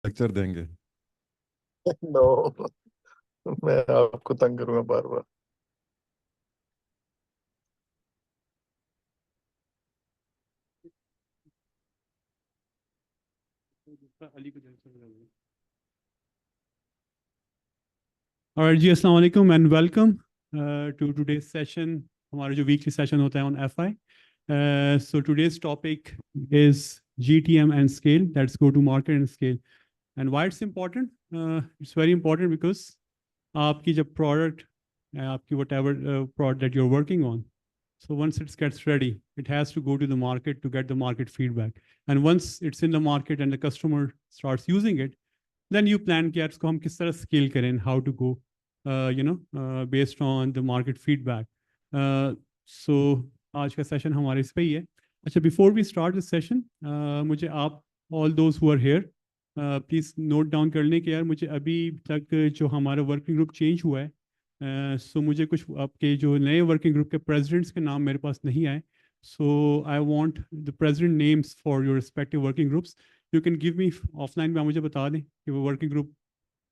Lecture देंगे। No, मैं आपको तंग करूंगा बार बार। Alright जी, अस्सलाम वालेकुम and welcome to today's session. हमारा जो weekly session होता है on FI. So today's topic is GTM and scale. That's go to market and scale. And why it's important? It's very important because आपकी जब product, आपकी whatever product that you're working on, so once it gets ready, it has to go to the market to get the market feedback. And once it's in the market and the customer starts using it, then you plan कि यार इसको हम किस तरह scale करें, how to go, based on the market feedback. So आज का session हमारे इस पे ही है. अच्छा, before we start this session, मुझे आप all those who are here, please note down कर लें कि यार मुझे अभी तक जो हमारा working group change हुआ है, so मुझे कुछ आपके जो नए working group के presidents के नाम मेरे पास नहीं आए. So I want the president names for your respective working groups. You can give me offline में, आप मुझे बता दें कि वो working group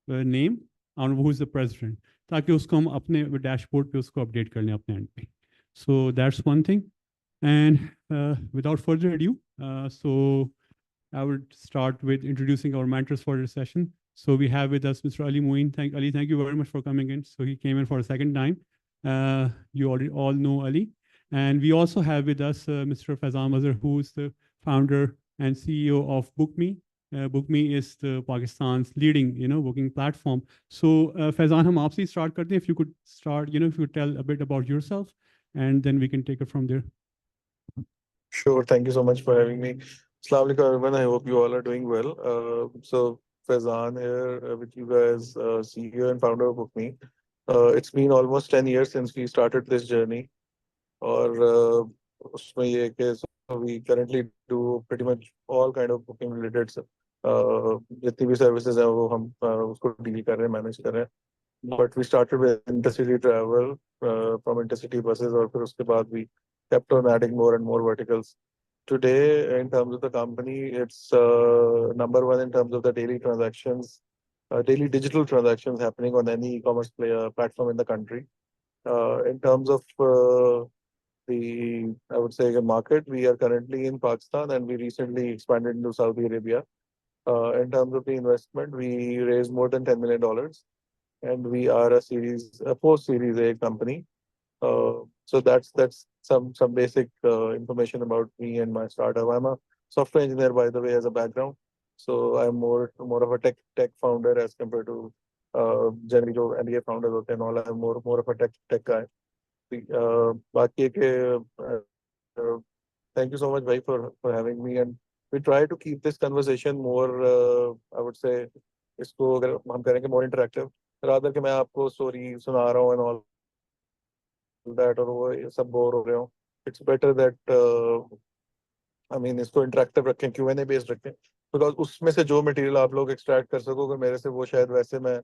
name और who is the president, ताकि उसको हम अपने डैशबोर्ड पे उसको अपडेट कर लें अपने एंड पे. So that's one thing. And without further ado, so I would start with introducing our mentors for this session. So we have with us Mr. Ali Moeen. Thank you very much for coming in. So he came in for a second time. You already all know Ali. And we also have with us Mr. Faizan Mazhar, who is the founder and CEO of BookMe. BookMe is the Pakistan's leading, booking platform. So Faizan, हम आपसे start करते हैं. If you could start, if you could tell a bit about yourself, and then we can take it from there. Sure, thank you so much for having me. Assalamu alaikum everyone. I hope you all are doing well. So Faizan here with you guys, CEO and founder of BookMe. It's been almost 10 years since we started this journey. और उसमें ये कि so we currently do pretty much all kind of booking related जितनी भी services हैं वो हम उसको deal कर रहे हैं, manage कर रहे हैं. But we started with intercity travel from intercity buses, और फिर उसके बाद we kept on adding more and more verticals. Today, in terms of the company, it's number one in terms of the daily transactions, daily digital transactions happening on any e-commerce platform in the country. In terms of I would say, the market, we are currently in Pakistan and we recently expanded into Saudi Arabia. In terms of the investment, we raised more than $10 million. And we are a post-series A company. So that's some basic information about me and my startup. I'm a software engineer, by the way, as a background. So I'm more of a tech founder as compared to generally जो NDA founders होते हैं and all. I'm more of a tech guy. बाकी के thank you so much, bhai, for having me, and we try to keep this conversation more, I would say, इसको अगर हम करेंगे more interactive, rather कि मैं आपको story सुना रहा हूँ and all that और वो ये सब बोर हो रहे हो. It's better that I mean इसको interactive रखें, Q&A based रखें, because उसमें से जो material आप लोग extract कर सकोगे मेरे से, वो शायद वैसे मैं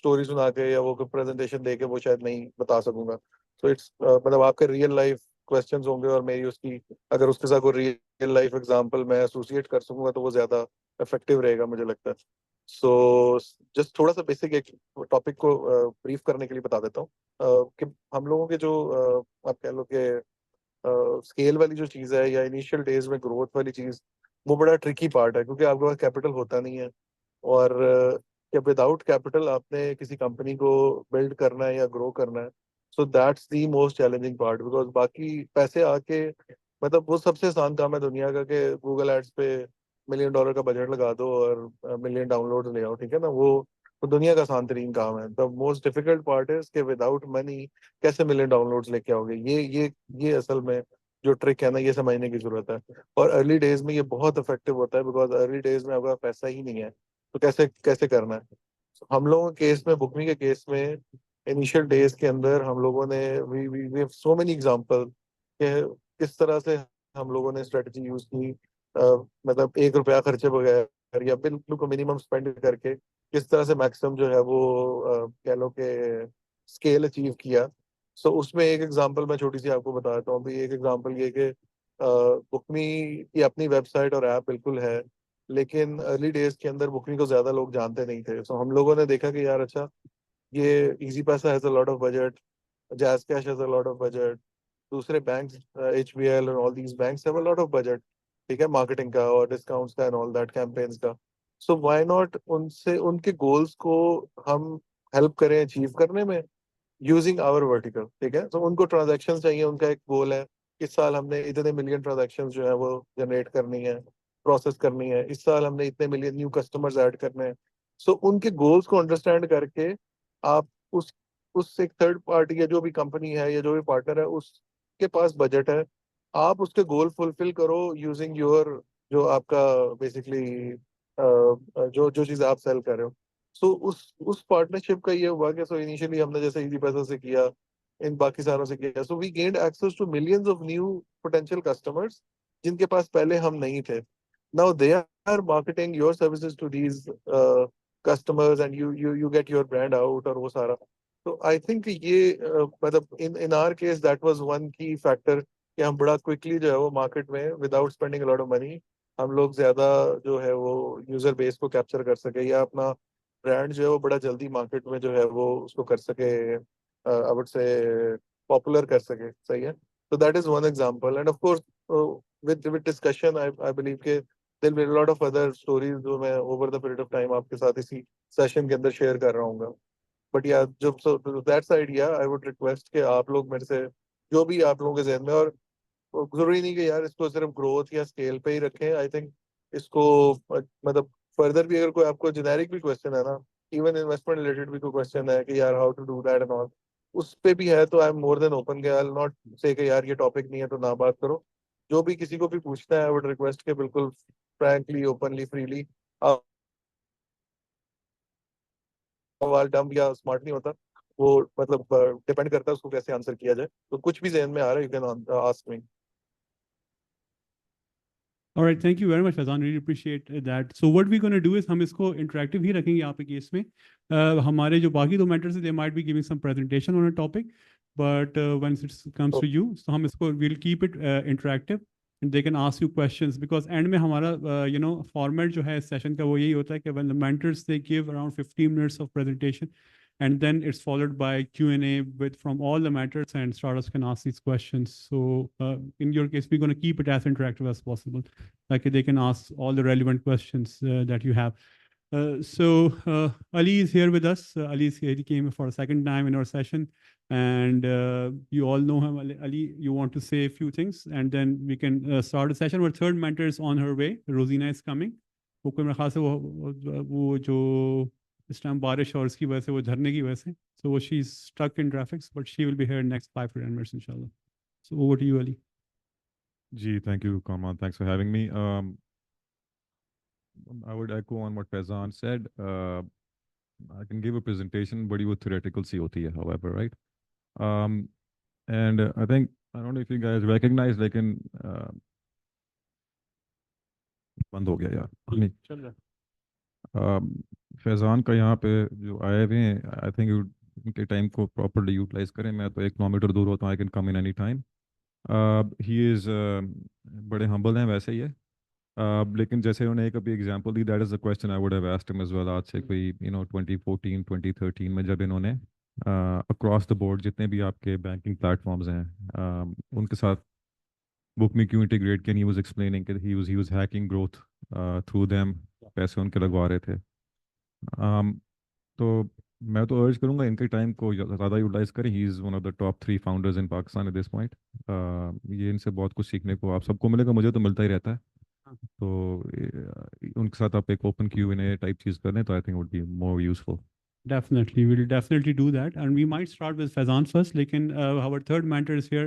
story सुना के या वो presentation दे के वो शायद नहीं बता सकूंगा. So it's मतलब आपके real life questions होंगे और मेरी उसकी अगर उसके साथ कोई real life example मैं associate कर सकूंगा तो वो ज़्यादा effective रहेगा मुझे लगता है. So just थोड़ा सा basic एक topic को brief करने के लिए बता देता हूँ कि हम लोगों के जो आप कह लो कि स्केल वाली जो चीज़ है या इनिशियल डेज में ग्रोथ वाली चीज़, वो बड़ा ट्रिकी पार्ट है क्योंकि आपके पास कैपिटल होता नहीं है और कि विदाउट कैपिटल आपने किसी कंपनी को बिल्ड करना है या ग्रो करना है. So that's the most challenging part, because बाकी पैसे आके मतलब वो सबसे आसान काम है दुनिया का कि गूगल एड्स पे $1 मिलियन का बजट लगा दो और मिलियन डाउनलोड ले आओ, ठीक है ना. वो तो दुनिया का आसान तरीन काम है. The most difficult part is कि विदाउट मनी कैसे मिलियन डाउनलोड्स लेके आओगे. ये असल में जो ट्रिक है ना, ये समझने की जरूरत है. और अर्ली डेज में ये बहुत इफेक्टिव होता है बिकॉज अर्ली डेज में आपका पैसा ही नहीं है तो कैसे कैसे करना है. हम लोगों के केस में, बुकमी के केस में, इनिशियल डेज के अंदर हम लोगों ने we have so many example कि किस तरह से हम लोगों ने स्ट्रेटजी यूज की. मतलब ₹1 खर्चे बगैर या बिल्कुल मिनिमम स्पेंड करके किस तरह से मैक्सिमम जो है वो कह लो कि स्केल अचीव किया. सो उसमें एक एग्जांपल मैं छोटी सी आपको बता देता हूँ. अभी एक एग्जांपल ये कि बुकमी की अपनी वेबसाइट और ऐप बिल्कुल है, लेकिन अर्ली डेज के अंदर बुकिंग को ज्यादा लोग जानते नहीं थे। सो हम लोगों ने देखा कि यार अच्छा, ये इजी पैसा has a lot of budget, jazz cash has a lot of budget, दूसरे बैंक्स HBL और all these banks have a lot of budget, ठीक है, मार्केटिंग का और डिस्काउंट्स का एंड ऑल दैट, कैंपेन्स का। सो व्हाई नॉट उनसे उनके गोल्स को हम हेल्प करें अचीव करने में यूजिंग आवर वर्टिकल, ठीक है। तो उनको ट्रांजैक्शन चाहिए, उनका एक गोल है, इस साल हमने इतने मिलियन ट्रांजैक्शन जो है वो जनरेट करनी है, प्रोसेस करनी है, इस साल हमने इतने मिलियन न्यू कस्टमर्स ऐड करने हैं। सो उनके गोल्स को अंडरस्टैंड करके आप उस एक थर्ड पार्टी या जो भी कंपनी है या जो भी पार्टनर है उसके पास बजट है, आप उसके गोल फुलफिल करो यूजिंग योर, जो आपका बेसिकली जो जो चीज़ आप सेल कर रहे हो। सो उस पार्टनरशिप का ये हुआ कि सो इनिशियली हमने जैसे इजी पैसा से किया, इन बाकी सारों से किया, so we gained access to millions of new potential customers जिनके पास पहले हम नहीं थे। Now they are marketing your services to these customers and you get your brand out और वो सारा। तो आई थिंक ये मतलब in our case that was one key factor कि हम बड़ा क्विकली जो है वो मार्केट में without spending lot of money हम लोग ज्यादा जो है वो यूजर बेस को कैप्चर कर सके, या अपना ब्रांड जो है वो बड़ा जल्दी मार्केट में जो है वो उसको कर सके, आई वुड से पॉपुलर कर सके, सही है। तो that is one example and of course with discussion I believe के there will be lot of other stories जो मैं over the period of time आपके साथ इसी सेशन के अंदर शेयर कर रहा हूँ। बट या जब so that's idea, I would request कि आप लोग मेरे से जो भी आप लोगों के जहन में, और जरूरी नहीं कि यार इसको सिर्फ ग्रोथ या स्केल पे ही रखें। आई थिंक इसको मतलब फर्दर भी अगर कोई आपको जेनेरिक भी क्वेश्चन है ना, इवन इन्वेस्टमेंट रिलेटेड भी कोई क्वेश्चन है कि यार how to do that and all, उस पे भी है तो I am more than open के, आई विल नॉट से कि यार ये टॉपिक नहीं है तो ना बात करो। जो भी किसी को भी पूछना है आई वुड रिक्वेस्ट के बिल्कुल फ्रैंकली, ओपनली, फ्रीली। सवाल डम या स्मार्ट नहीं होता, वो मतलब डिपेंड करता है उसको कैसे आंसर किया जाए। तो कुछ भी जहन में आ रहा है you can ask me. All right, thank you very much, Fazan. Really appreciate that. So what we're going to do is हम इसको interactive ही रखेंगे यहाँ पे केस में. हमारे जो बाकी दो mentors हैं, they might be giving some presentation on a topic, but when it comes to you, so हम इसको we'll keep it interactive and they can ask you questions because end में हमारा format जो है session का वो यही होता है कि when the mentors they give around 15 minutes of presentation and then it's followed by Q&A with from all the mentors and startups can ask these questions. So in your case, we're going to keep it as interactive as possible. Like they can ask all the relevant questions that you have. Ali is here with us. Ali is here. He came for a second time in our session. And you all know him. Ali, you want to say a few things and then we can start the session. Our third mentor is on her way. Rosina is coming. वो कोई मेरे ख्याल से वो जो इस time बारिश और इसकी वजह से वो झरने की वजह से so she is stuck in traffic but she will be here in next 5 to 10 minutes inshallah. So over to you, Ali. Gee, thank you, Kamal. Thanks for having me. I would echo on what Faizan said. I can give a presentation, but you would theoretical COT, however, right? And I think, I don't know if you guys recognize, like in बंद हो गया यार नहीं चल रहा फैज़ान का यहाँ पे जो आए हुए हैं आई थिंक उनके टाइम को प्रॉपरली यूटिलाइज करें। मैं तो 1 किलोमीटर दूर होता हूँ, I can come in any time. He is बड़े हम्बल हैं वैसे ही है। लेकिन जैसे उन्होंने एक अभी एग्जांपल दी, that is the question I would have asked him as well. आज से कोई 2014 2013 में जब इन्होंने अक्रॉस द बोर्ड जितने भी आपके बैंकिंग प्लेटफॉर्म्स हैं उनके साथ बुक में क्यों इंटीग्रेट किया, ही वाज एक्सप्लेनिंग कि he was hacking growth through them, पैसे उनके लगवा रहे थे। तो मैं तो अर्ज करूंगा इनके टाइम को ज़्यादा यूटिलाइज करें। He is one of the top 3 founders in Pakistan at this point. ये इनसे बहुत कुछ सीखने को आप सबको मिलेगा, मुझे तो मिलता ही रहता है। तो उनके साथ आप एक ओपन Q&A टाइप चीज़ करें तो I think would be more useful. Definitely, we'll definitely do that. And we might start with Faizan first. Lekin our third mentor is here.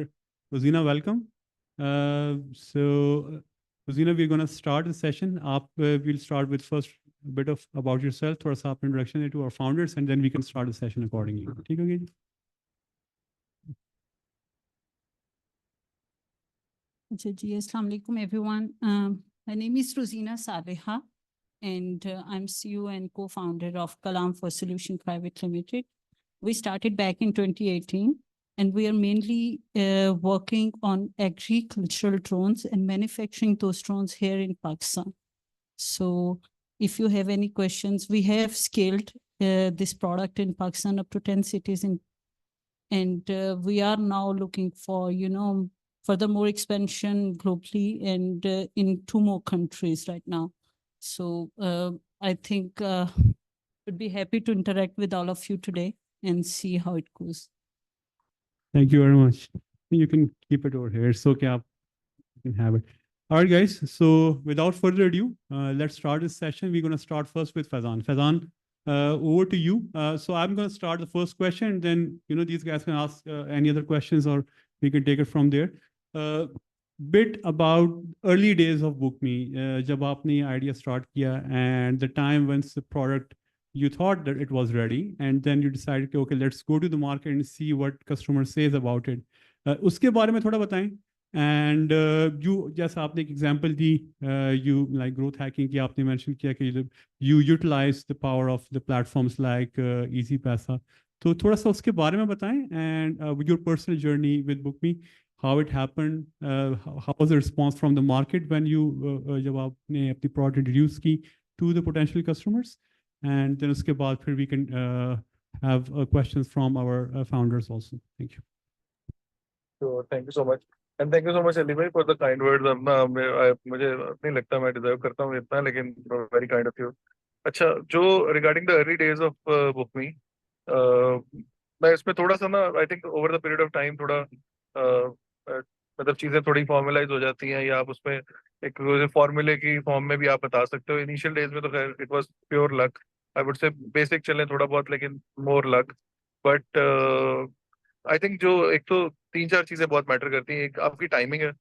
Rosina, welcome. Rosina, we're going to start the session. We'll start with first a bit of about yourself, थोड़ा सा introduction to our founders, and then we can start the session accordingly. ठीक है जी? Assalamu alaikum everyone. My name is Rosina Saleha and I'm CEO and co-founder of Kalam for Solution Private Limited. We started back in 2018 and we are mainly working on agricultural drones and manufacturing those drones here in Pakistan. So if you have any questions, we have scaled this product in Pakistan up to 10 cities and we are now looking for, furthermore expansion globally and in 2 more countries right now. So I think would be happy to interact with all of you today and see how it goes. Thank you very much. You can keep it over here. It's okay. You can have it. All right, guys. So without further ado, let's start this session. We're going to start first with Faizan. Faizan, over to you. So I'm going to start the first question, and then these guys can ask any other questions, or we can take it from there. Bit about early days of BookMe. जब आपने ये idea start किया, and the time when the product you thought that it was ready, and then you decided, okay, let's go to the market and see what customer says about it. उसके बारे में थोड़ा बताएं. And you just आपने एक example the, you like growth hacking की आपने mention किया कि you utilize the power of the platforms like Easy Paisa. तो थोड़ा सा उसके बारे में बताएं, and your personal journey with BookMe, how it happened, how was the response from the market when you जब आपने अपनी product introduce की to the potential customers, and then उसके बाद फिर we can have questions from our founders also. Thank you. So thank you so much. And thank you so much, Ali bhai, for the kind words. मुझे नहीं लगता मैं deserve करता हूँ इतना, लेकिन very kind of you. अच्छा, जो regarding the early days of BookMe, मैं इसमें थोड़ा सा ना, I think over the period of time थोड़ा मतलब चीजें थोड़ी formalize हो जाती हैं, या आप उसमें एक फॉर्मूले की फॉर्म में भी आप बता सकते हो. इनिशियल डेज में तो खैर it was pure luck. I would say basic चलें थोड़ा बहुत, लेकिन more luck. But I think जो एक तो 3-4 चीजें बहुत मैटर करती हैं. एक आपकी टाइमिंग है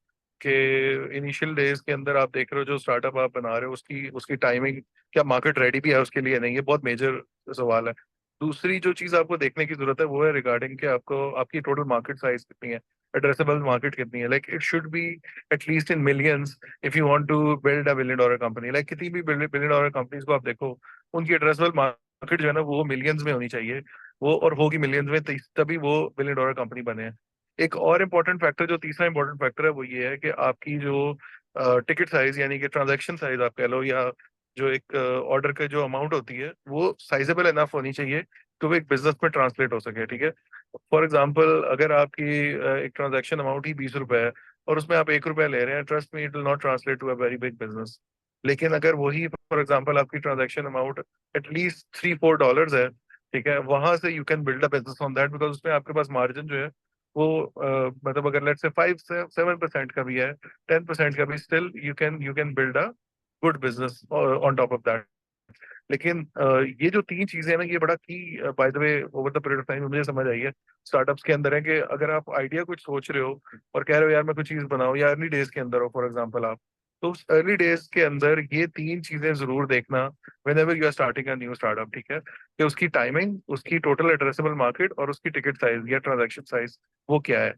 कि इनिशियल डेज के अंदर आप देख रहे हो जो स्टार्टअप आप बना रहे हो उसकी टाइमिंग, क्या मार्केट रेडी भी है उसके लिए, नहीं, ये बहुत मेजर सवाल है. दूसरी जो चीज आपको देखने की जरूरत है वो है रिगार्डिंग कि आपकी टोटल मार्केट साइज कितनी है, एड्रेसेबल मार्केट कितनी है. Like it should be at least in millions if you want to build a $1 billion कंपनी. लाइक कितनी भी $1 billion कंपनीज को आप देखो, उनकी एड्रेसेबल मार्केट जो है ना वो मिलियंस में होनी चाहिए, वो और होगी मिलियंस में, तभी वो $1 billion कंपनी बने हैं. एक और इम्पोर्टेंट फैक्टर, जो तीसरा इम्पोर्टेंट फैक्टर है, वो ये है कि आपकी जो टिकट साइज यानी कि ट्रांजैक्शन साइज आप कह लो, या जो एक ऑर्डर का जो अमाउंट होती है वो साइजेबल इनफ होनी चाहिए तो वो एक बिजनेस में ट्रांसलेट हो सके. ठीक है. फॉर एग्जाम्पल, अगर आपकी एक ट्रांजैक्शन अमाउंट ही 20 रुपए है और उसमें आप 1 रुपया ले रहे हैं, trust me it will not translate to a very big business. लेकिन अगर वही फॉर एग्जाम्पल आपकी ट्रांजैक्शन अमाउंट एटलीस्ट $3-4 है, ठीक है, वहां से you can build a business on that, because उसमें आपके पास मार्जिन जो है वो मतलब अगर लेट्स से 5-7% का भी है, 10% का भी, still you can build a good business on top of that. लेकिन ये जो 3 चीजें हैं ना, ये बड़ा की bye the way over the period of time मुझे समझ आई है स्टार्टअप्स के अंदर है कि अगर आप आइडिया कुछ सोच रहे हो और कह रहे हो यार मैं कुछ चीज बनाऊं, या अर्ली डेज के अंदर हो फॉर एग्जांपल आप, तो उस अर्ली डेज के अंदर ये 3 चीजें जरूर देखना whenever you are starting a new startup. ठीक है, कि उसकी टाइमिंग, उसकी टोटल एड्रेसेबल मार्केट और उसकी टिकट साइज या ट्रांजेक्शन साइज वो क्या है.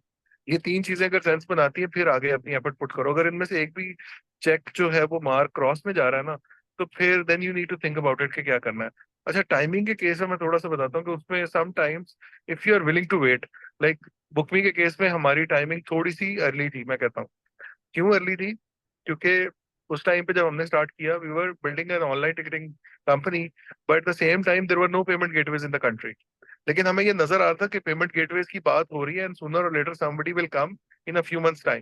ये 3 चीजें अगर सेंस बनाती है, फिर आगे अपनी एफर्ट पुट करो. अगर इनमें से एक भी चेक जो है वो मार्क क्रॉस में जा रहा है ना, तो फिर then you need to think about it कि क्या करना है. अच्छा, टाइमिंग के केस में मैं थोड़ा सा बताता हूँ कि उसमें sometimes if you are willing to wait, like Bookme के केस में हमारी टाइमिंग थोड़ी सी अर्ली थी. मैं कहता हूँ क्यों अर्ली थी, क्योंकि उस टाइम पे जब हमने स्टार्ट किया we were building an online ticketing company, but at the same time there were no payment gateways in the country. लेकिन हमें ये नजर आ रहा था कि पेमेंट गेटवेज की बात हो रही है एंड सूनर और later somebody will come in a few months time.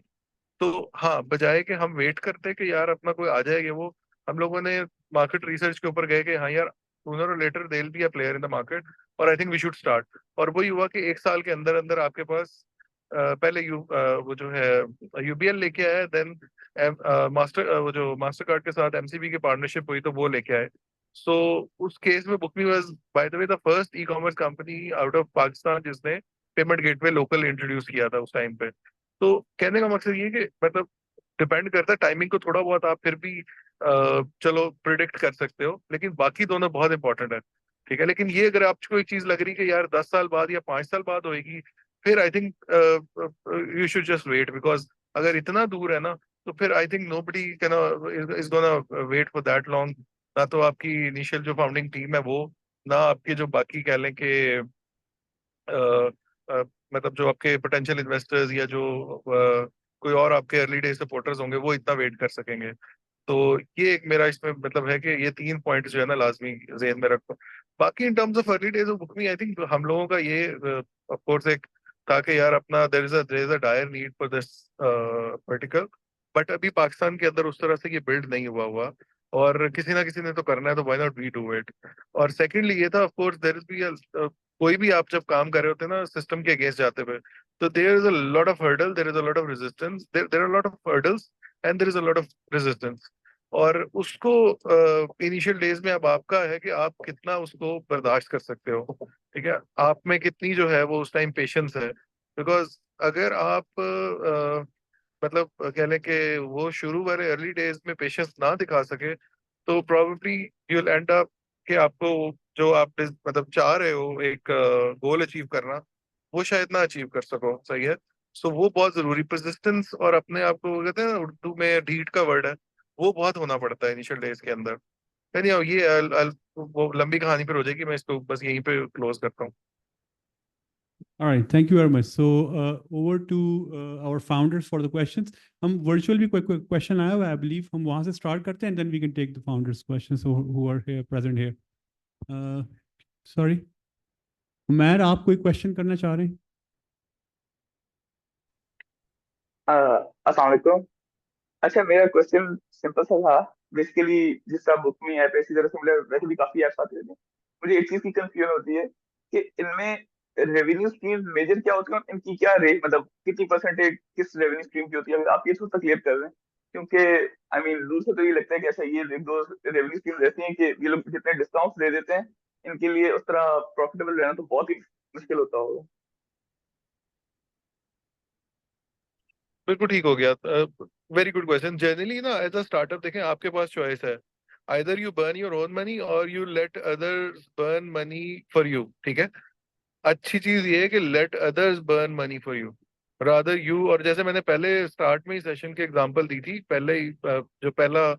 तो हाँ, बजाय कि हम वेट करते कि यार अपना कोई आ जाएगा, वो हम लोगों ने मार्केट रिसर्च के ऊपर गए कि हाँ यार सूनर और later they will be a player in the market और I think we should start. और वही हुआ कि 1 साल के अंदर अंदर आपके पास पहले वो जो है यूबीएल लेके आया, देन वो जो मास्टर कार्ड के साथ एमसीबी की पार्टनरशिप हुई तो वो लेके आए. सो उस केस में Bookme was by the way the first e commerce company out of Pakistan जिसने पेमेंट गेटवे लोकल इंट्रोड्यूस किया था उस टाइम पे. तो कहने का मकसद ये है कि मतलब डिपेंड करता है टाइमिंग को थोड़ा बहुत, आप फिर भी चलो प्रिडिक्ट कर सकते हो, लेकिन बाकी दोनों बहुत इंपॉर्टेंट है. ठीक है, लेकिन ये अगर आपको एक चीज लग रही है कि यार 10 साल बाद या 5 साल बाद होएगी, फिर I think you should just wait, because अगर इतना दूर है ना तो फिर I think nobody can is gonna wait for that long. ना तो आपकी इनिशियल जो फाउंडिंग टीम है वो, ना आपके जो बाकी कह लें कि मतलब जो आपके पोटेंशियल इन्वेस्टर्स या जो कोई और आपके अर्ली डेज सपोर्टर्स होंगे वो इतना वेट कर सकेंगे. तो ये एक मेरा इसमें मतलब है कि ये 3 पॉइंट जो है ना लाजमी जेहन में रखो। बाकी in terms of early days of book me I think हम लोगों का ये ऑफ कोर्स एक था कि यार अपना there is a dire need for this particular, but अभी पाकिस्तान के अंदर उस तरह से ये बिल्ड नहीं हुआ और किसी ना किसी ने तो करना है, तो why not we do it. और सेकेंडली ये था of course there is be कोई भी आप जब काम कर रहे होते हैं ना सिस्टम के अगेंस्ट जाते हुए, तो there is a lot of hurdle, there is a lot of resistance, there are lot of hurdles and there is a lot of resistance. और उसको इनिशियल डेज में अब आपका है कि आप कितना उसको बर्दाश्त कर सकते हो, ठीक है, आप में कितनी जो है वो उस टाइम पेशेंस है। बिकॉज अगर आप मतलब कह लें कि वो शुरू वाले अर्ली डेज में पेशेंस ना दिखा सके, तो probably you will and up कि आपको जो आप मतलब चाह रहे हो एक गोल अचीव करना, वो शायद ना अचीव कर सको। सही है। सो वो बहुत जरूरी परसिस्टेंस और अपने आप को, वो कहते हैं ना उर्दू में ढीठ का वर्ड है, वो बहुत होना पड़ता है इनिशियल डेज के अंदर। यानी ये वो लंबी कहानी पर हो जाएगी, मैं इसको बस यहीं पे क्लोज करता हूँ। All right, thank you very much. So over to our founders for the questions. हम virtual भी कोई question आया हुआ है, I believe हम वहाँ से start करते हैं and then we can take the founders questions who are here present here. Sorry, Umair आप कोई question करना चाह रहे हैं? अस्सलाम वालेकुम। अच्छा, मेरा क्वेश्चन सिंपल सा था। बेसिकली जिस तरह बुक में ऐप इसी तरह से वैसे भी काफी ऐप्स आते रहते हैं। मुझे एक चीज की कंफ्यूजन होती है कि इनमें रेवेन्यू स्ट्रीम मेजर क्या होती है, इनकी क्या रेट, मतलब कितनी परसेंटेज किस रेवेन्यू स्ट्रीम की होती है, अगर आप ये थोड़ा क्लियर कर रहे हैं। क्योंकि आई मीन दूर से तो ये लगता है कि ऐसा ये एक दो रेवेन्यू स्ट्रीम रहती हैं कि ये लोग जितने डिस्काउंट दे देते हैं, इनके लिए उस तरह प्रॉफिटेबल रहना तो बहुत ही मुश्किल होता होगा। बिल्कुल ठीक हो गया। Very good question. जनरली ना एज अ स्टार्टअप देखें, आपके पास चॉइस है, either you burn your own money और you let others burn money for you. ठीक है। अच्छी चीज ये है कि let others burn money for you rather you. और जैसे मैंने पहले स्टार्ट में ही सेशन की एग्जांपल दी थी, पहले ही जो पहला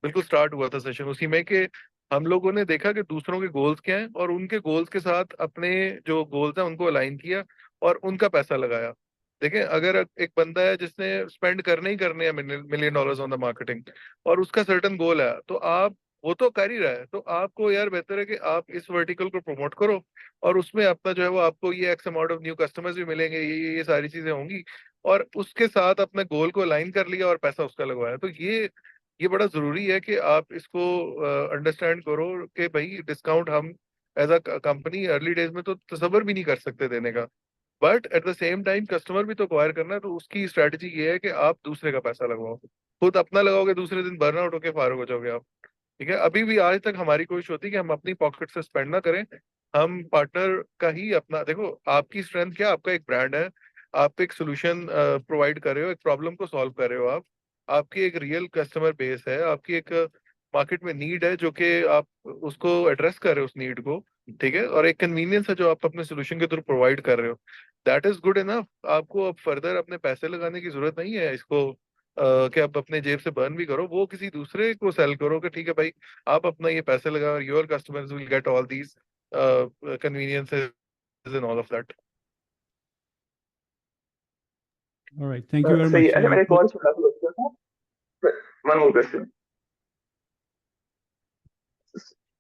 बिल्कुल स्टार्ट हुआ था सेशन उसी में, कि हम लोगों ने देखा कि दूसरों के गोल्स क्या हैं और उनके गोल्स के साथ अपने जो गोल्स हैं उनको अलाइन किया और उनका पैसा लगाया। देखें, अगर एक बंदा है जिसने स्पेंड करने ही करने हैं million dollars on the marketing और उसका सर्टन गोल है, तो आप वो तो कर ही रहा है, तो आपको यार बेहतर है कि आप इस वर्टिकल को प्रमोट करो और उसमें अपना जो है वो आपको ये x amount of new customers भी मिलेंगे, ये सारी चीजें होंगी और उसके साथ अपने गोल को अलाइन कर लिया और पैसा उसका लगवाया। तो ये बड़ा जरूरी है कि आप इसको अंडरस्टैंड करो कि भाई डिस्काउंट हम as a company early days में तो तसव्वुर भी नहीं कर सकते देने का, but at the same time customer भी तो एक्वायर करना है, तो उसकी स्ट्रैटेजी ये है कि आप दूसरे का पैसा लगवाओ। खुद अपना लगाओगे, दूसरे दिन बर्न आउट होकर फारग हो जाओगे आप। ठीक है। अभी भी आज तक हमारी कोशिश होती है कि हम अपनी पॉकेट से स्पेंड ना करें, हम पार्टनर का ही अपना। देखो, आपकी स्ट्रेंथ क्या, आपका एक ब्रांड है, आप एक सोल्यूशन प्रोवाइड कर रहे हो, एक प्रॉब्लम को सॉल्व कर रहे हो आप, आपकी एक रियल कस्टमर बेस है, आपकी एक मार्केट में नीड है जो कि आप उसको एड्रेस कर रहे हो उस नीड को। ठीक है। और एक कन्वीनियंस है जो आप अपने सोल्यूशन के थ्रू प्रोवाइड कर रहे हो, दैट इज गुड इनफ। आपको अब फर्दर अपने पैसे लगाने की जरूरत नहीं है इसको कि आप अपने जेब से बर्न भी करो, वो किसी दूसरे को सेल करो कि ठीक है भाई आप अपना ये पैसे लगाओ, your customers will get all these conveniences and all of that. All right, thank you very सही है। much. अच्छा, मेरा एक और छोटा सा क्वेश्चन था, वन मोर क्वेश्चन।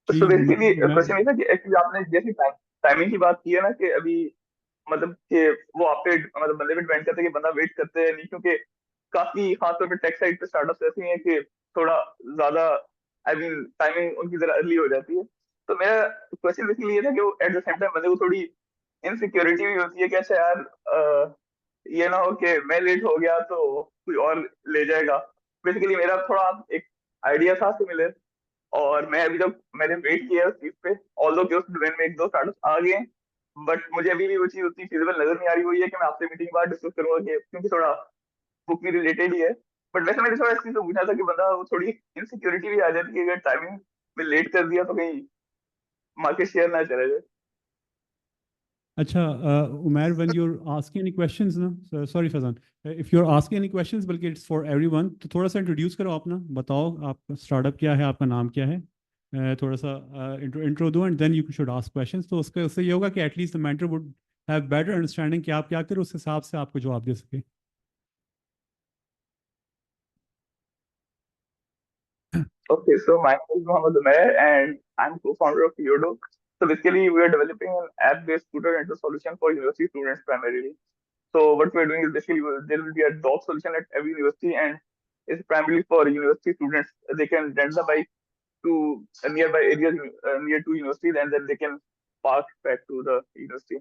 जी तो बेसिकली मैं क्वेश्चन ये था कि एक्चुअली आपने जैसी टाइमिंग की बात की है ना, कि अभी मतलब कि वो आप पे मतलब बंदे पे डिपेंड करता है कि बंदा वेट करते हैं नहीं, क्योंकि काफी खासतौर पे टेक साइड पे स्टार्टअप्स ऐसी हैं कि थोड़ा ज्यादा आई मीन टाइमिंग उनकी जरा अर्ली हो जाती है। तो मेरा क्वेश्चन बेसिकली ये था कि वो एट द सेम टाइम बंदे को थोड़ी इनसिक्योरिटी भी होती है कि अच्छा यार ये ना हो कि मैं लेट हो गया तो कोई और ले जाएगा। बेसिकली मेरा थोड़ा एक आइडिया था सिमिलर, और मैं अभी तक मैंने वेट किया है उस चीज पे, ऑल्दो कि उस डोमेन में एक दो स्टार्टअप्स आ गए हैं, बट मुझे अभी भी वो चीज उतनी फिजिबल नजर नहीं आ रही। हुई है कि मैं आपसे मीटिंग के बाद डिस्कस करूंगा कि क्योंकि थोड़ा बुक भी रिलेटेड ही है। बट वैसे मैंने थोड़ा इस चीज से पूछा था कि बंदा वो थोड़ी इनसिक्योरिटी भी आ जाती है कि अगर टाइमिंग में लेट कर दिया तो कहीं मार्केट शेयर ना चला जाए। अच्छा Umair, when you're asking any questions ना, sorry Fazan, if you're asking any questions, बल्कि it's for everyone, तो थोड़ा सा इंट्रोड्यूस करो अपना, बताओ आपका स्टार्टअप क्या है, आपका नाम क्या है, थोड़ा सा इंट्रो दो and then you should ask questions. तो उससे ये होगा कि at least the mentor would have better understanding कि आप क्या करो, उस हिसाब से आपको जवाब दे सके। Okay, so my name is Mohammed Umair and I'm co-founder of Yodo. So basically, we are developing an app-based tutor and solution for university students primarily. So what we're doing is basically there will be a dog solution at every university, and it's primarily for university students. They can rent the bike to nearby areas near to university, and then they can park back to the university.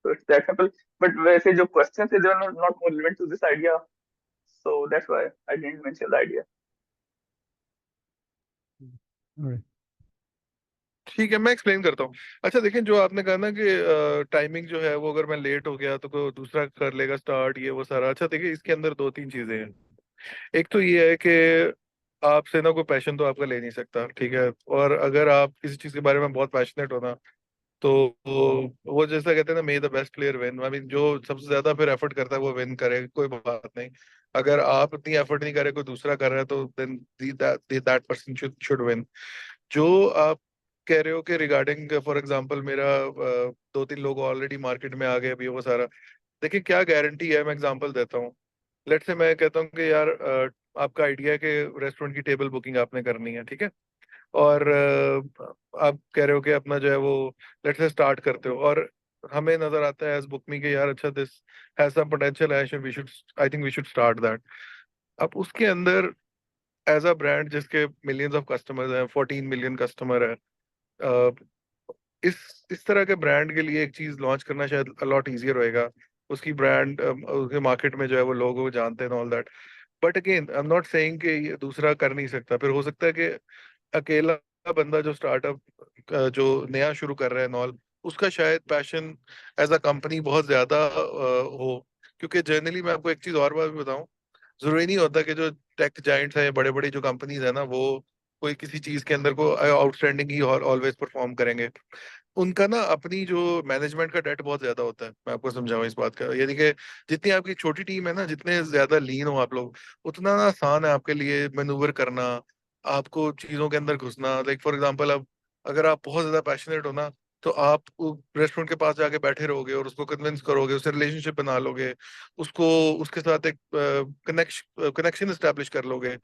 So it's that simple. But वैसे जो questions है, they are not more relevant to this idea. So that's why I didn't mention the idea. All right. ठीक है, मैं explain करता हूँ। अच्छा देखें, जो आपने कहा ना कि टाइमिंग जो है वो अगर मैं लेट हो गया तो कोई दूसरा कर लेगा स्टार्ट, ये वो सारा। अच्छा देखिए, इसके अंदर दो तीन चीजें हैं। एक तो ये है कि आपसे ना कोई पैशन तो आपका ले नहीं सकता, ठीक है। और अगर आप किसी चीज के बारे में बहुत पैशनेट हो ना, तो वो जैसा कहते हैं ना, मे the best player win. I mean जो सबसे ज्यादा फिर एफर्ट करता है वो विन करे, कोई बात नहीं। अगर आप इतनी एफर्ट नहीं करे, कोई दूसरा कर रहा है, तो then that person should win. जो आप कह रहे हो कि रिगार्डिंग फॉर एग्जांपल मेरा दो तीन लोग ऑलरेडी मार्केट में आ गए, अभी वो सारा। देखिए क्या गारंटी है, मैं एग्जांपल देता हूँ। लेट से मैं कहता हूँ कि यार आपका आइडिया है कि रेस्टोरेंट की टेबल बुकिंग आपने करनी है, ठीक है। और आप कह रहे हो कि अपना जो है वो लेट से स्टार्ट करते हो, और हमें नजर आता है एज बुक मी कि यार अच्छा this has some potential, I think we should start that. अब उसके अंदर एज अ ब्रांड जिसके मिलियंस ऑफ कस्टमर्स हैं, 14 मिलियन कस्टमर है, अ, इस तरह के ब्रांड के लिए एक चीज लॉन्च करना शायद अलॉट इजियर होएगा। उसकी ब्रांड उसके मार्केट में जो है वो लोग वो जानते हैं all that. But again I am not saying कि ये दूसरा कर नहीं सकता। फिर हो सकता है कि अकेला बंदा जो स्टार्टअप जो नया शुरू कर रहा है नॉल, उसका शायद पैशन एज अ कंपनी बहुत ज्यादा हो। क्योंकि जनरली मैं आपको एक चीज और बात भी बताऊं, जरूरी नहीं होता कि जो टेक जाइंट्स हैं, बड़े बड़े जो कंपनीज है ना, वो कोई किसी चीज के अंदर को आउटस्टैंडिंग ही ऑलवेज परफॉर्म करेंगे। उनका ना अपनी जो मैनेजमेंट का डेट बहुत ज्यादा होता है। मैं आपको समझाऊं इस बात का, यानी कि जितनी आपकी छोटी टीम है ना, जितने ज्यादा लीन हो आप लोग, उतना ना आसान है आपके लिए मैनूवर करना, आपको चीजों के अंदर घुसना। लाइक फॉर एग्जांपल, अब अगर आप बहुत ज्यादा पैशनेट हो ना, तो आप रेस्टोरेंट के पास जाके बैठे रहोगे और उसको कन्विंस करोगे, उससे रिलेशनशिप बना लोगे, उसको उसके साथ एक कनेक्शन एस्टेब्लिश कर लोगे,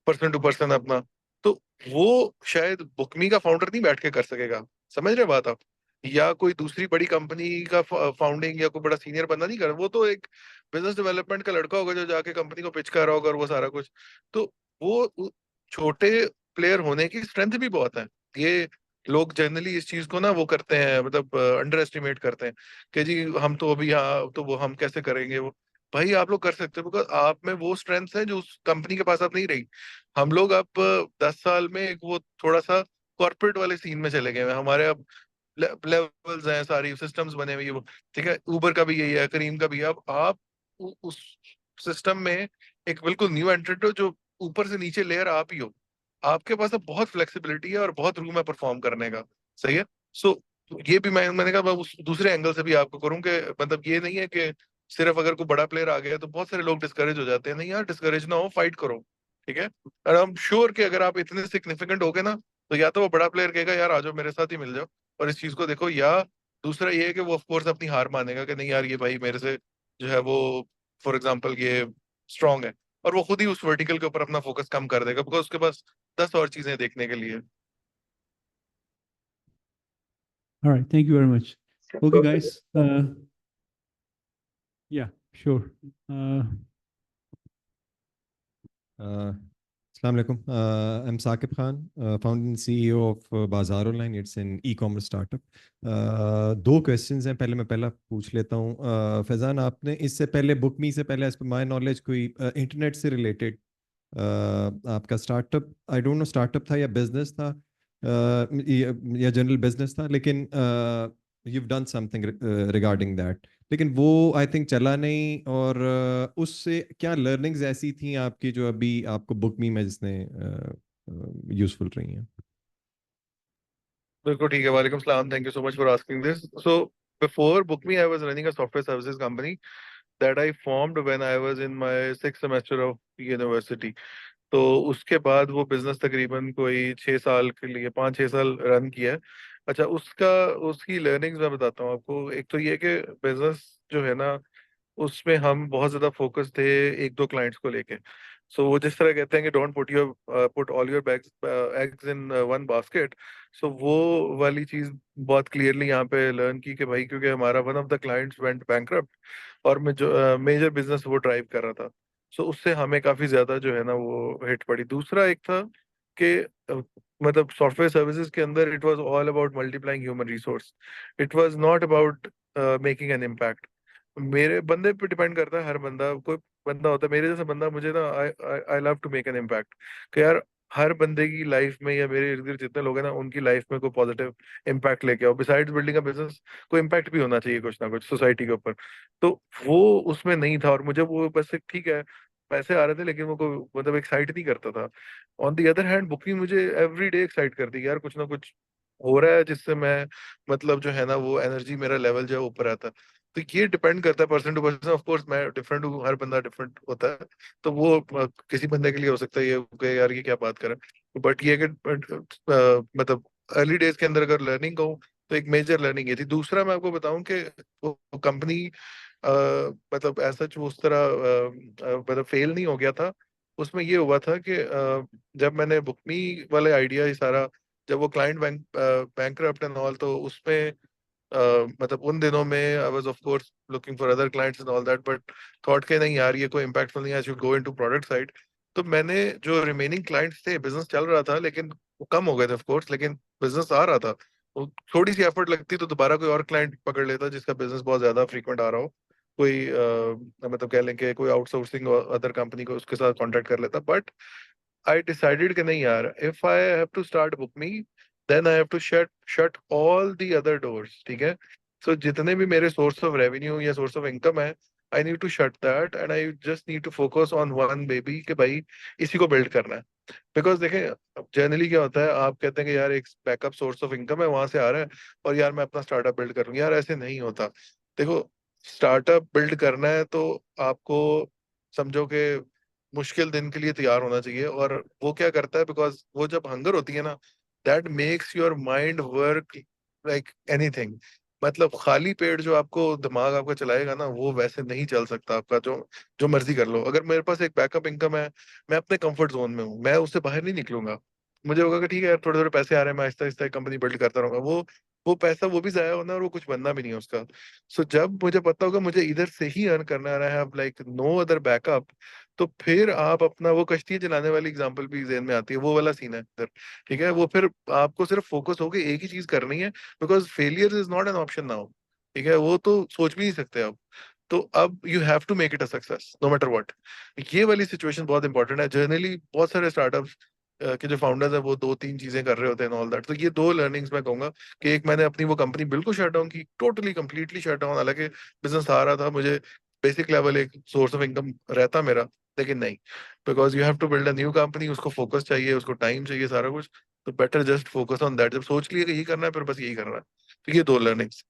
पर्सन टू पर्सन अपना। तो वो शायद बुकमी का फाउंडर नहीं बैठ के कर सकेगा। समझ रहे बात आप? या कोई दूसरी बड़ी कंपनी का फाउंडिंग या कोई बड़ा सीनियर बंदा नहीं कर, वो तो एक बिजनेस डेवलपमेंट का लड़का होगा जो जाके कंपनी को पिच कर रहा होगा और वो सारा कुछ। तो वो छोटे प्लेयर होने की स्ट्रेंथ भी बहुत है। ये लोग जनरली इस चीज को ना वो करते हैं, मतलब अंडर एस्टिमेट करते हैं कि जी हम तो अभी यहाँ, तो वो हम कैसे करेंगे वो। भाई आप लोग कर सकते हो, बिकॉज आप में वो स्ट्रेंथ है जो उस कंपनी के पास अब नहीं रही। हम लोग अब 10 साल में एक वो थोड़ा सा कॉर्पोरेट वाले सीन में चले गए हैं। हमारे अब लेवल्स हैं, सारी सिस्टम्स बने हुए हैं, वो ठीक है। उबर का भी यही है, करीम का भी है। अब आप उस सिस्टम में एक बिल्कुल न्यू एंट्रेंट हो, जो ऊपर से नीचे लेयर आप ही हो। आपके पास अब बहुत फ्लेक्सिबिलिटी है और बहुत रूम है परफॉर्म करने का। सही है। सो ये भी मैंने कहा मैं उस दूसरे एंगल से भी आपको करूं कि मतलब ये नहीं है कि सिर्फ अगर कोई बड़ा प्लेयर आ गया तो बहुत सारे लोग डिस्करेज हो जाते हैं। नहीं यार, डिस्करेज ना हो, फाइट करो, ठीक है। और आई एम श्योर कि अगर आप इतने सिग्निफिकेंट हो गए ना, तो या तो वो बड़ा प्लेयर कहेगा यार आ जाओ मेरे साथ ही मिल जाओ और इस चीज को देखो, या दूसरा ये है कि वो ऑफ कोर्स अपनी हार मानेगा कि नहीं यार ये भाई मेरे से जो है वो फॉर एग्जांपल ये स्ट्रांग है, और वो खुद ही उस वर्टिकल के ऊपर अपना फोकस कम कर देगा, बिकॉज उसके पास 10 और चीजें देखने के लिए। All right. Thank you very much. Okay, So, guys. Yeah, sure. Assalamu alaikum. I'm Saqib Khan, founder and CEO of Bazaar Online. It's an e-commerce startup. दो क्वेश्चंस हैं, पहले मैं पहला पूछ लेता हूँ। फैजान, आपने इससे पहले बुकमी से पहले एज पर माय नॉलेज कोई इंटरनेट से रिलेटेड आपका startup, I don't know startup था या बिजनेस था, या जनरल बिजनेस था, लेकिन you done something regarding that, लेकिन वो आई थिंक चला नहीं। और उससे क्या लर्निंग्स ऐसी थी आपकी जो अभी आपको बुकमी में जिसने यूजफुल रही हैं? बिल्कुल ठीक है, वालेकुम सलाम, thank you so much for asking this. So before Bookme I was running a software services company that I formed when I was in my 6th semester of university. तो उसके बाद वो बिजनेस तकरीबन कोई 6 साल के लिए, 5-6 साल रन किया है। अच्छा, उसका उसकी लर्निंग्स मैं बताता हूँ आपको। एक तो ये कि बिजनेस जो है ना, उसमें हम बहुत ज्यादा फोकस थे एक दो क्लाइंट्स को लेके। सो वो जिस तरह कहते हैं कि don't put all your eggs in one basket, so वो वाली चीज बहुत क्लियरली यहाँ पे लर्न की कि भाई, क्योंकि हमारा one of the clients went bankrupt और मैं जो मेजर बिजनेस वो ड्राइव कर रहा था, सो उससे हमें काफी ज्यादा जो है ना वो हिट पड़ी। दूसरा एक था कि मतलब सॉफ्टवेयर सर्विसेज के अंदर it was all about multiplying human resource, it was not about making an impact. मेरे बंदे पे डिपेंड करता है, हर बंदा, कोई बंदा होता है मेरे जैसा बंदा, मुझे ना I I love to make an impact कि यार हर बंदे की लाइफ में या मेरे इर्द गिर्द जितने लोग हैं ना उनकी लाइफ में कोई पॉजिटिव इम्पैक्ट लेके आओ। बिसाइड्स बिल्डिंग अ बिजनेस कोई इम्पैक्ट भी होना चाहिए कुछ ना कुछ सोसाइटी के ऊपर। तो वो उसमें नहीं था और मुझे वो बस एक ठीक है पैसे आ रहे थे लेकिन वो को मतलब एक्साइट नहीं करता था। On the other hand booking मुझे एवरी डे एक्साइट करती है, यार कुछ ना कुछ हो रहा है जिससे मैं मतलब जो है ना वो एनर्जी मेरा लेवल जो है ऊपर आता है। तो ये डिपेंड करता है person to person, of course मैं डिफरेंट हूँ, हर बंदा डिफरेंट होता है। तो वो किसी बंदे के लिए हो सकता है ये कि यार ये क्या बात करें, बट ये कि मतलब अर्ली डेज के अंदर अगर लर्निंग कहूँ तो एक मेजर लर्निंग ये थी। दूसरा मैं आपको बताऊं कि वो कंपनी मतलब ऐसा जो उस तरह मतलब फेल नहीं हो गया था। उसमें ये हुआ था कि जब मैंने बुकमी वाले आइडिया ही सारा, जब वो क्लाइंट बैंकरप्ट एंड ऑल, तो उसमें मतलब उन दिनों में I was of course looking for other clients and all that, but thought के नहीं यार ये कोई इम्पैक्टफुल नहीं है, I should go into product side. तो मैंने जो रिमेनिंग क्लाइंट्स थे, बिजनेस चल रहा था लेकिन वो कम हो गए थे ऑफ कोर्स, लेकिन बिजनेस आ रहा था। वो थोड़ी सी एफर्ट लगती तो दोबारा कोई और क्लाइंट पकड़ लेता जिसका बिजनेस बहुत ज्यादा फ्रीक्वेंट आ रहा हो, कोई मतलब कह लें कि कोई आउटसोर्सिंग अदर कंपनी को उसके साथ कॉन्टेक्ट कर लेता। बट I decided कि नहीं यार, if I have to start book me, then I have to shut all the other doors, ठीक है। So जितने भी मेरे source of revenue या source of income है, I need to shut that and I just need to focus on one baby कि भाई इसी को build करना है। बिकॉज देखें जनरली क्या होता है, आप कहते हैं कि यार एक बैकअप सोर्स ऑफ इनकम है वहां से आ रहा है और यार मैं अपना स्टार्टअप बिल्ड करूंगा, यार ऐसे नहीं होता। देखो स्टार्टअप बिल्ड करना है तो आपको समझो कि मुश्किल दिन के लिए तैयार होना चाहिए। और वो क्या करता है, बिकॉज वो जब हंगर होती है ना, that makes your mind work like anything. मतलब खाली पेट जो आपको दिमाग आपका चलाएगा ना, वो वैसे नहीं चल सकता आपका, जो जो मर्जी कर लो। अगर मेरे पास एक बैकअप इनकम है, मैं अपने कंफर्ट जोन में हूँ, मैं उससे बाहर नहीं निकलूंगा। मुझे होगा कि ठीक है यार थोड़े थोड़े पैसे आ रहे हैं, मैं आहिस्ता आहिस्ता कंपनी बिल्ड करता रहूंगा, वो पैसा वो भी जाया होना और वो कुछ बनना भी नहीं है उसका। सो जब मुझे पता होगा मुझे इधर से ही अर्न करना है, लाइक नो अदर बैकअप, तो फिर आप अपना वो कश्ती चलाने वाली एग्जांपल भी जेहन में आती है, वो वाला सीन है इधर। ठीक है, वो फिर आपको सिर्फ फोकस होके एक ही चीज करनी है, because failure is not an option now. ठीक है, वो तो सोच भी नहीं सकते आप। तो अब you have to make it a success no matter what. ये वाली सिचुएशन बहुत इंपॉर्टेंट है। जनरली बहुत सारे स्टार्टअप्स के जो फाउंडर्स हैं वो दो तीन चीजें कर रहे होते हैं ऑल दैट। तो ये दो लर्निंग्स मैं कहूंगा कि एक, मैंने अपनी वो कंपनी बिल्कुल शट डाउन की, टोटली कंप्लीटली शट डाउन, हालांकि बिजनेस आ रहा था, मुझे बेसिक लेवल एक सोर्स ऑफ इनकम रहता मेरा, लेकिन नहीं, because you have to build a new company, उसको फोकस चाहिए, उसको टाइम चाहिए, सारा कुछ। तो better just focus on that. जब सोच लिया कि यही करना है फिर बस यही करना है। तो ये दो लर्निंग्स।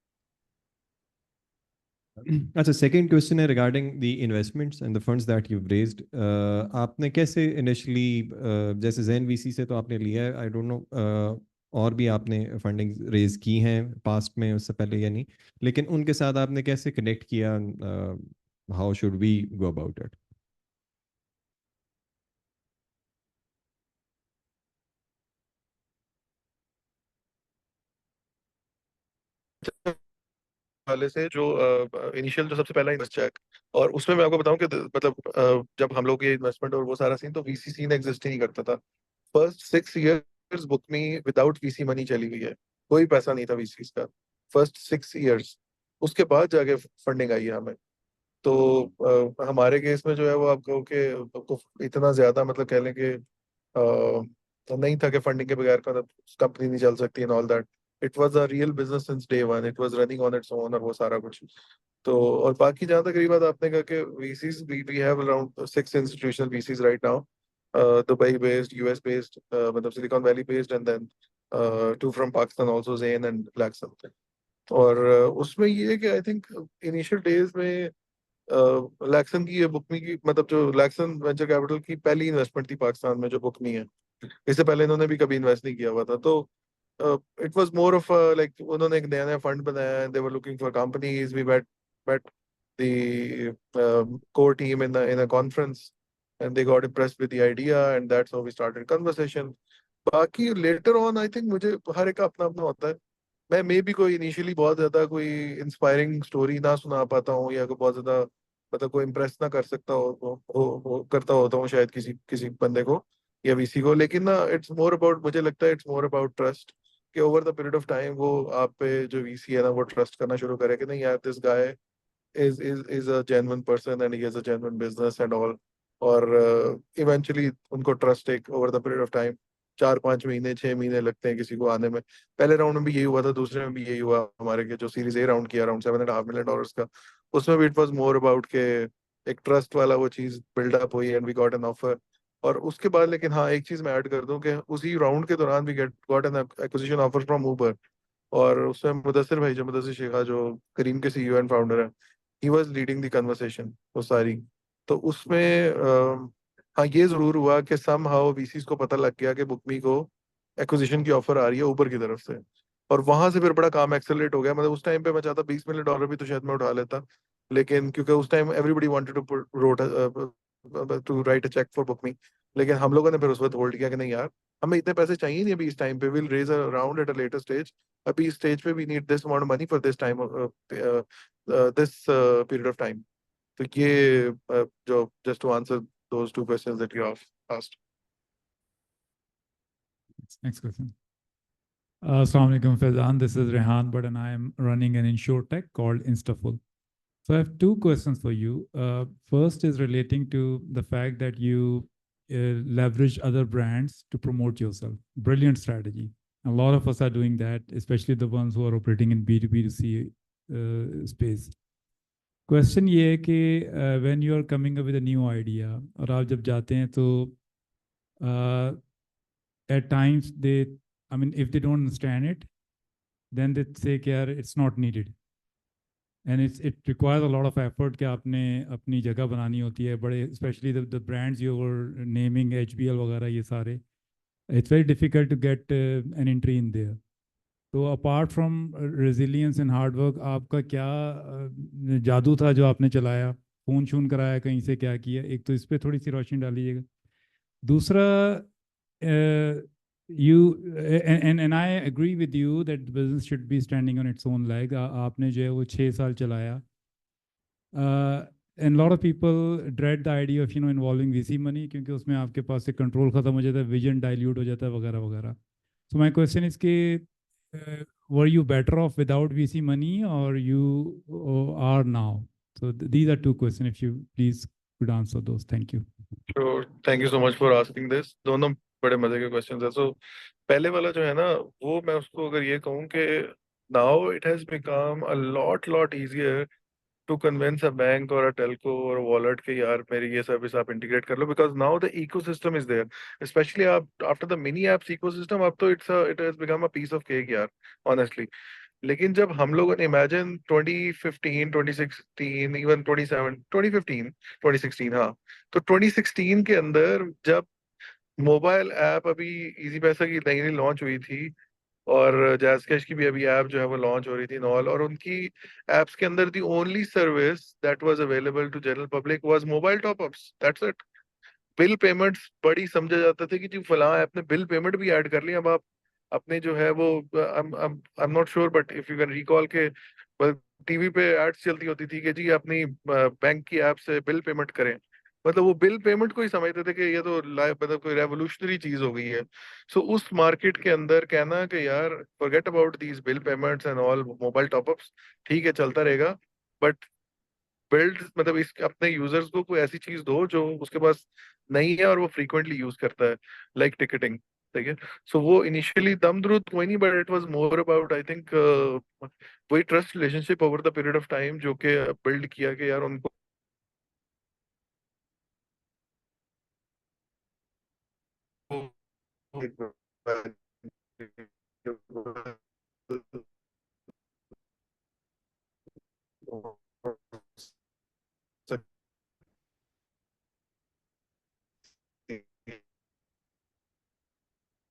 अच्छा, सेकंड क्वेश्चन है regarding the investments and the funds that you raised. आपने कैसे इनिशियली, जैसे जैन वीसी से तो आपने लिया है, आई डोंट नो और भी आपने फंडिंग रेज की हैं पास्ट में उससे पहले या नहीं, लेकिन उनके साथ आपने कैसे कनेक्ट किया, how should we go about it? वाले से जो इनिशियल जो सबसे पहला इन्वेस्ट चेक, और उसमें मैं आपको बताऊं कि मतलब जब हम लोग ये इन्वेस्टमेंट और वो सारा सीन, तो वीसी सीन एग्जिस्ट ही नहीं करता था। फर्स्ट 6 इयर्स बुक में विदाउट वीसी मनी चली गई है, कोई पैसा नहीं था वीसी का फर्स्ट 6 इयर्स। उसके बाद जाके फंडिंग आई है हमें। तो हमारे केस में जो है वो आपको कि आपको इतना ज्यादा मतलब कह लें कि नहीं था कि फंडिंग के बगैर कंपनी नहीं चल सकती and all that. It was a real business since day one, it was running on its own और वो सारा कुछ। तो और बाकी जहाँ तक रही बात आपने कहा कि VCs, we have around 6 institutional VCs right now, Dubai based, US based, मतलब Silicon Valley based, and then 2 from Pakistan also, Zayn and Blackson. और उसमें ये है कि आई थिंक इनिशियल डेज में लैक्सन की ये बुकमी की, मतलब जो लैक्सन वेंचर कैपिटल की पहली इन्वेस्टमेंट थी पाकिस्तान में जो बुकमी है, इससे पहले इन्होंने भी कभी इन्वेस्ट नहीं किया हुआ था। तो it was more of like उन्होंने एक नया नया फंड बनाया, they were looking for companies, we met the core team in a conference, and they got impressed with the idea, and that's how we started conversation. बाकी later on I think मुझे हर एक का अपना अपना होता है. मैं मे भी कोई इनिशियली बहुत ज्यादा कोई इंस्पायरिंग स्टोरी ना सुना पाता हूँ, या कोई बहुत ज्यादा मतलब कोई इम्प्रेस ना कर सकता हो करता होता हूँ शायद किसी किसी बंदे को या वीसी को. लेकिन ना इट्स मोर अबाउट, मुझे लगता है इट्स मोर अबाउट ट्रस्ट, कि over the period of time वो आप पे जो वीसी है ना वो ट्रस्ट करना शुरू करे कि नहीं यार, this guy is a genuine person and he has a genuine business and all. और इवेंचुअली उनको ट्रस्ट एक over the period of time 4-5 महीने 6 महीने लगते हैं किसी को आने में. पहले राउंड में भी यही हुआ था, दूसरे में भी यही हुआ. हमारे के जो सीरीज ए राउंड किया अराउंड $7.5 million का, उसमें भी इट वाज मोर अबाउट के एक ट्रस्ट वाला वो चीज बिल्डअप हुई and we got an offer. और उसके बाद लेकिन हाँ, एक चीज मैं ऐड कर दूं कि उसी राउंड के दौरान we got an acquisition offer from Uber. और उसमें मुदस्सिर भाई, जो मुदस्सिर शेखा जो करीम के सीईओ एंड फाउंडर है, he was leading the conversation वो सारी. तो उसमें हाँ ये जरूर हुआ कि सम हाउ वीसीज को पता लग गया कि बुकमी को एक्विजिशन की ऑफर आ रही है ऊबर की तरफ से. और वहां से फिर बड़ा काम एक्सेलरेट हो गया. मतलब उस टाइम पे मैं चाहता $20 million भी तो शायद मैं उठा लेता, लेकिन क्योंकि उस time everybody wanted to write a check for Bookme. लेकिन हम लोगों ने फिर उस वक्त होल्ड किया कि नहीं यार, हमें इतने पैसे चाहिए नहीं अभी इस टाइम पे, will raise around at a later stage. अभी इस स्टेज पे we need this amount money for this time, this period of time. तो ये जो just to answer those two questions that you asked. Next question. Assalamu alaikum, Faizan. This is Rehan, but and I am running an insurtech called Instaful. So I have two questions for you. First is relating to the fact that you leverage other brands to promote yourself. Brilliant strategy. A lot of us are doing that, especially the ones who are operating in B2B2C space. Question ये है कि when you are coming up with a new idea, और आप जब जाते हैं तो at times they, I mean, if they don't understand it, then they say कि यार it's not needed. And it requires a lot of effort कि आपने अपनी जगह बनानी होती है बड़े, especially the brands you were naming, HBL वगैरह ये सारे, it's very difficult to get an entry in there. तो apart from resilience and hard work, आपका क्या जादू था जो आपने चलाया, फोन शून कराया कहीं से, क्या किया? एक तो इस पे थोड़ी सी रोशनी डालिएगा. दूसरा, and I agree with you that the business should be standing on its own leg. आपने जो है वो 6 साल चलाया. And a lot of people dread the idea of involving VC money, क्योंकि उसमें आपके पास से कंट्रोल खत्म हो जाता है, विजन डाइल्यूट हो जाता है वगैरह वगैरह. So my question is कि were you better off without VC money or you are now? So these are two questions. If you please could answer those. Thank you. Sure, thank you so much for asking this. दोनों बड़े मजे के questions है. सो पहले वाला जो है ना, वो मैं उसको अगर ये कहूँ कि now it has become a lot easier to convince a bank or a telco or a wallet कि यार मेरी ये सर्विस आप इंटीग्रेट कर लो, because now the ecosystem is there. Especially आप after the mini apps ecosystem, अब तो it has become a piece of cake यार, honestly. लेकिन जब हम लोगों ने इमेजिन 2015, 2016, इवन 27, 2015, 2016, हाँ, तो 2016 के अंदर जब मोबाइल ऐप अभी इजी पैसा की नई नई लॉन्च हुई थी, और जैज कैश की भी अभी ऐप जो है वो लॉन्च हो रही थी नॉल, और उनकी एप्स के अंदर the only service that was available to general public was mobile topups. That's it. Bill payments बड़ी समझा जाता था कि जी फलां ऐप ने बिल पेमेंट भी ऐड कर ली. अब आप अपने जो है वो I am not sure, but if you can recall के टीवी पे एड्स चलती होती थी कि जी अपनी बैंक की ऐप से बिल पेमेंट करें. मतलब वो बिल पेमेंट को ही समझते थे कि ये तो मतलब कोई रेवोल्यूशनरी चीज हो गई है. सो उस मार्केट के अंदर कहना कि यार forget about these bill payments and all mobile topups, ठीक है चलता रहेगा, बट बिल्ड मतलब इस अपने यूजर्स को कोई ऐसी चीज दो जो उसके पास नहीं है और वो फ्रीक्वेंटली यूज करता है, लाइक टिकटिंग. ठीक है. सो वो इनिशियली दम द्रुत कोई नहीं, but it was more about I think वही trust relationship over the period of time जो कि बिल्ड किया कि यार उनको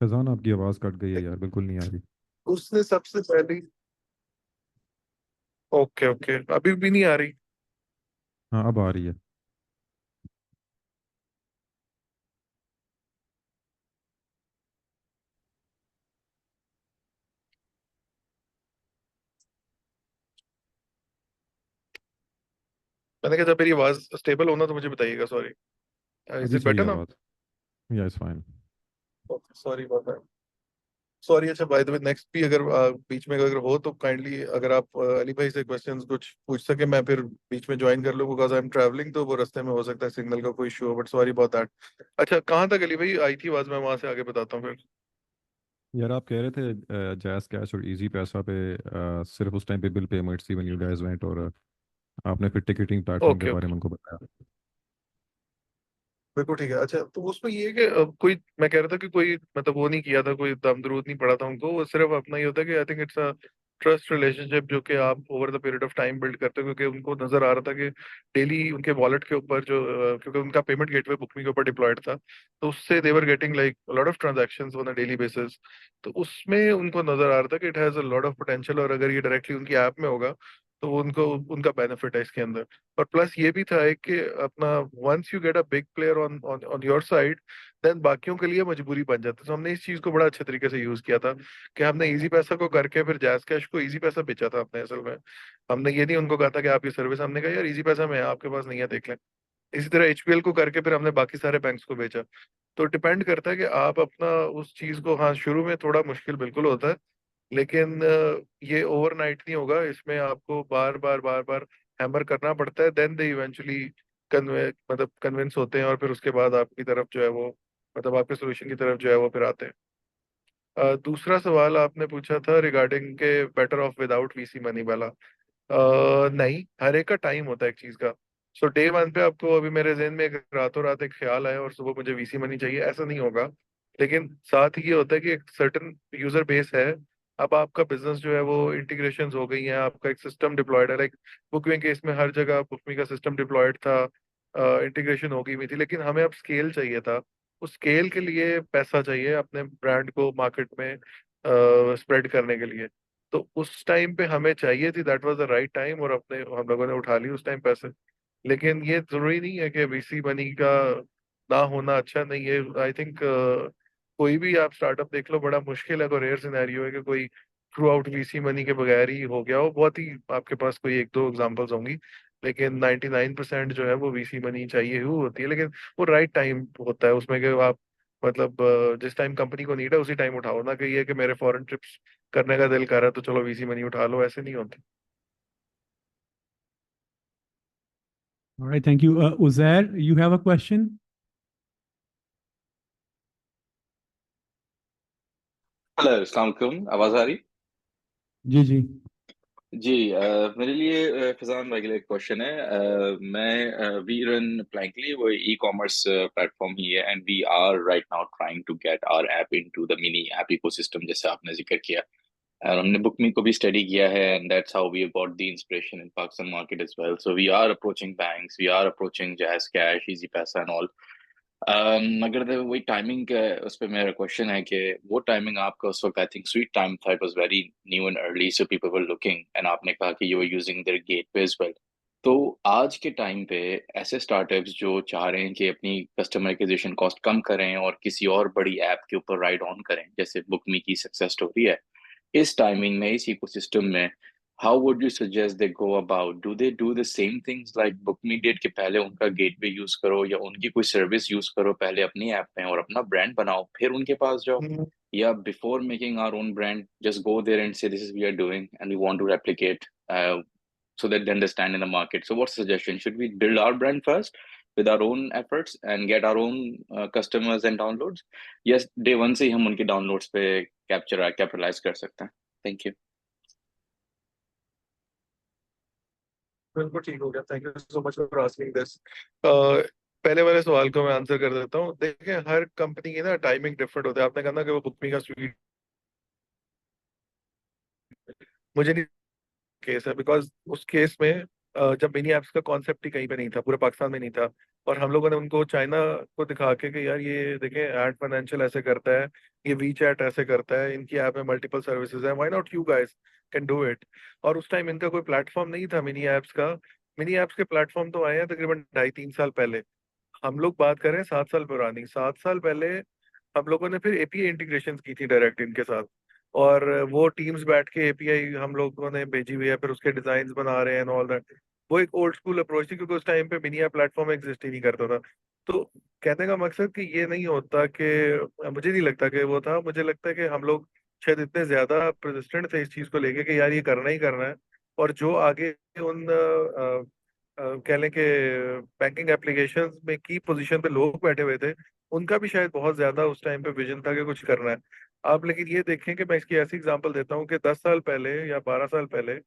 फैजान आपकी आवाज़ कट गई है यार, बिल्कुल नहीं आ रही. उसने सबसे पहली. ओके ओके, अभी भी नहीं आ रही. हाँ अब आ रही है. मैंने कहा जब मेरी आवाज स्टेबल होना तो मुझे बताइएगा. सॉरी. इज अभी इट सही बेटर है नाउ? बात. या it's fine. Sorry about that. Sorry. अच्छा, बाय द वे, नेक्स्ट भी अगर बीच में अगर हो तो काइंडली अगर आप अली भाई से क्वेश्चंस कुछ पूछ सके, मैं फिर बीच में ज्वाइन कर लूँ, बिकॉज आई एम ट्रैवलिंग, तो वो रास्ते में हो सकता है सिग्नल का कोई इशू हो, बट सॉरी अबाउट दैट. अच्छा, कहाँ तक अली भाई आई थी आवाज? मैं वहां से आगे बताता हूँ फिर. यार आप कह रहे थे जैस कैश और इजी पैसा पे सिर्फ उस टाइम पे बिल पेमेंट्स थी व्हेन यू गाइस वेंट, और आपने फिर टिकटिंग प्लेटफॉर्म के ओके बारे ओके, में उनको बताया. बिल्कुल ठीक है. अच्छा, तो उसमें ये है कि कोई, मैं कह रहा था कि कोई मतलब वो नहीं किया था, कोई दम दरूद नहीं पड़ा था उनको. वो सिर्फ अपना ही होता है कि I think it's a trust relationship जो कि आप over the period of time build करते हो, क्योंकि उनको नजर आ रहा था कि डेली उनके वॉलेट के ऊपर जो क्योंकि उनका पेमेंट गेटवे बुकमी के ऊपर डिप्लॉयड था, तो उससे they were getting like lot of transactions on a daily basis. तो उसमें उनको नजर आ रहा था कि it has a lot of potential, और अगर ये डायरेक्टली उनकी ऐप में होगा तो वो उनको उनका बेनिफिट है इसके अंदर. और प्लस ये भी था एक कि अपना once you get a big player on on on your side, then बाकियों के लिए मजबूरी बन जाती है. तो हमने इस चीज को बड़ा अच्छे तरीके से यूज किया था कि हमने इजी पैसा को करके फिर जैस कैश को इजी पैसा बेचा था अपने. असल में हमने ये नहीं उनको कहा था कि आपकी सर्विस, हमने कहा यार इजी पैसा में है, आपके पास नहीं है, देख लें. इसी तरह एचपीएल को करके फिर हमने बाकी सारे बैंक्स को बेचा. तो डिपेंड करता है कि आप अपना उस चीज को, हाँ शुरू में थोड़ा मुश्किल बिल्कुल होता है, लेकिन ये ओवरनाइट नहीं होगा. इसमें आपको बार बार बार बार हैमर करना पड़ता है, देन दे इवेंचुअली मतलब कन्विंस होते हैं, और फिर उसके बाद आपकी तरफ जो है वो, मतलब आपके सोल्यूशन की तरफ जो है वो फिर आते हैं. दूसरा सवाल आपने पूछा था रिगार्डिंग के better of without VC money वाला. नहीं, हर एक का टाइम होता है एक चीज का. सो डे वन पे आपको, अभी मेरे जहन में एक रातों रात एक ख्याल आया और सुबह मुझे वीसी मनी चाहिए, ऐसा नहीं होगा. लेकिन साथ ही ये होता है कि एक सर्टन यूजर बेस है. अब आपका बिजनेस जो है वो इंटीग्रेशन हो गई है, आपका एक सिस्टम डिप्लॉयड है. लाइक बुकिंग केस में हर जगह बुकमी का सिस्टम डिप्लॉयड था, इंटीग्रेशन हो गई हुई थी, लेकिन हमें अब स्केल चाहिए था. उस स्केल के लिए पैसा चाहिए अपने ब्रांड को मार्केट में स्प्रेड करने के लिए. तो उस टाइम पे हमें चाहिए थी, that was the right time, और अपने हम लोगों ने उठा ली उस टाइम पैसे. लेकिन ये जरूरी नहीं है कि वीसी मनी का ना होना अच्छा नहीं है. आई थिंक कोई भी आप स्टार्टअप देख लो, बड़ा मुश्किल है, तो रेयर सिनेरियो है कि कोई थ्रू आउट वीसी मनी के बगैर ही हो गया हो. बहुत ही आपके पास कोई एक दो एग्जांपल्स होंगी, लेकिन 99% जो है वो वीसी मनी चाहिए हुई होती है. लेकिन वो राइट टाइम होता है उसमें कि आप मतलब जिस टाइम कंपनी को नीड है उसी टाइम उठाओ, ना कि ये कि मेरे फॉरेन ट्रिप्स करने का दिल कर रहा है तो चलो वीसी मनी उठा लो, ऐसे नहीं होते. All right, thank you. Uzair, you have a question? Hello, अस्सलाम वालेकुम. आवाज आ रही? जी जी. जी. मेरे लिए फिजान भाई के लिए एक क्वेश्चन है. वी रन ब्लैंकली, वो ई कॉमर्स प्लेटफॉर्म ही है, and we are right now trying to get our app into the mini app ecosystem, जैसे आपने जिक्र किया. और हमने बुकमी को भी स्टडी किया है, and that's how we got the inspiration in Pakistan market as well. So we are approaching banks, we are approaching JazzCash, Easypaisa and all. अगर वही टाइमिंग का, उस पर मेरा क्वेश्चन है कि वो टाइमिंग आपका उस वक्त, आई थिंक स्वीट टाइम था, it was very new and early, so people were looking, and आपने कहा कि you are using their gateway as well. तो आज के टाइम पे ऐसे स्टार्टअप्स जो चाह रहे हैं कि अपनी कस्टमर एक्विजिशन कॉस्ट कम करें और किसी और बड़ी ऐप के ऊपर राइड ऑन करें, जैसे बुकमी की सक्सेस स्टोरी है, इस टाइमिंग में, इस इकोसिस्टम में, how would you suggest they go about? Do they do the same things like BookMe did कि पहले उनका गेटवे यूज करो या उनकी कोई सर्विस यूज करो पहले अपनी ऐप में और अपना ब्रांड बनाओ फिर उनके पास जाओ, या before making our own brand just go there and say this is we are doing and we want to replicate, so that they understand in the market? So what's the suggestion? Should we build our brand first with our own efforts and get our own customers and downloads? Yes, day one से ही हम उनके downloads पे capitalize कर सकते हैं. Thank you. बिल्कुल ठीक हो गया. Thank you so much for asking this. पहले वाले सवाल को मैं आंसर कर देता हूँ. देखिए, हर कंपनी की ना टाइमिंग डिफरेंट होता है. आपने कहा ना कि वो बुकमी का स्वीट, मुझे नहीं केस है, बिकॉज उस केस में जब मिनी ऐप्स का कॉन्सेप्ट ही कहीं पे नहीं था, पूरे पाकिस्तान में नहीं था, और हम लोगों ने उनको चाइना को दिखा के यार ये देखें, एड फाइनेंशियल ऐसे करता है, ये वी चैट ऐसे करता है, इनकी ऐप में मल्टीपल सर्विसेज है, why not you guys can do it. और उस टाइम इनका कोई प्लेटफॉर्म नहीं था मिनी ऐप्स का. मिनी ऐप्स के प्लेटफॉर्म तो आए हैं तकरीबन 2.5-3 साल पहले. हम लोग बात कर रहे हैं 7 साल पुरानी. 7 साल पहले हम लोगों ने फिर एपीआई इंटीग्रेशन की थी डायरेक्ट इनके साथ, और वो टीम्स बैठ के एपीआई हम लोगों ने भेजी हुई है, फिर उसके डिजाइन बना रहे हैं ऑल दैट. वो एक ओल्ड स्कूल अप्रोच थी, क्योंकि उस टाइम पे मिनी प्लेटफॉर्म एग्जिस्ट ही नहीं करता था। तो कहने का मकसद कि ये नहीं होता कि, मुझे नहीं लगता कि वो था, मुझे लगता है कि हम लोग शायद इतने ज्यादा प्रेसिस्टेंट थे इस चीज को लेके कि यार ये करना ही करना है। और जो आगे उन कह लें कि बैंकिंग एप्लीकेशंस में की पोजीशन पे लोग बैठे हुए थे, उनका भी शायद बहुत ज्यादा उस टाइम पे विजन था कि कुछ करना है। आप लेकिन ये देखें कि मैं इसकी ऐसी एग्जांपल देता हूँ कि 10 साल पहले या 12 साल पहले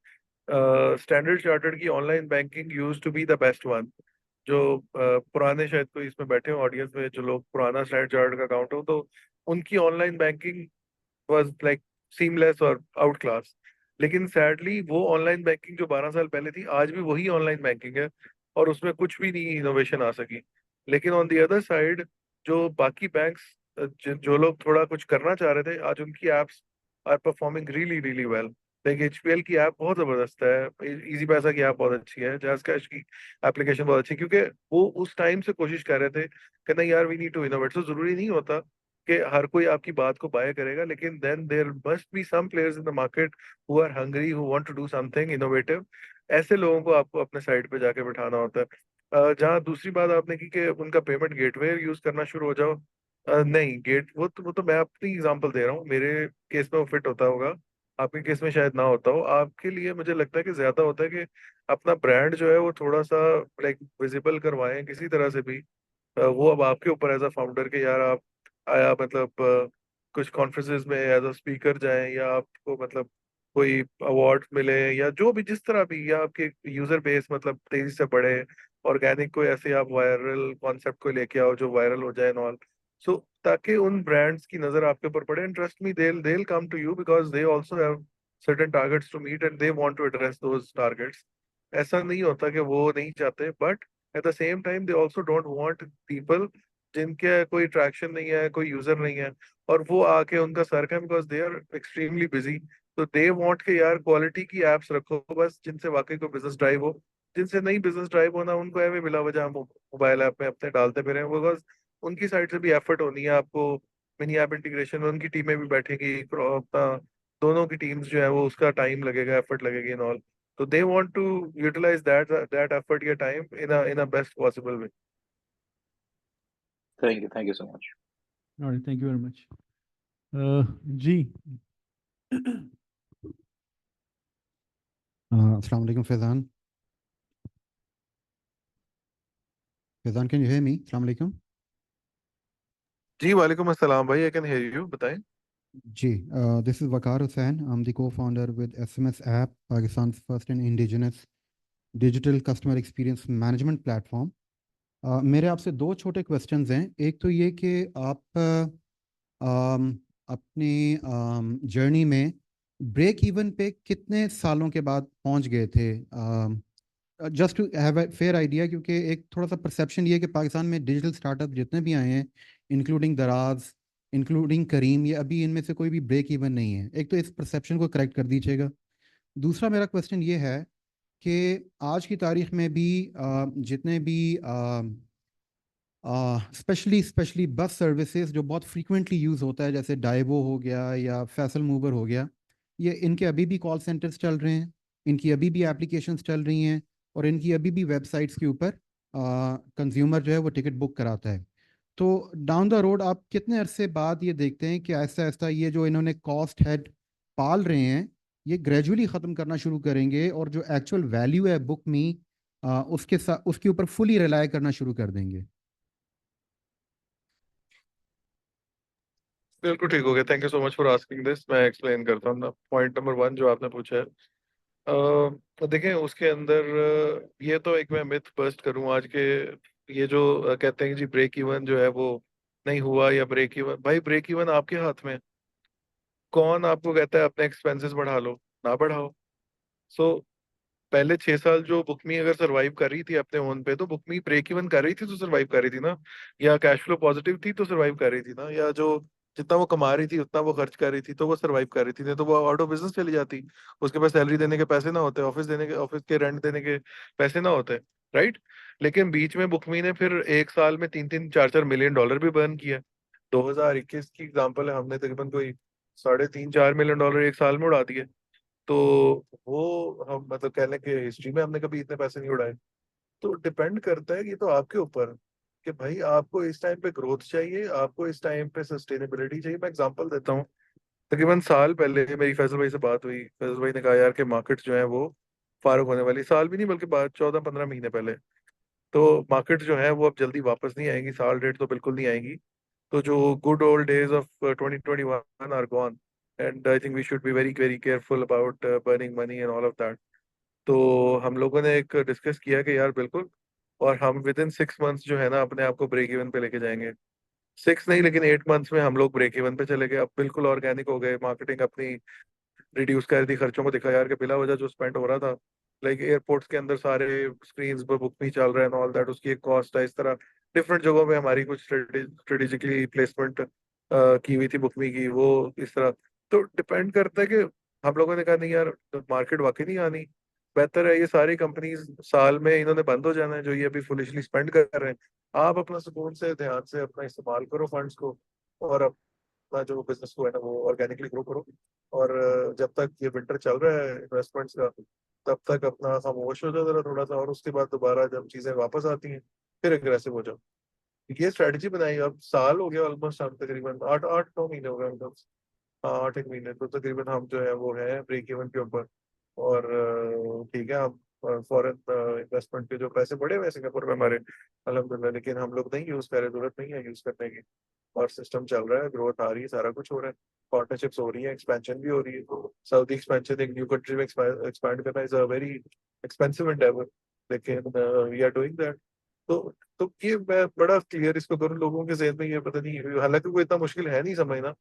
स्टैंडर्ड चार्टर्ड की online banking used to be the best one. जो पुराने, शायद कोई इसमें बैठे हो ऑडियंस में जो लोग पुराना स्टैंडर्ड चार्टर्ड का अकाउंट हो, तो उनकी online banking was like seamless और आउट क्लास। लेकिन सैडली वो ऑनलाइन बैंकिंग जो 12 साल पहले थी, आज भी वही ऑनलाइन बैंकिंग है, और उसमें कुछ भी नहीं इनोवेशन आ सकी। लेकिन ऑन द अदर साइड, जो बाकी बैंक्स, जो लोग थोड़ा कुछ करना चाह रहे थे, आज उनकी apps are performing really really well. Like HPL की ऐप बहुत जबरदस्त है, इजी पैसा की ऐप बहुत अच्छी है, जैज कैश की एप्लीकेशन बहुत अच्छी है, क्योंकि वो उस टाइम से कोशिश कर रहे थे कि नहीं यार, वी नीड टू इनोवेट। तो जरूरी नहीं होता कि हर कोई आपकी बात को बाय करेगा, लेकिन then there must be some players in the market who are hungry, who want to do something innovative. ऐसे लोगों को आपको अपने साइड पे जाके बिठाना होता है। जहाँ दूसरी बात आपने की कि उनका पेमेंट गेटवे यूज करना शुरू हो जाओ, नहीं, गेट वो तो मैं अपनी एग्जांपल दे रहा हूँ, मेरे केस में वो फिट होता होगा, आपके केस में शायद ना होता हो। आपके लिए मुझे लगता है कि ज्यादा होता है कि अपना ब्रांड जो है वो थोड़ा सा लाइक विजिबल करवाएं किसी तरह से भी। वो अब आपके ऊपर एज अ फाउंडर के यार आप आया मतलब कुछ कॉन्फ्रेंसेस में एज अ स्पीकर जाएं, या आपको मतलब कोई अवार्ड मिले, या जो भी जिस तरह भी, या आपके यूजर बेस मतलब तेजी से बढ़े, ऑर्गेनिक कोई ऐसे आप वायरल कॉन्सेप्ट को लेके आओ जो वायरल हो जाए ऑल। सो ताकि उन ब्रांड्स की नजर आपके ऊपर पड़े, and trust me, they'll come to you because they also have certain targets to meet and they want to address those targets। ऐसा नहीं होता कि वो नहीं चाहते, but at the same time they also don't want people जिनके कोई traction नहीं है, कोई यूजर नहीं है, और वो आके उनका सर का, because they are extremely busy. तो दे वांट के यार क्वालिटी की एप्स रखो बस, जिनसे वाकई कोई बिजनेस ड्राइव हो। जिनसे नहीं बिजनेस ड्राइव होना, उनको ऐਵੇਂ बिला वजह मोबाइल ऐप में अपने डालते फिरे, बिकॉज उनकी साइड से भी एफर्ट होनी है आपको। मिनी ऐप इंटीग्रेशन में उनकी टीमें भी बैठेंगी, अपना दोनों की टीम्स जो है वो, उसका टाइम लगेगा, एफर्ट लगेगी in all. So they want to utilize that effort, your time in a best possible way. Thank you so much. All right, thank you very much. Ji. Assalamu alaikum, Faizan. Faizan, can you hear me? Assalamu alaikum. जी वालेकुम अस्सलाम भाई, I can hear you, बताएं। Ji, this is Waqar Hussain. I'm the co-founder with SMS app, Pakistan's first and indigenous digital customer experience management platform. मेरे आपसे दो छोटे questions हैं। एक तो ये कि आप अपनी जर्नी में ब्रेक इवन पे कितने सालों के बाद पहुंच गए थे? Just to have a fair idea, क्योंकि एक थोड़ा सा परसेप्शन ये है कि पाकिस्तान में डिजिटल स्टार्टअप जितने भी आए हैं, इंक्लूडिंग दराज, इंक्लूडिंग करीम, ये अभी इनमें से कोई भी ब्रेक इवन नहीं है। एक तो इस परसेप्शन को करेक्ट कर दीजिएगा। दूसरा मेरा क्वेश्चन ये है कि आज की तारीख में भी जितने भी स्पेशली बस सर्विसेज जो बहुत फ्रीक्वेंटली यूज़ होता है, जैसे डाइवो हो गया या फैसल मूवर हो गया, ये इनके अभी भी कॉल सेंटर्स चल रहे हैं, इनकी अभी भी एप्लीकेशंस चल रही हैं, और इनकी अभी भी वेबसाइट्स के ऊपर कंज्यूमर जो है वो टिकट बुक कराता है। तो डाउन द रोड आप कितने अरसे बाद ये देखते हैं कि ऐसा ऐसा ये जो इन्होंने कॉस्ट हेड पाल रहे हैं, ये ग्रेजुअली ख़त्म करना शुरू करेंगे, और जो एक्चुअल वैल्यू है बुक मी, उसके साथ उसके ऊपर फुली रिलाय करना शुरू कर देंगे? बिल्कुल ठीक हो गया, thank you so much for asking this. मैं एक्सप्लेन करता हूँ ना। पॉइंट नंबर 1 जो आपने पूछा है, देखें उसके अंदर ये तो एक मैं मिथ बस्ट करूँ आज के, ये जो कहते हैं कि जी ब्रेक इवन जो है वो नहीं हुआ, या ब्रेक इवन, भाई ब्रेक इवन आपके हाथ में है। कौन आपको कहता है अपने एक्सपेंसेस बढ़ा लो, ना बढ़ाओ। सो पहले 6 साल जो बुकमी अगर सरवाइव कर रही थी अपने ओन पे, तो बुकमी ब्रेक इवन कर रही थी तो सरवाइव कर रही थी ना, या कैश फ्लो पॉजिटिव थी तो सरवाइव कर रही थी ना, या जो जितना वो कमा रही थी उतना वो खर्च कर रही थी तो वो सरवाइव कर रही थी, नहीं तो वो आउट ऑफ बिजनेस चली जाती। उसके पास सैलरी देने के पैसे ना होते, ऑफिस के रेंट देने के पैसे ना होते, राइट। लेकिन बीच में बुकमी ने फिर एक साल में 3-3, 4-4 मिलियन डॉलर भी बर्न किया। 2021 की एग्जाम्पल है, हमने तकरीबन कोई 3.5-4 मिलियन डॉलर एक साल में उड़ा दिए। तो वो हम मतलब कह लें कि हिस्ट्री में हमने कभी इतने पैसे नहीं उड़ाए। तो डिपेंड करता है, ये तो आपके ऊपर कि भाई आपको इस टाइम पे ग्रोथ चाहिए, आपको इस टाइम पे सस्टेनेबिलिटी चाहिए। मैं एग्जांपल देता हूँ। तकरीबन साल पहले मेरी फैसल भाई से बात हुई। फैसल भाई ने कहा यार कि मार्केट जो है वो फारूक होने वाली, साल भी नहीं बल्कि बाद 14-15 महीने पहले। तो मार्केट जो है वो अब जल्दी वापस नहीं आएगी, साल डेट तो बिल्कुल नहीं आएगी। तो जो good old days of 2021 are gone, and I think we should be very very careful about burning money and all of that. तो हम लोगों ने एक डिस्कस किया कि यार बिल्कुल, और हम विद इन 6 मंथ्स जो है ना अपने आप को ब्रेक इवन पे लेके जाएंगे। 6 नहीं लेकिन 8 मंथ्स में हम लोग ब्रेक इवन पे चले गए, अब बिल्कुल ऑर्गेनिक हो गए, मार्केटिंग अपनी रिड्यूस कर दी, खर्चों को दिखा यार कि बिला वजह जो स्पेंड हो रहा था, लाइक एयरपोर्ट्स के अंदर सारे स्क्रीन पर बुक नहीं चल रहे हैं ऑल दैट, उसकी एक कॉस्ट है। इस तरह डिफरेंट जगहों पे हमारी कुछ स्ट्रेटेजिकली प्लेसमेंट की हुई थी बुकमी की, वो इस तरह। तो डिपेंड करता है कि हम लोगों ने कहा नहीं यार, मार्केट वाकई नहीं आनी, बेहतर है ये सारी कंपनीज साल में इन्होंने बंद हो जाना है जो ये अभी फुलिशली स्पेंड कर रहे हैं। आप अपना सुकून से ध्यान से अपना इस्तेमाल करो फंड्स को, और अपना जो बिजनेस को है ना वो ऑर्गेनिकली ग्रो करो। और जब तक ये विंटर चल रहा है इन्वेस्टमेंट्स का, तब तक अपना खामोश हो जाओ जरा थोड़ा सा, और उसके बाद दोबारा जब चीजें वापस आती हैं फिर अग्रेसिव हो जाओ। ये स्ट्रेटजी बनाई, अब साल हो गया ऑलमोस्ट, हम तकरीबन 8-9 महीने हो गए मतलब। हाँ 8 एक महीने तो तकरीबन हम जो है वो है ब्रेक इवन के ऊपर। और ठीक है, हम फॉरेन इन्वेस्टमेंट के जो पैसे बढ़े हुए हैं सिंगापुर में हमारे अल्हम्दुलिल्लाह, लेकिन हम लोग नहीं यूज कर रहे, जरूरत नहीं है यूज करने की। और सिस्टम चल रहा है, ग्रोथ आ रही है, सारा कुछ हो रहा है, पार्टनरशिप्स हो रही है, एक्सपेंशन भी हो रही है। सऊदी एक्सपेंशन एक न्यू कंट्री में एक्सपैंड करना is a very expensive Endeavour, लेकिन वी आर डूइंग दैट। तो ये मैं बड़ा क्लियर इसको करूँ लोगों के जहन में, ये पता नहीं, हालांकि कोई इतना मुश्किल है नहीं समझना,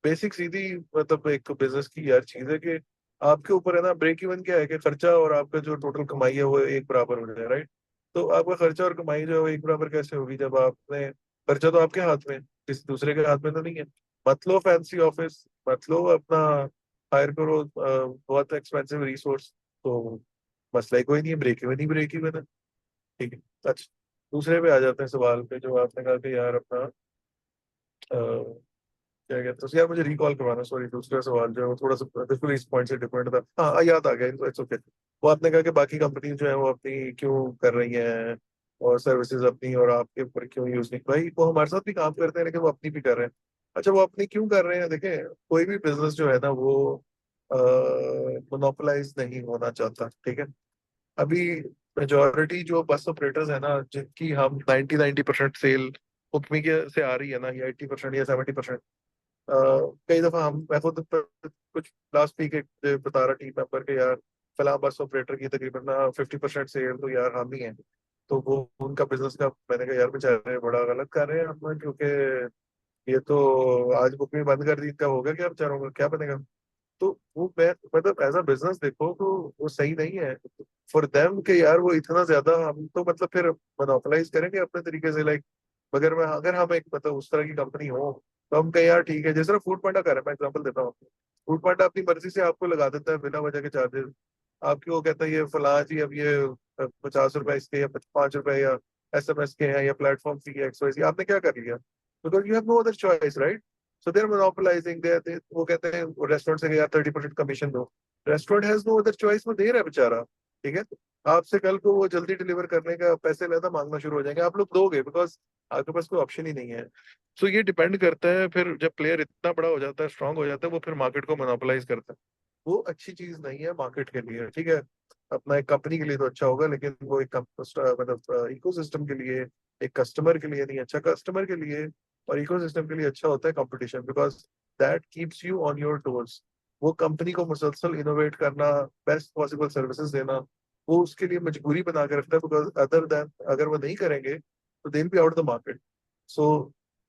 बेसिक सीधी मतलब एक बिजनेस की यार चीज है कि आपके ऊपर है ना, ब्रेक इवन क्या है कि खर्चा और आपका जो टोटल कमाई है वो एक बराबर हो जाए, राइट। तो आपका खर्चा और कमाई जो है वो एक बराबर कैसे होगी जब आपने, खर्चा तो आपके हाथ में, किसी दूसरे के हाथ में तो नहीं है। मत लो फैंसी ऑफिस, मत लो अपना, हायर करो बहुत एक्सपेंसिव रिसोर्स, तो मसला ही कोई नहीं है, ब्रेक इवन ही ब्रेक इवन है। ठीक है। अच्छा, दूसरे पे आ जाते हैं सवाल पे जो आपने कहा कि यार अपना क्या कहते हैं यार, मुझे रिकॉल करवाना, सॉरी, दूसरा सवाल जो है वो थोड़ा सा बिल्कुल इस पॉइंट से डिफरेंट था। हाँ याद आ गया, इट्स ओके। वो आपने कहा कि बाकी कंपनी जो है वो अपनी क्यों कर रही हैं और सर्विसेज अपनी, और आपके ऊपर क्यों यूज नहीं, भाई वो हमारे साथ भी काम करते हैं लेकिन वो अपनी भी कर रहे हैं। अच्छा, वो अपनी क्यों कर रहे हैं, देखें कोई भी बिजनेस जो है ना वो मोनोपोलाइज नहीं होना चाहता, ठीक है। अभी मेजोरिटी जो बस ऑपरेटर्स है ना, जिनकी हम 90% सेल उपमी के से आ रही है ना, या 80% या 70%, कई दफा हम, मैं खुद कुछ लास्ट वीक एक बता रहा टीम मेंबर के यार फला बस ऑपरेटर की तकरीबन 50% सेल तो यार हम ही हैं। तो वो उनका बिजनेस का, मैंने कहा यार बेचारे बड़ा गलत कर रहे हैं अपना, क्योंकि ये तो आज बुकिंग बंद कर दी, इनका होगा क्या बेचारों का, क्या बनेगा। तो वो मैं मतलब एज अ बिजनेस देखो तो वो सही नहीं है फॉर देम के यार, वो इतना ज्यादा हम तो मतलब फिर मोनोपोलाइज करेंगे अपने तरीके से, लाइक मगर मैं, अगर हम एक मतलब उस तरह की कंपनी हो तो हम कहें यार ठीक है, जिस तरह फूड पांडा कर रहे हैं, मैं एग्जांपल देता हूँ। फूड पांडा अपनी मर्जी से आपको लगा देता है बिना वजह के चार्जेस, आपकी वो कहता है ये फलां जी अब ये 50 रुपए इसके या 5 रुपए या SMS के हैं या प्लेटफॉर्म फी है XYZ, आपने क्या कर लिया, because you have no other choice, right. So they're monopolising, they वो कहते हैं रेस्टोरेंट से यार 30% कमीशन दो, restaurant has no other choice, वो दे रहा है बेचारा, ठीक है। आपसे कल को वो जल्दी डिलीवर करने का पैसे लेना मांगना शुरू हो जाएंगे, आप लोग दोगे, बिकॉज आपके पास कोई ऑप्शन ही नहीं है। सो ये डिपेंड करता है, फिर जब प्लेयर इतना बड़ा हो जाता है, स्ट्रांग हो जाता है, वो फिर मार्केट को मोनोपोलाइज करता है। वो अच्छी चीज नहीं है मार्केट के लिए, ठीक है। अपना एक कंपनी के लिए तो अच्छा होगा, लेकिन वो एक मतलब इकोसिस्टम के लिए, एक कस्टमर के लिए नहीं अच्छा। कस्टमर के लिए और इकोसिस्टम के लिए अच्छा होता है competition, because that keeps you on your toes. वो कंपनी को मुसलसल इनोवेट करना, बेस्ट पॉसिबल सर्विसेज देना, वो उसके लिए मजबूरी बना के रखता है, बिकॉज अदर देन अगर वो नहीं करेंगे तो they will be out the market. So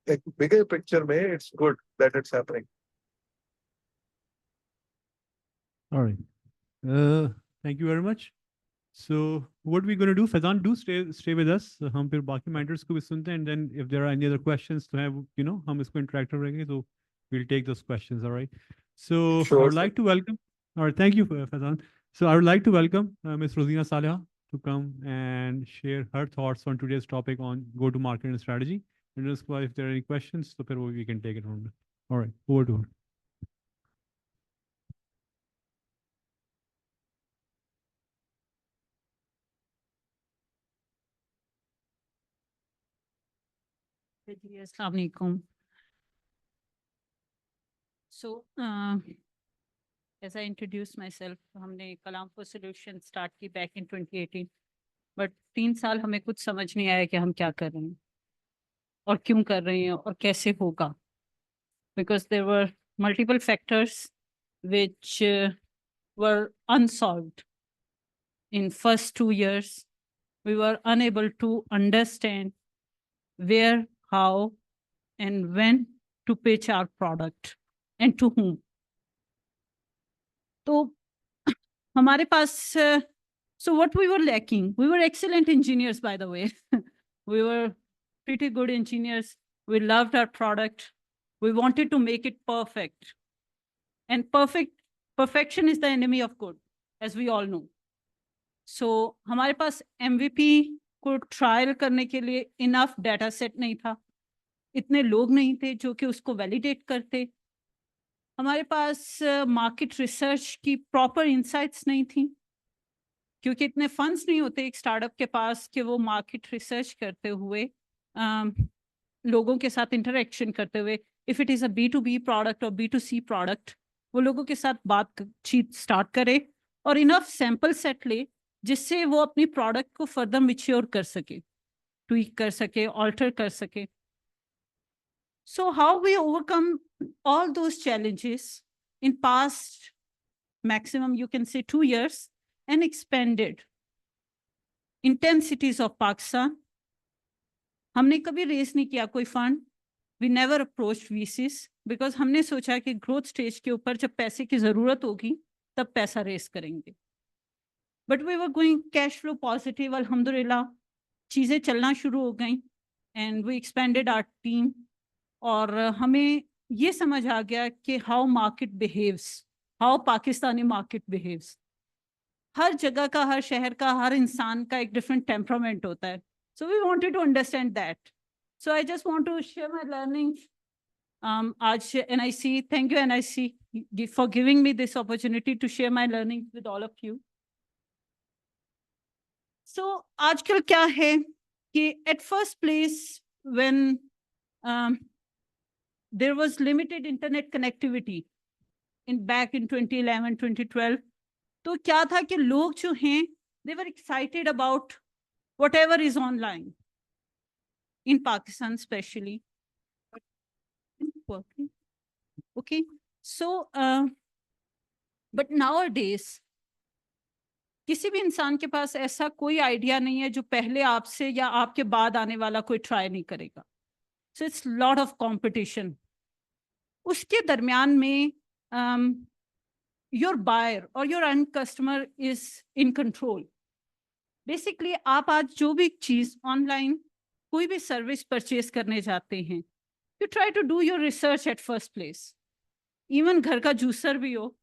एक बिगर पिक्चर में it's good that it's happening. All right. Thank you very much. So what we're going to do, Faizan, do stay with us. हम फिर बाकी mentors को भी सुनते हैं, and then if there are any other questions to have, हम इसको interactive रहेंगे, so we'll take those questions. All right. So I Sure, would sir. like to welcome. All right. Thank you, Faizan. So I would like to welcome Ms. Rosina Saleha to come and share her thoughts on today's topic on go-to-market and strategy. And just if there are any questions, so we can take it from there. All right. Over to her. जी, अस्सलाम वालेकुम. So, as I introduced myself, हमने कलाम for solution start की back in 2018, but 3 साल हमें कुछ समझ नहीं आया कि हम क्या कर रहे हैं और क्यों कर रहे हैं और कैसे होगा. Because there were multiple factors which were unsolved. In first 2 years, we were unable to understand where, how, and when to pitch our product and to whom. तो हमारे पास so what we were lacking, we were excellent engineers, by the way. We were pretty good engineers. We loved our product. We wanted to make it perfect. And perfection is the enemy of good, as we all know. So हमारे पास MVP को trial करने के लिए enough data set नहीं था, इतने लोग नहीं थे जो कि उसको वैलिडेट करते. हमारे पास मार्केट रिसर्च की प्रॉपर इंसाइट्स नहीं थी, क्योंकि इतने फंड्स नहीं होते एक स्टार्टअप के पास कि वो मार्केट रिसर्च करते हुए लोगों के साथ इंटरेक्शन करते हुए, if it is a B2B product और B2C प्रोडक्ट, वो लोगों के साथ बातचीत स्टार्ट करे और इनफ सैंपल सेट ले जिससे वो अपनी प्रोडक्ट को फर्दर मैच्योर कर सके, ट्वीक कर सके, ऑल्टर कर सके. So how we overcome all those challenges in past maximum, you can say 2 years, and expanded in 10 cities of Pakistan. हमने कभी रेस नहीं किया कोई fund. We never approached VCs because हमने सोचा कि ग्रोथ स्टेज के ऊपर जब पैसे की जरूरत होगी तब पैसा रेस करेंगे. But we were going cash flow positive, अल्हम्दुलिल्लाह चीजें चलना शुरू हो गई and we expanded our team. और हमें ये समझ आ गया कि how market behaves, how Pakistani market behaves. हर जगह का, हर शहर का, हर इंसान का एक डिफरेंट टेम्परामेंट होता है. So we wanted to understand that. So I just want to share my learning. आज NIC, thank you NIC for giving me this opportunity to share my learning with all of you. So आजकल क्या है कि at first place when there was limited internet connectivity back in 2011, 2012. तो क्या था कि लोग जो हैं, they were excited about whatever is online in Pakistan especially. Working. Okay. So, but nowadays, किसी भी इंसान के पास ऐसा कोई आइडिया नहीं है जो पहले आपसे या आपके बाद आने वाला कोई ट्राई नहीं करेगा. So it's lot of competition. उसके दरमियान में your buyer or your end customer is in control. Basically, आप आज जो भी चीज ऑनलाइन कोई भी सर्विस परचेज करने जाते हैं, you try to do your research at first place. Even घर का जूसर भी हो,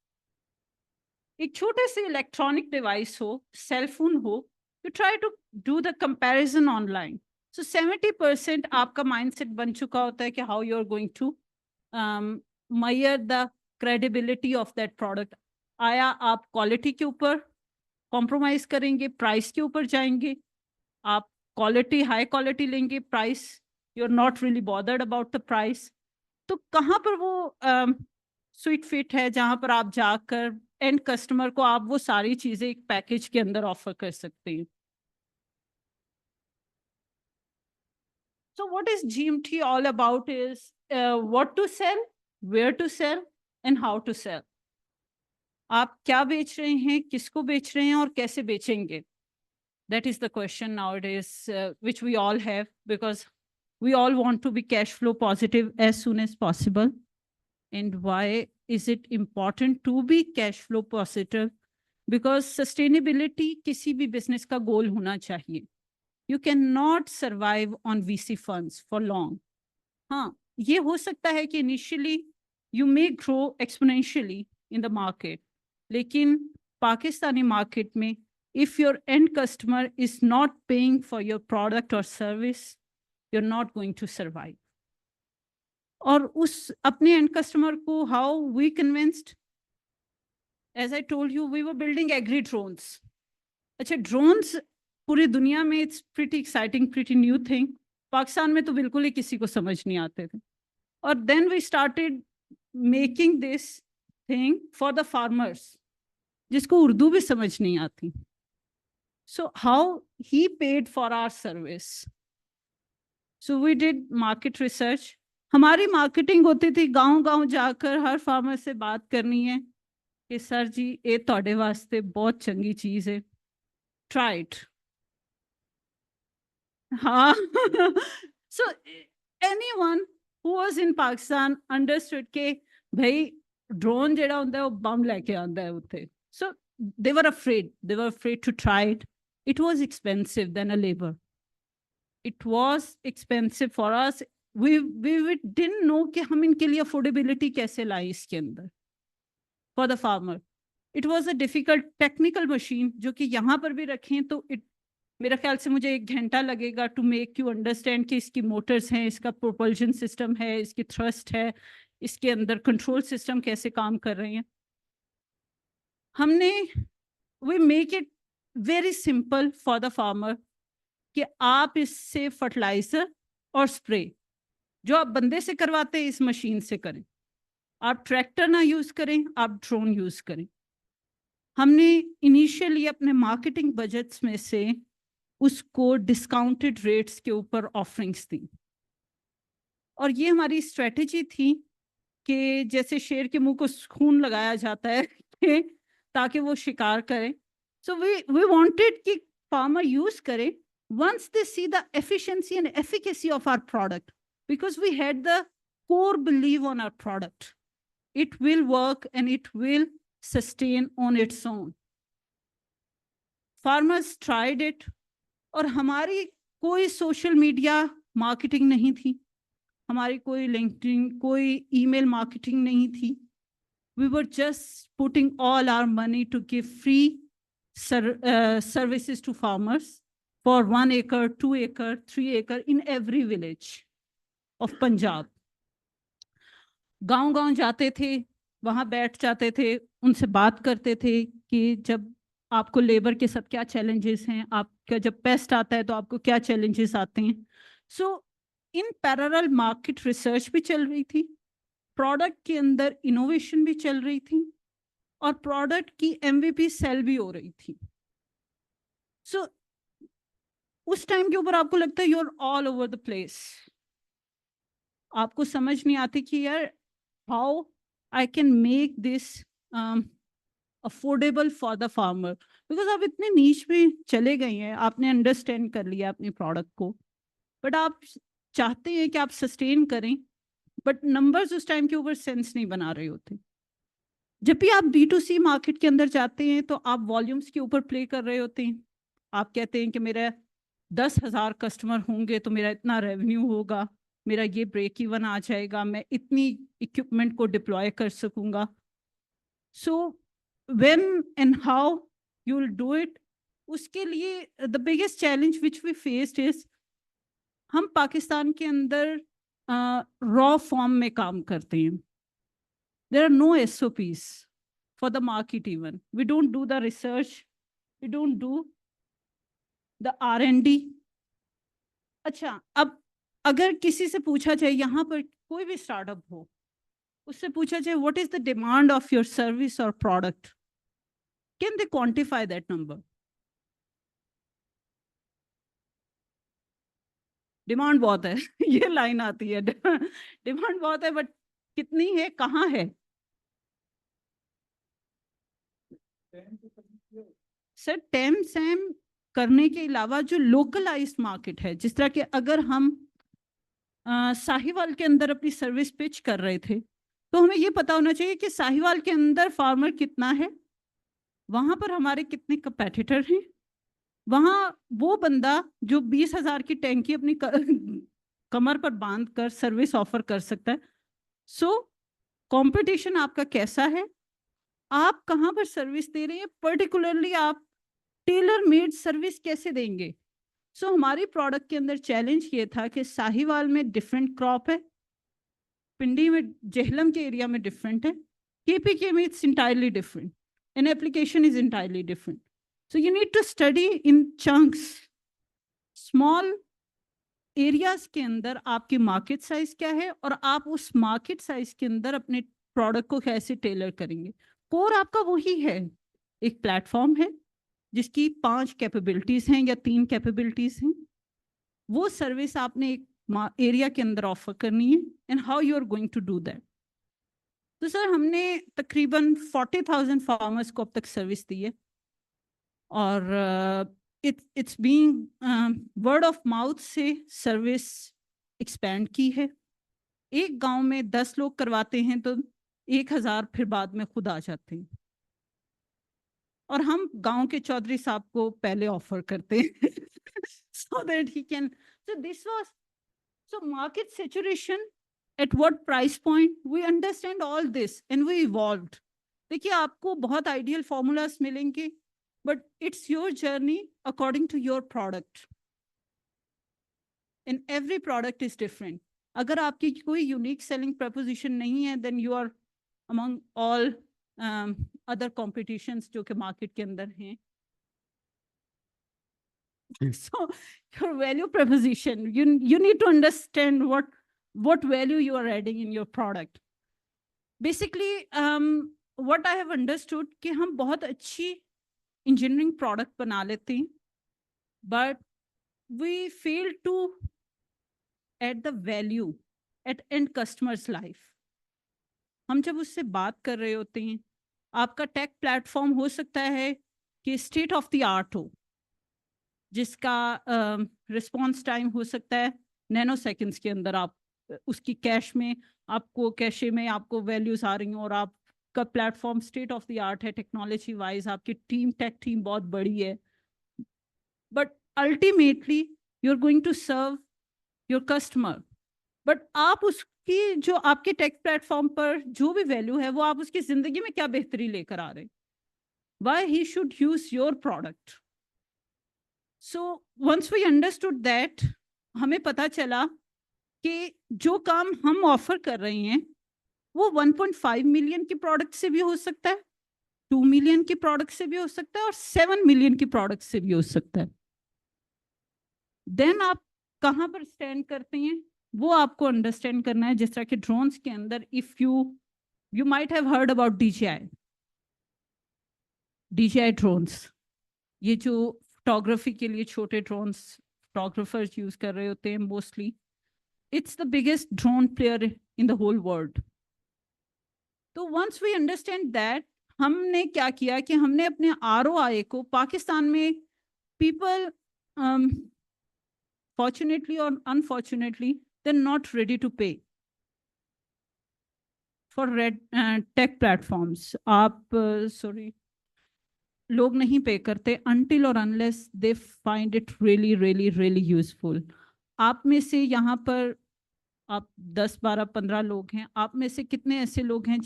एक छोटे से इलेक्ट्रॉनिक डिवाइस हो, सेल फोन हो, you try to do the comparison online. So 70% आपका माइंडसेट बन चुका होता है कि how you are going to measure the credibility of that product. आया आप क्वालिटी के ऊपर कॉम्प्रोमाइज करेंगे, प्राइस के ऊपर जाएंगे, आप क्वालिटी हाई क्वालिटी लेंगे, price you are not really bothered about the price. तो कहाँ पर वो स्वीट फिट है जहाँ पर आप जाकर एंड कस्टमर को आप वो सारी चीजें एक पैकेज के अंदर ऑफर कर सकते हैं. So what is GMT all about is what to sell, where to sell, and how to sell. आप क्या बेच रहे हैं, किसको बेच रहे हैं और कैसे बेचेंगे. That is the question nowadays which we all have, because we all want to be cash flow positive as soon as possible. And why is it important to be cash flow positive? Because sustainability किसी भी business का goal होना चाहिए. You cannot survive on VC funds for long. हाँ, ये हो सकता है कि initially you may grow exponentially in the market. लेकिन पाकिस्तानी मार्केट में if your end customer is not paying for your product or service, you're not going to survive. और उस अपने end customer को how we convinced? As I told you, we were building agri drones. अच्छा, drones पूरी दुनिया में it's pretty exciting, pretty new thing. Pakistan में तो बिल्कुल ही किसी को समझ नहीं आते थे। और then we started making this thing for the farmers, जिसको उर्दू भी समझ नहीं आती। So how he paid for our service. So we did market research. हमारी मार्केटिंग होती थी, गांव गांव जाकर हर फार्मर से बात करनी है कि सर जी ये तोड़े वास्ते बहुत चंगी चीज है, ट्राई इट। हाँ so anyone who was in Pakistan understood के भाई ड्रोन जेड़ा होंदा है वो बम लेके आंदा है उत्थे। सो they were afraid to try it. It was expensive than a labor. It was expensive for us. We didn't know कि हम इनके लिए affordability कैसे लाएं इसके अंदर for the farmer. It was a difficult technical machine जो कि यहाँ पर भी रखें तो मेरा ख्याल से मुझे 1 घंटा लगेगा to make you understand कि इसकी मोटर्स हैं, इसका propulsion system है, इसकी thrust है, इसके अंदर control system कैसे काम कर रहे हैं। हमने we make it very simple for the farmer कि आप इससे फर्टिलाइजर और स्प्रे जो आप बंदे से करवाते हैं इस मशीन से करें। आप ट्रैक्टर ना यूज करें, आप ड्रोन यूज करें। हमने इनिशियली अपने मार्केटिंग बजट्स में से उसको डिस्काउंटेड रेट्स के ऊपर ऑफरिंग्स दी। और ये हमारी स्ट्रेटेजी थी कि जैसे शेर के मुंह को खून लगाया जाता है कि ताकि वो शिकार करे। सो वी वांटेड कि फार्मर यूज करे once they see the efficiency and efficacy of our product, because we had the core belief on our product. It will work and it will sustain on its own. Farmers tried it और हमारी कोई social media marketing नहीं थी, हमारी कोई LinkedIn, कोई email marketing नहीं थी। We were just putting all our money to give free services to farmers for 1 acre, 2 acre, 3 acre in every village of Punjab. गांव गांव जाते थे, वहां बैठ जाते थे, उनसे बात करते थे कि जब आपको लेबर के साथ क्या चैलेंजेस हैं, आपका जब पेस्ट आता है तो आपको क्या चैलेंजेस आते हैं। सो इन पैरेलल मार्केट रिसर्च भी चल रही थी, प्रोडक्ट के अंदर इनोवेशन भी चल रही थी और प्रोडक्ट की MVP सेल भी हो रही थी। सो उस टाइम के ऊपर आपको लगता है you are all over the place, आपको समझ नहीं आती कि यार how I can make this affordable for the farmer, because आप इतने नीच में चले गए हैं, आपने अंडरस्टैंड कर लिया अपने प्रोडक्ट को, बट आप चाहते हैं कि आप सस्टेन करें, बट नंबर्स उस टाइम के ऊपर सेंस नहीं बना रहे होते। जब भी आप B2C मार्केट के अंदर जाते हैं तो आप वॉल्यूम्स के ऊपर प्ले कर रहे होते हैं। आप कहते हैं कि मेरा 10,000 कस्टमर होंगे तो मेरा इतना रेवेन्यू होगा, मेरा ये ब्रेक इवन आ जाएगा, मैं इतनी इक्विपमेंट को डिप्लॉय कर सकूंगा। So when and how you will do it, उसके लिए the biggest challenge which we faced is, हम पाकिस्तान के अंदर रॉ फॉर्म में काम करते हैं। There are no SOPs for the market even. We don't do the research. We don't do the R&D. अच्छा, अब अगर किसी से पूछा जाए, यहाँ पर कोई भी स्टार्टअप हो, उससे पूछा जाए what is the demand of your service or product? Can they quantify that number? Demand बहुत है ये लाइन आती है डिमांड बहुत है, बट कितनी है, कहाँ है? सर टेम सैम करने के अलावा जो लोकलाइज्ड मार्केट है, जिस तरह के अगर हम साहिवाल के अंदर अपनी सर्विस पिच कर रहे थे तो हमें ये पता होना चाहिए कि साहिवाल के अंदर फार्मर कितना है, वहां पर हमारे कितने कंपेटिटर हैं, वहां वो बंदा जो 20,000 की टैंकी अपनी कमर पर बांध कर सर्विस ऑफर कर सकता है। सो कंपटीशन आपका कैसा है, आप कहाँ पर सर्विस दे रहे हैं, पर्टिकुलरली आप टेलर मेड सर्विस कैसे देंगे। सो हमारी प्रोडक्ट के अंदर चैलेंज ये था कि साहिवाल में डिफरेंट क्रॉप है, पिंडी में, जेहलम के एरिया में डिफरेंट है, KPK में it's entirely different, an application is entirely different. So you need to study in chunks, small areas के अंदर आपकी मार्केट साइज क्या है और आप उस मार्केट साइज के अंदर अपने प्रोडक्ट को कैसे टेलर करेंगे। कोर आपका वही है, एक प्लेटफॉर्म है जिसकी 5 कैपेबिलिटीज हैं या 3 कैपेबिलिटीज हैं। वो सर्विस आपने एक एरिया के अंदर ऑफर करनी है and how you are going to do that. तो सर हमने तकरीबन 40,000 फार्मर्स को अब तक सर्विस दी है और it's being word of mouth से सर्विस एक्सपैंड की है। एक गांव में 10 लोग करवाते हैं तो 1,000 फिर बाद में खुद आ जाते हैं और हम गांव के चौधरी साहब को पहले ऑफर करते हैं so that he can, so this was, so market saturation, at what price point, we understand all this and we evolved. देखिए आपको बहुत आइडियल फॉर्मूलाज मिलेंगे but it's your journey according to your product and every product is different. अगर आपकी कोई unique selling preposition नहीं है then you are among all other competitions जो कि मार्केट के अंदर हैं। So your value proposition, you need to understand what value you are adding in your product. Basically what I have understood कि हम बहुत अच्छी इंजीनियरिंग प्रोडक्ट बना लेते हैं but we fail to add the value at end customer's life. हम जब उससे बात कर रहे होते हैं, आपका टेक प्लेटफॉर्म हो सकता है कि स्टेट ऑफ द आर्ट हो, जिसका रिस्पॉन्स टाइम हो सकता है नैनो सेकेंड्स के अंदर, आप उसकी कैश में आपको कैशे में आपको वैल्यूज आ रही हैं और आपका platform state of the art है टेक्नोलॉजी वाइज, आपकी टेक टीम बहुत बड़ी है, but ultimately you are going to serve your customer. But आप उसकी जो आपके टेक प्लेटफॉर्म पर जो भी वैल्यू है वो आप उसकी जिंदगी में क्या बेहतरी लेकर आ रहे हैं, why he should use your product. So once we understood that, हमें पता चला कि जो काम हम ऑफर कर रहे हैं वो 1.5 मिलियन की प्रोडक्ट से भी हो सकता है, 2 मिलियन की प्रोडक्ट से भी हो सकता है और 7 मिलियन की प्रोडक्ट से भी हो सकता है। देन आप कहाँ पर स्टैंड करते हैं वो आपको अंडरस्टैंड करना है। जिस तरह के ड्रोन्स के अंदर if you might have heard about DJI drones, ये जो फोटोग्राफी के लिए छोटे ड्रोन्स फोटोग्राफर्स यूज कर रहे होते हैं mostly, it's the biggest drone player in the whole world. तो वंस वी अंडरस्टैंड दैट, हमने क्या किया कि हमने अपने ROI को, पाकिस्तान में people fortunately or unfortunately they're not ready to pay for tech platforms. आप sorry, लोग नहीं पे करते until or unless they find it really really really useful. आप में से यहाँ पर आप 10 12 15 लोग हैं, आप में से कितने ऐसे लोग हैं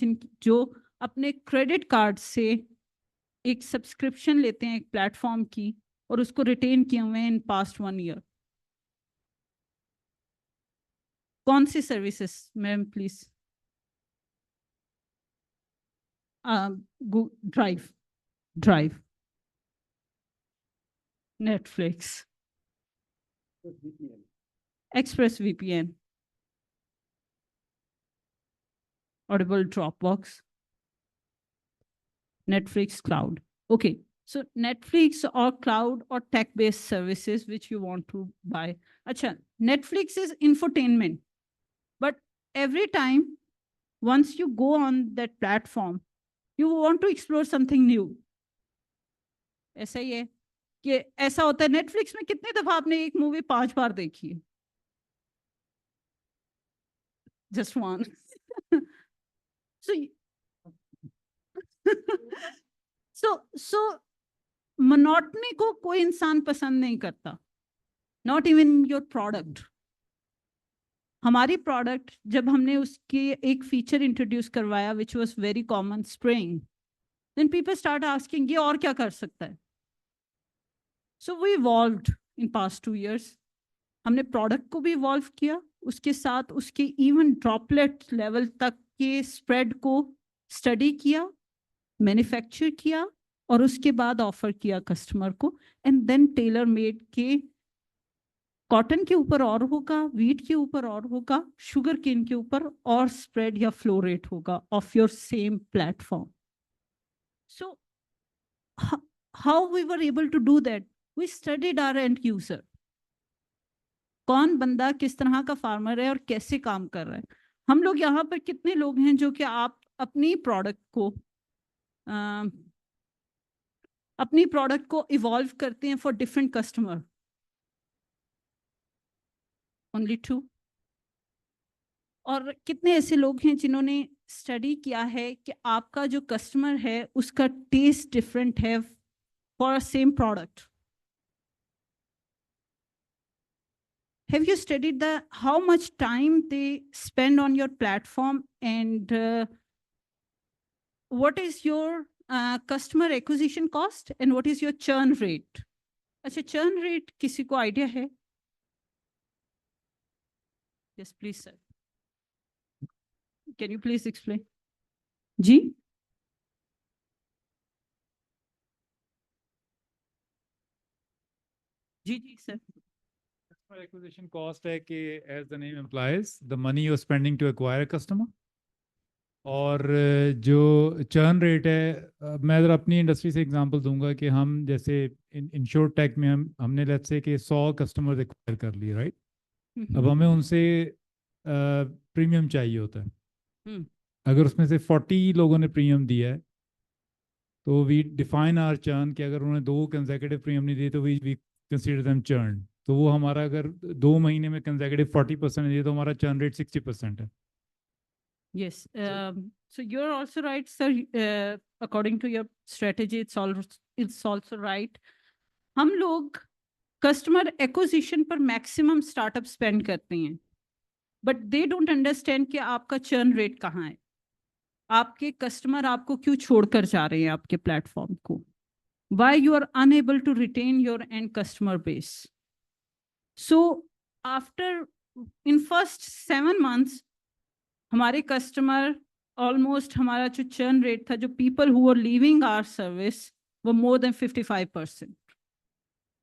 जो अपने क्रेडिट कार्ड से एक सब्सक्रिप्शन लेते हैं एक प्लेटफॉर्म की और उसको रिटेन किए हुए हैं इन पास्ट 1 ईयर? कौन सी services ma'am please? Drive, Netflix, Express VPN, Audible, Dropbox, Netflix cloud. Okay, so Netflix or cloud or tech-based services which you want to buy. अच्छा, Netflix is infotainment, but every time once you go on that platform, you want to explore something new. ऐसा ही है कि ऐसा होता है Netflix में कितने दफा आपने एक मूवी 5 बार देखी है? Just one. So monotony को कोई इंसान पसंद नहीं करता, not even your product. हमारी प्रोडक्ट जब हमने उसके एक फीचर इंट्रोड्यूस करवाया which was very common, spraying, then people start asking ये और क्या कर सकता है? So we evolved in past 2 years. हमने प्रोडक्ट को भी इवॉल्व किया, उसके साथ उसके इवन ड्रॉपलेट लेवल तक के स्प्रेड को स्टडी किया, मैन्युफैक्चर किया और उसके बाद ऑफर किया कस्टमर को, एंड देन टेलर मेड के कॉटन के ऊपर और होगा, वीट के ऊपर और होगा, शुगर केन के ऊपर और स्प्रेड या फ्लो रेट होगा of your same platform. So how we were able to do that? We studied our end user. कौन बंदा किस तरह का फार्मर है और कैसे काम कर रहा है. हम लोग यहाँ पर कितने लोग हैं जो कि आप अपनी प्रोडक्ट को इवॉल्व करते हैं फॉर डिफरेंट कस्टमर? ओनली 2. और कितने ऐसे लोग हैं जिन्होंने स्टडी किया है कि आपका जो कस्टमर है उसका टेस्ट डिफरेंट है for same product? Have you studied how much time they spend on your platform and what is your customer acquisition cost and what is your churn rate? अच्छा, churn rate किसी को idea है? Yes, please, sir. Can you please explain? Ji? Ji ji sir. Customer acquisition cost है कि as the name implies, the money you're spending to acquire a customer. और जो churn rate है, मैं अगर अपनी इंडस्ट्री से एग्जांपल दूंगा कि हम जैसे इंश्योरटेक में हमने लेट्स से कि 100 कस्टमर एक्वायर कर लिए, राइट? अब हमें उनसे प्रीमियम चाहिए होता है. अगर उसमें से 40 लोगों ने प्रीमियम दिया है तो वी डिफाइन आवर चर्न कि अगर उन्होंने 2 कंसेक्यूटिव प्रीमियम नहीं दिए तो वी कंसीडर देम चर्न. तो वो हमारा अगर 2 महीने में कंसेक्यूटिव 40% दिए तो हमारा चर्न रेट 60% है. Yes. So you're also right, sir. According to your strategy, it's also right. हम लोग कस्टमर एक्विजिशन पर मैक्सिमम स्टार्टअप स्पेंड करते हैं, बट दे डोंट अंडरस्टैंड कि आपका चर्न रेट कहाँ है. आपके कस्टमर आपको क्यों छोड़कर जा रहे हैं आपके प्लेटफॉर्म को? Why you are unable to retain your end customer base? So after in first 7 months हमारे कस्टमर ऑलमोस्ट, हमारा जो चर्न रेट था, जो people who are leaving our service, वो मोर देन 55%.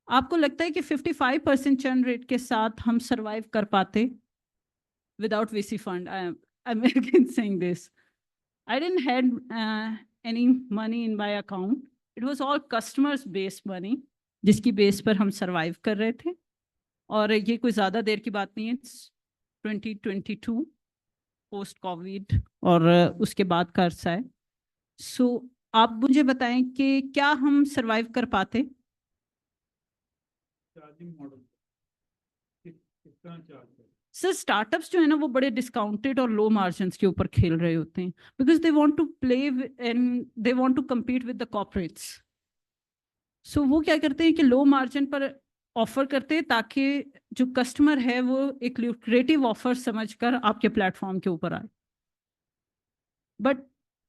आपको लगता है कि 55% चर्न रेट के साथ हम सरवाइव कर पाते without VC fund? I am again saying this. I didn't had any money in my account. It was all customers based money, जिसकी बेस पर हम सरवाइव कर रहे थे. और ये कोई ज़्यादा देर की बात नहीं है. 2022 पोस्ट कोविड और उसके बाद का अरसा है. सो आप मुझे बताएं कि क्या हम सरवाइव कर पाते? चार्जिंग मॉडल कितना चार्ज है? सर स्टार्टअप्स जो है ना वो बड़े डिस्काउंटेड और लो मार्जिन्स के ऊपर खेल रहे होते हैं, because they want to play and they want to compete with the corporates. So वो क्या करते हैं कि लो मार्जिन पर ऑफर करते हैं ताकि जो कस्टमर है वो एक लुक्रेटिव ऑफर समझकर आपके प्लेटफॉर्म के ऊपर आए. बट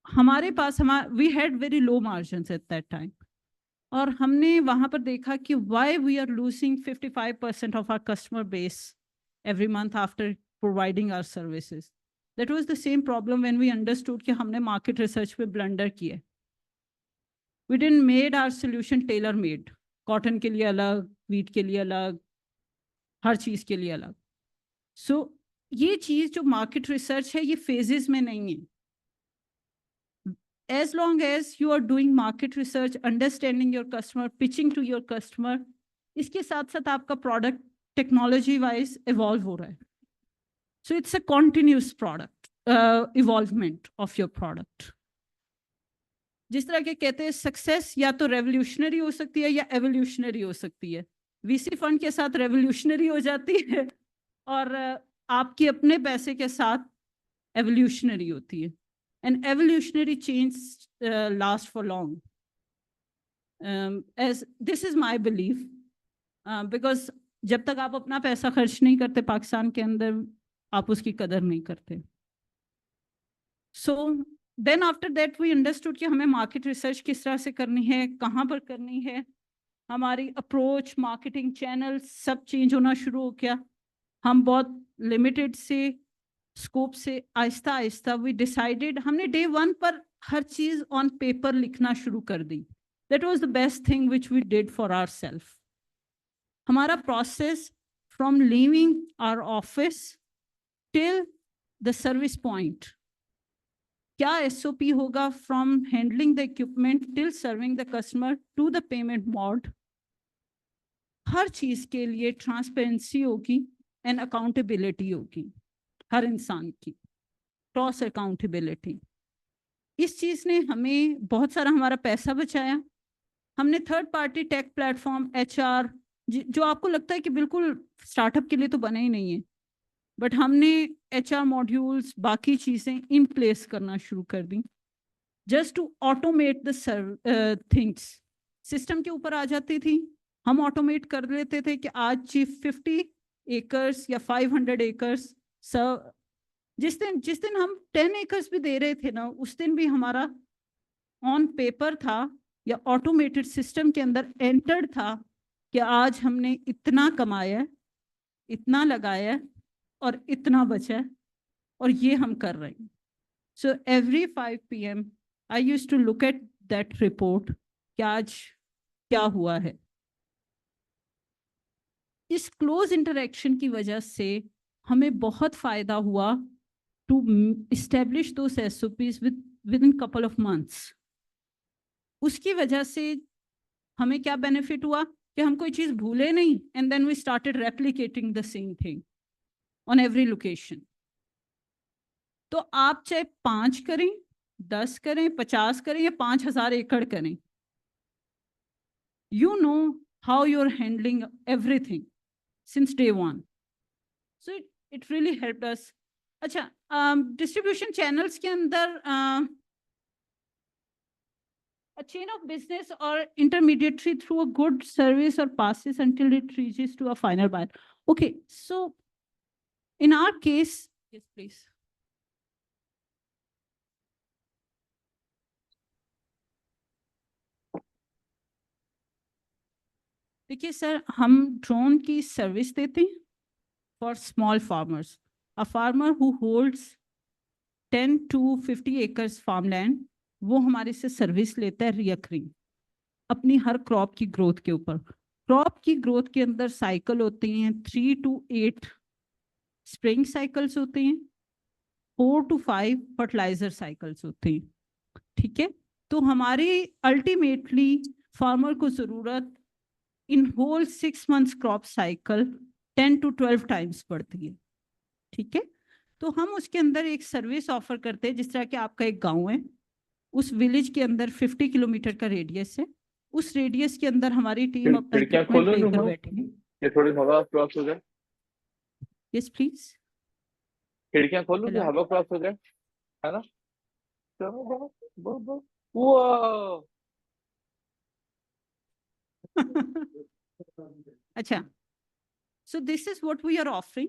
हमारे पास we had very low margins at that time, और हमने वहां पर देखा कि why we are losing 55% of our customer base every month after providing our services. That was the same problem when we understood कि हमने मार्केट रिसर्च पे blunder किया. We didn't made our solution tailor made. Cotton के लिए अलग, wheat के लिए अलग, हर चीज के लिए अलग. सो ये चीज जो मार्केट रिसर्च है ये फेजेस में नहीं है. As long as you are doing market research, understanding your customer, pitching to your customer, इसके साथ साथ आपका प्रोडक्ट टेक्नोलॉजी वाइज इवॉल्व हो रहा है. So it's a continuous product involvement of your product. जिस तरह के कहते हैं सक्सेस या तो रेवोल्यूशनरी हो सकती है या एवोल्यूशनरी हो सकती है. वीसी फंड के साथ रेवोल्यूशनरी हो जाती है और आपके अपने पैसे के साथ एवोल्यूशनरी होती है. And evolutionary change lasts for long. As this is my belief, because जब तक आप अपना पैसा खर्च नहीं करते पाकिस्तान के अंदर, आप उसकी कदर नहीं करते. So then after that we understood कि हमें मार्केट रिसर्च किस तरह से करनी है, कहाँ पर करनी है. हमारी अप्रोच, मार्केटिंग चैनल सब चेंज होना शुरू हो गया. हम बहुत लिमिटेड से स्कोप से आहिस्ता आहिस्ता वी डिसाइडेड, हमने डे 1 पर हर चीज ऑन पेपर लिखना शुरू कर दी. That was the best thing which we did for ourself. हमारा process from leaving our office till the service point. क्या SOP होगा from handling the equipment till serving the customer to the payment mode. हर चीज के लिए transparency होगी and accountability होगी हर इंसान की, क्रॉस अकाउंटेबिलिटी। इस चीज ने हमें बहुत सारा हमारा पैसा बचाया। हमने third party take platform HR जो आपको लगता है कि बिल्कुल स्टार्टअप के लिए तो बने ही नहीं है, बट हमने HR मॉड्यूल्स बाकी चीजें इन प्लेस करना शुरू कर दी just to automate the things. System के ऊपर आ जाती थी, हम ऑटोमेट कर लेते थे कि आज 50 एकर्स या 500 एकर्स सब, जिस दिन हम 10 एकर्स भी दे रहे थे ना, उस दिन भी हमारा ऑन पेपर था या ऑटोमेटेड सिस्टम के अंदर एंटर्ड था कि आज हमने इतना कमाया, इतना लगाया और इतना बचा है, और ये हम कर रहे हैं। So every 5 PM I used to look at that report कि आज क्या हुआ है। इस क्लोज इंटरेक्शन की वजह से हमें बहुत फायदा हुआ to establish those SOPs within couple of months. उसकी वजह से हमें क्या बेनिफिट हुआ कि हम कोई चीज भूले नहीं, and then we started replicating the same thing on every location. तो आप चाहे 5 करें, 10 करें, 50 करें या 5000 एकड़ करें, you know how you're handling everything since day one. So it really helped us. अच्छा, डिस्ट्रीब्यूशन चैनल्स के अंदर a chain of business or intermediary through a good service or passes until it reaches to a final buyer. Okay, so in our case, yes, please. देखिए sir, हम drone की service देते हैं for small farmers. A farmer who holds 10 to 50 acres farm land, वो हमारे से service लेता है रिकरिंग अपनी हर क्रॉप की ग्रोथ के ऊपर। क्रॉप की ग्रोथ के अंदर साइकिल होते हैं 3 to 8 स्प्रिंग साइकिल्स होते हैं, 4 to 5 फर्टिलाइजर साइकिल्स होते हैं। ठीक है, तो हमारी अल्टीमेटली फार्मर को जरूरत in whole 6 months crop cycle 10 to 12 times पड़ती है। ठीक है, तो हम उसके अंदर एक सर्विस ऑफर करते हैं। जिस तरह कि आपका एक गांव है, उस विलेज के अंदर 50 किलोमीटर का रेडियस है, उस रेडियस के अंदर हमारी टीम अपना इक्विपमेंट लेकर बैठी है। ये थोड़ी हवा क्रॉस हो जाए, यस प्लीज, खिड़कियां खोलो कि हवा क्रॉस हो जाए, है ना? चलो वाह, अच्छा, so this is what we are offering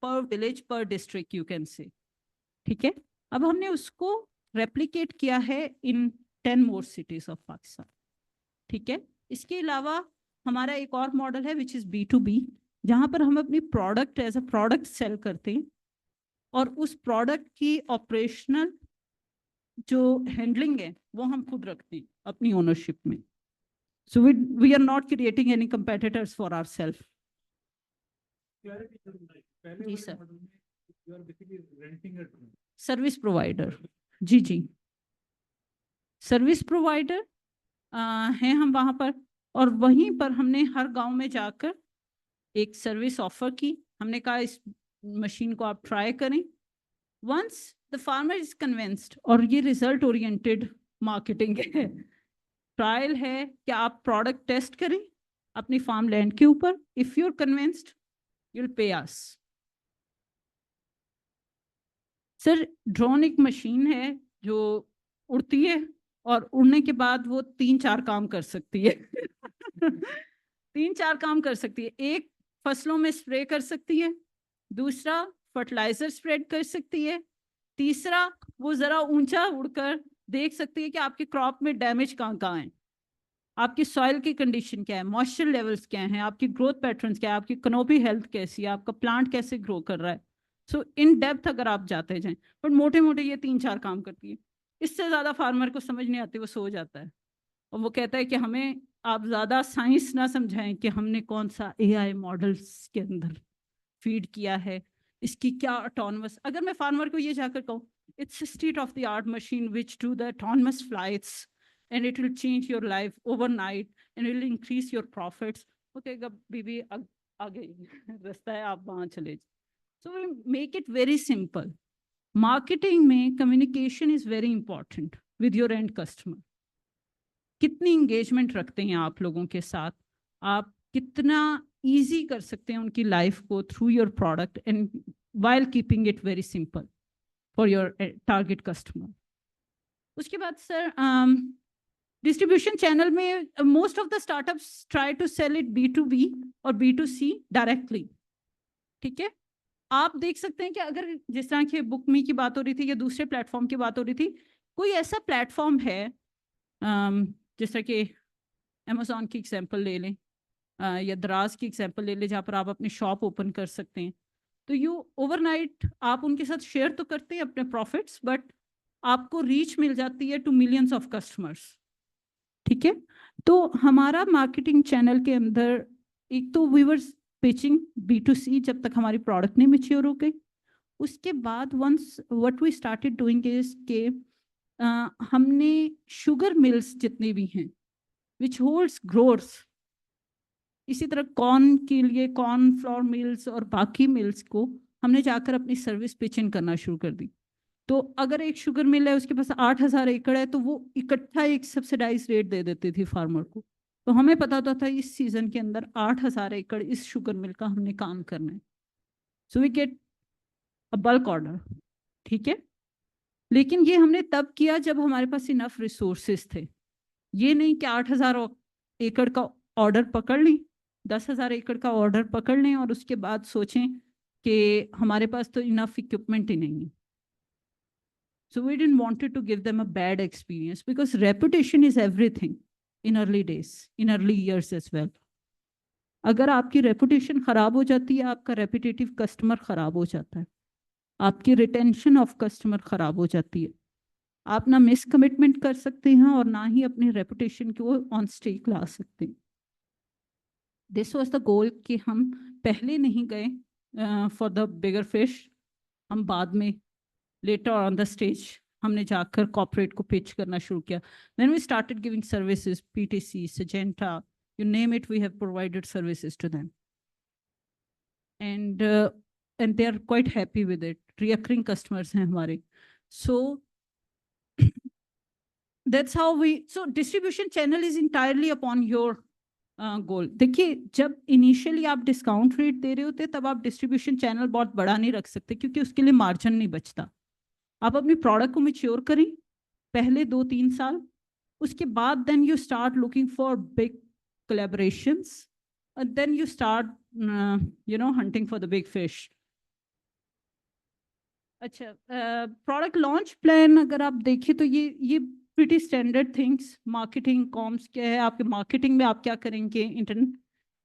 per village, per district you can say. ठीक है, अब हमने उसको रेप्लिकेट किया है इन 10 more cities of पाकिस्तान। ठीक है, इसके अलावा हमारा एक और मॉडल है विच इज B2B, जहां पर हम अपनी product as a product sell करते हैं और उस प्रोडक्ट की ऑपरेशनल जो हैंडलिंग है वो हम खुद रखते हैं अपनी ओनरशिप में। So we are not creating any competitors for ourselves. जी सर, सर्विस प्रोवाइडर, जी जी, सर्विस प्रोवाइडर हैं हम वहाँ पर, और वहीं पर हमने हर गांव में जाकर एक सर्विस ऑफर की। हमने कहा इस मशीन को आप ट्राई करें। Once the farmer is convinced, और ये रिजल्ट ओरिएंटेड मार्केटिंग है, ट्रायल है कि आप प्रोडक्ट टेस्ट करें अपनी फार्म लैंड के ऊपर। If you are convinced you will pay us. Sir, drone एक मशीन है जो उड़ती है और उड़ने के बाद वो 3-4 काम कर सकती है 3-4 काम कर सकती है। एक, फसलों में स्प्रे कर सकती है, दूसरा फर्टिलाइजर स्प्रेड कर सकती है, तीसरा वो जरा ऊंचा उड़कर देख सकती है कि आपके क्रॉप में डैमेज कहाँ कहाँ है, आपकी सॉइल की कंडीशन क्या है, मॉइस्चर लेवल्स क्या हैं, आपकी ग्रोथ पैटर्न्स क्या है, आपकी कनोपी हेल्थ कैसी है, आपका प्लांट कैसे ग्रो कर रहा है। सो इन डेप्थ अगर आप जाते जाएं, बट मोटे मोटे ये 3-4 काम करती है। इससे ज़्यादा फार्मर को समझ नहीं आती, वो सो जाता है और वो कहता है कि हमें आप ज़्यादा साइंस ना समझाएं कि हमने कौन सा एआई मॉडल्स के अंदर फीड किया है, इसकी क्या ऑटोनमस। अगर मैं फार्मर को ये जाकर कहूँ it's state of the art machine which do the autonomous flights and it will change your life overnight and will increase your profits, okay बीबी आगे रास्ता है, आप वहाँ चले जाए। So we make it very simple. Marketing में communication is very important with your end customer. कितनी इंगेजमेंट रखते हैं आप लोगों के साथ, आप कितना इजी कर सकते हैं उनकी लाइफ को through your product and while keeping it very simple for your target customer. उसके बाद सर डिस्ट्रीब्यूशन चैनल में most of the startups try to sell it B2B और B2C डायरेक्टली, ठीक है। आप देख सकते हैं कि अगर जिस तरह की बुकमी की बात हो रही थी या दूसरे प्लेटफॉर्म की बात हो रही थी, कोई ऐसा प्लेटफॉर्म है जिस तरह कि अमेजोन की एग्जांपल ले लें या दराज की एग्जांपल ले लें, जहाँ पर आप अपनी शॉप ओपन कर सकते हैं, तो यू ओवरनाइट आप उनके साथ शेयर तो करते हैं अपने प्रॉफिट्स, बट आपको रीच मिल जाती है टू मिलियंस ऑफ कस्टमर्स, ठीक है। तो हमारा मार्केटिंग चैनल के अंदर एक तो वी वर पिचिंग B2C जब तक हमारी प्रोडक्ट नहीं मैच्योर हो गई। उसके बाद once what we started doing is के हमने शुगर मिल्स जितने भी हैं विच होल्ड्स ग्रोअर्स, इसी तरह कॉर्न के लिए कॉर्न फ्लोर मिल्स और बाकी मिल्स को हमने जाकर अपनी सर्विस पिचिंग करना शुरू कर दी। तो अगर एक शुगर मिल है उसके पास 8,000 एकड़ है, तो वो इकट्ठा एक सब्सिडाइज रेट दे देती थी फार्मर को। तो हमें पता होता था इस सीजन के अंदर 8,000 एकड़ इस शुगर मिल का हमने काम करना है, so we get a bulk order, ठीक है। लेकिन ये हमने तब किया जब हमारे पास इनफ रिसोर्सेज थे। ये नहीं कि 8,000 एकड़ का ऑर्डर पकड़ ली, 10,000 एकड़ का ऑर्डर पकड़ लें और उसके बाद सोचें कि हमारे पास तो इनफ इक्विपमेंट ही नहीं है। So we didn't wanted to give them a bad experience because reputation is everything in early days, in early years as well. अगर आपकी रेपुटेशन खराब हो जाती है, आपका रेपिटेटिव कस्टमर खराब हो जाता है, आपकी रिटेंशन ऑफ कस्टमर खराब हो जाती है, आप ना मिस कमिटमेंट कर सकते हैं और ना ही अपनी रेपुटेशन को ऑन स्टेक ला सकते हैं। दिस वाज द गोल कि हम पहले नहीं गए फॉर द बिगर फिश, हम बाद में लेटर ऑन द स्टेज हमने जाकर कॉर्पोरेट को पिच करना शुरू किया। Then we started giving services, PTC, Syngenta, you name it, we have provided services to them. And they are quite happy with it. Recurring customers हैं हमारे. So that's how we, so distribution channel is entirely upon your goal. देखिए जब initially आप discount rate दे रहे होते तब आप distribution channel बहुत बड़ा नहीं रख सकते क्योंकि उसके लिए मार्जिन नहीं बचता। आप अपनी प्रोडक्ट को मैच्योर करें पहले 2-3 साल, उसके बाद then you start looking for big collaborations and then you start hunting for the big fish. अच्छा, प्रोडक्ट लॉन्च प्लान अगर आप देखें तो ये pretty standard things. Marketing comms क्या है, आपके मार्केटिंग में आप क्या करेंगे,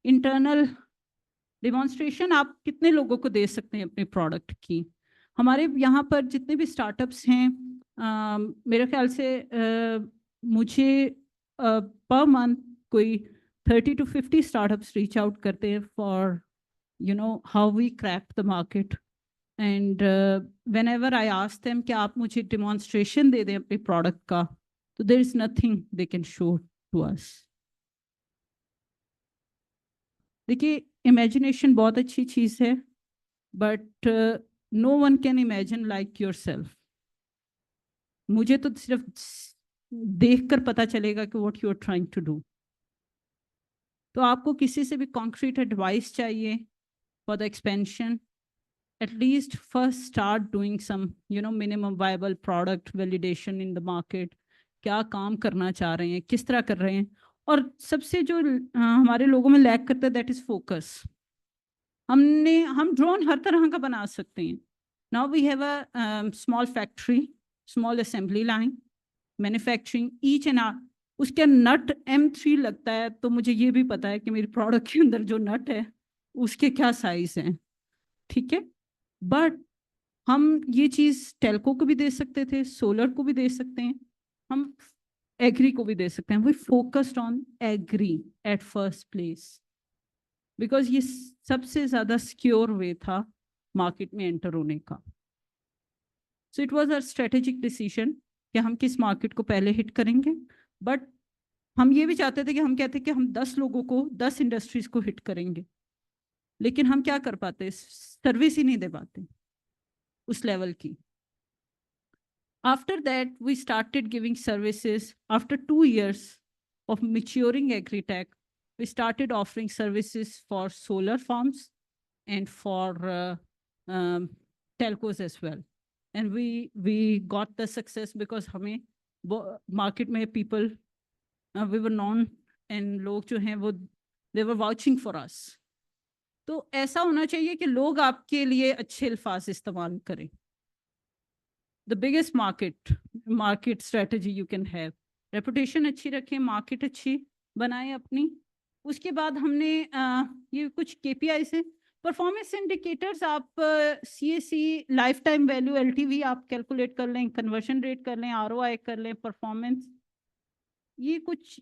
इंटरनल डिमॉन्स्ट्रेशन आप कितने लोगों को दे सकते हैं अपने प्रोडक्ट की। हमारे यहाँ पर जितने भी स्टार्टअप्स हैं मेरे ख्याल से मुझे पर मंथ कोई 30 to 50 स्टार्टअप्स रीच आउट करते हैं for how we crack the market. And whenever I ask them कि आप मुझे डिमॉन्स्ट्रेशन दे दें अपने प्रोडक्ट का, तो there is nothing they can show to us. देखिए इमेजिनेशन बहुत अच्छी चीज़ है, but no one can imagine like yourself. मुझे तो सिर्फ देखकर पता चलेगा कि what you are trying to do. तो आपको किसी से भी कॉन्क्रीट एडवाइस चाहिए for the expansion, at least first start doing some minimum viable product validation in the market. क्या काम करना चाह रहे हैं, किस तरह कर रहे हैं, और सबसे जो हमारे लोगों में लैक करता है दैट इज फोकस। हम ड्रोन हर तरह का बना सकते हैं। Now we have a small factory, small assembly line, manufacturing each and R. उसके नट M3 लगता है, तो मुझे ये भी पता है कि मेरी प्रोडक्ट के अंदर जो नट है उसके क्या साइज हैं, ठीक है। बट हम ये चीज़ टेलको को भी दे सकते थे, सोलर को भी दे सकते हैं। हम एग्री को भी दे सकते हैं. We focused on agri at first place because ये सबसे ज्यादा सिक्योर वे था मार्केट में एंटर होने का. So it was a strategic decision कि हम किस मार्केट को पहले हिट करेंगे. बट हम ये भी चाहते थे कि हम कहते कि हम 10 लोगों को 10 इंडस्ट्रीज को हिट करेंगे, लेकिन हम क्या कर पाते, सर्विस ही नहीं दे पाते उस लेवल की. After that, we started giving services. After 2 years of maturing agri-tech, we started offering services for solar farms and for telcos as well. And we got the success because हमें market में people we were known and लोग जो हैं वो they were vouching for us. तो ऐसा होना चाहिए कि लोग आपके लिए अच्छे अल्फाज इस्तेमाल करें. The biggest market strategy you can have. Reputation अच्छी रखें, market अच्छी बनाएं अपनी. उसके बाद हमने ये कुछ KPI से परफॉर्मेंस इंडिकेटर्स आप CAC life time value LTV आप कैलकुलेट कर लें, कन्वर्शन रेट कर लें, ROI कर लें, परफॉर्मेंस, ये कुछ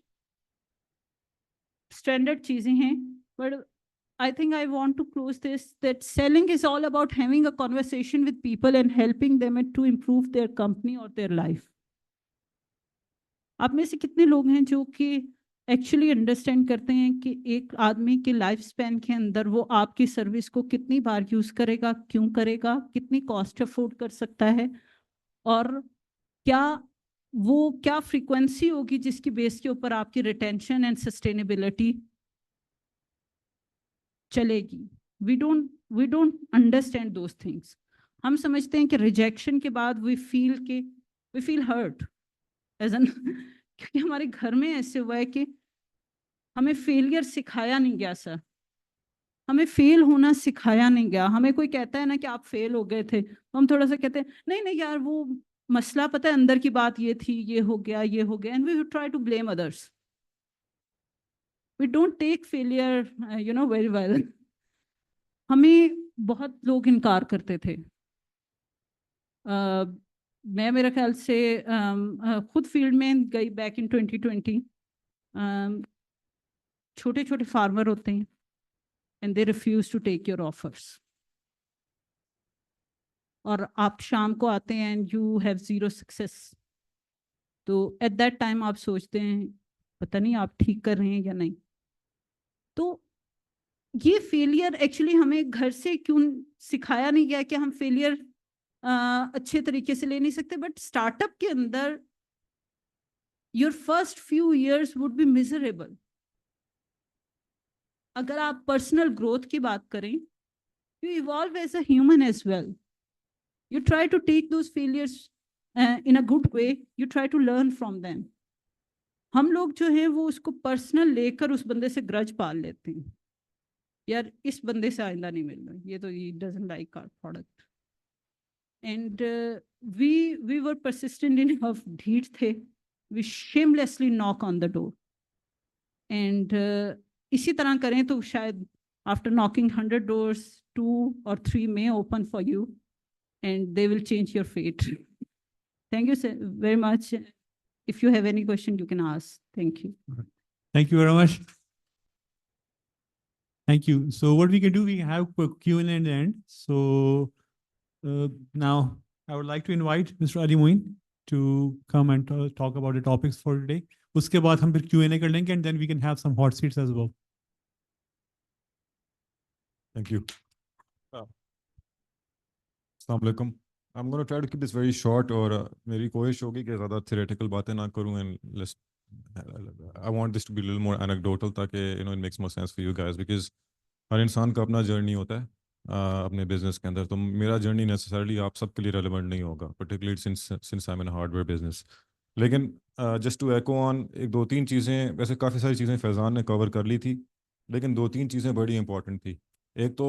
स्टैंडर्ड चीजें हैं. But I think I want to close this that selling is all about having a conversation with people and helping them to improve their company or their life. आप में से कितने लोग हैं जो कि एक्चुअली अंडरस्टैंड करते हैं कि एक आदमी के लाइफ स्पैन के अंदर वो आपकी सर्विस को कितनी बार यूज करेगा, क्यों करेगा, कितनी कॉस्ट अफोर्ड कर सकता है, और क्या फ्रीक्वेंसी होगी जिसकी बेस के ऊपर आपकी रिटेंशन एंड सस्टेनेबिलिटी चलेगी. We don't understand those things. हम समझते हैं कि रिजेक्शन के बाद we feel hurt as an क्योंकि हमारे घर में ऐसे हुआ है कि हमें फेलियर सिखाया नहीं गया. सर, हमें फेल होना सिखाया नहीं गया. हमें कोई कहता है ना कि आप फेल हो गए थे, तो हम थोड़ा सा कहते हैं नहीं नहीं यार वो मसला पता है अंदर की बात ये थी, ये हो गया, and we try to blame others. We don't take failure very well. हमें बहुत लोग इनकार करते थे. मैं मेरे ख्याल से खुद फील्ड में गई बैक इन 2020. छोटे छोटे फार्मर होते हैं and they refuse to take your offers, और आप शाम को आते हैं and you have zero success. तो एट दैट टाइम आप सोचते हैं पता नहीं आप ठीक कर रहे हैं या नहीं. तो ये फेलियर एक्चुअली हमें घर से क्यों सिखाया नहीं गया कि हम फेलियर अच्छे तरीके से ले नहीं सकते. बट स्टार्टअप के अंदर your first few years would be miserable. अगर आप पर्सनल ग्रोथ की बात करें, you evolve as a human as well. You try to take those failures in a good way, you try to learn from them. हम लोग जो है वो उसको पर्सनल लेकर उस बंदे से ग्रज पाल लेते हैं, यार इस बंदे से आइंदा नहीं मिलना, ये तो ही doesn't like our product. And we were persistent in ढीठ थे. We shamelessly knock on the door. And इसी तरह करें तो शायद after knocking 100 doors 2 or 3 may open for you and they will change your fate. Thank you very much. If you have any question you can ask. Thank you. Thank you very much. Thank you. So what we can do, we have a Q&A at the end. So now I would like to invite Mr. Ali Moin to come and talk about the topics for today. उसके बाद हम फिर Q&A कर लेंगे and then we can have some hot seats as well. Thank you. Assalamu alaikum. I'm going to try to keep this very short, और मेरी कोशिश होगी कि ज़्यादा theoretical बातें ना करूँ, and I want this to be a little more anecdotal ताकि it makes more sense for you guys, because हर इंसान का अपना जर्नी होता है अपने बिजनेस के अंदर. तो मेरा जर्नी नेसेसरली आप सबके लिए रेलेवेंट नहीं होगा, particularly since I am in hardware business. लेकिन जस्ट टू एको ऑन, एक दो तीन चीज़ें, वैसे काफ़ी सारी चीज़ें फैज़ान ने कवर कर ली थी, लेकिन दो तीन चीज़ें बड़ी इंपॉर्टेंट थी. एक तो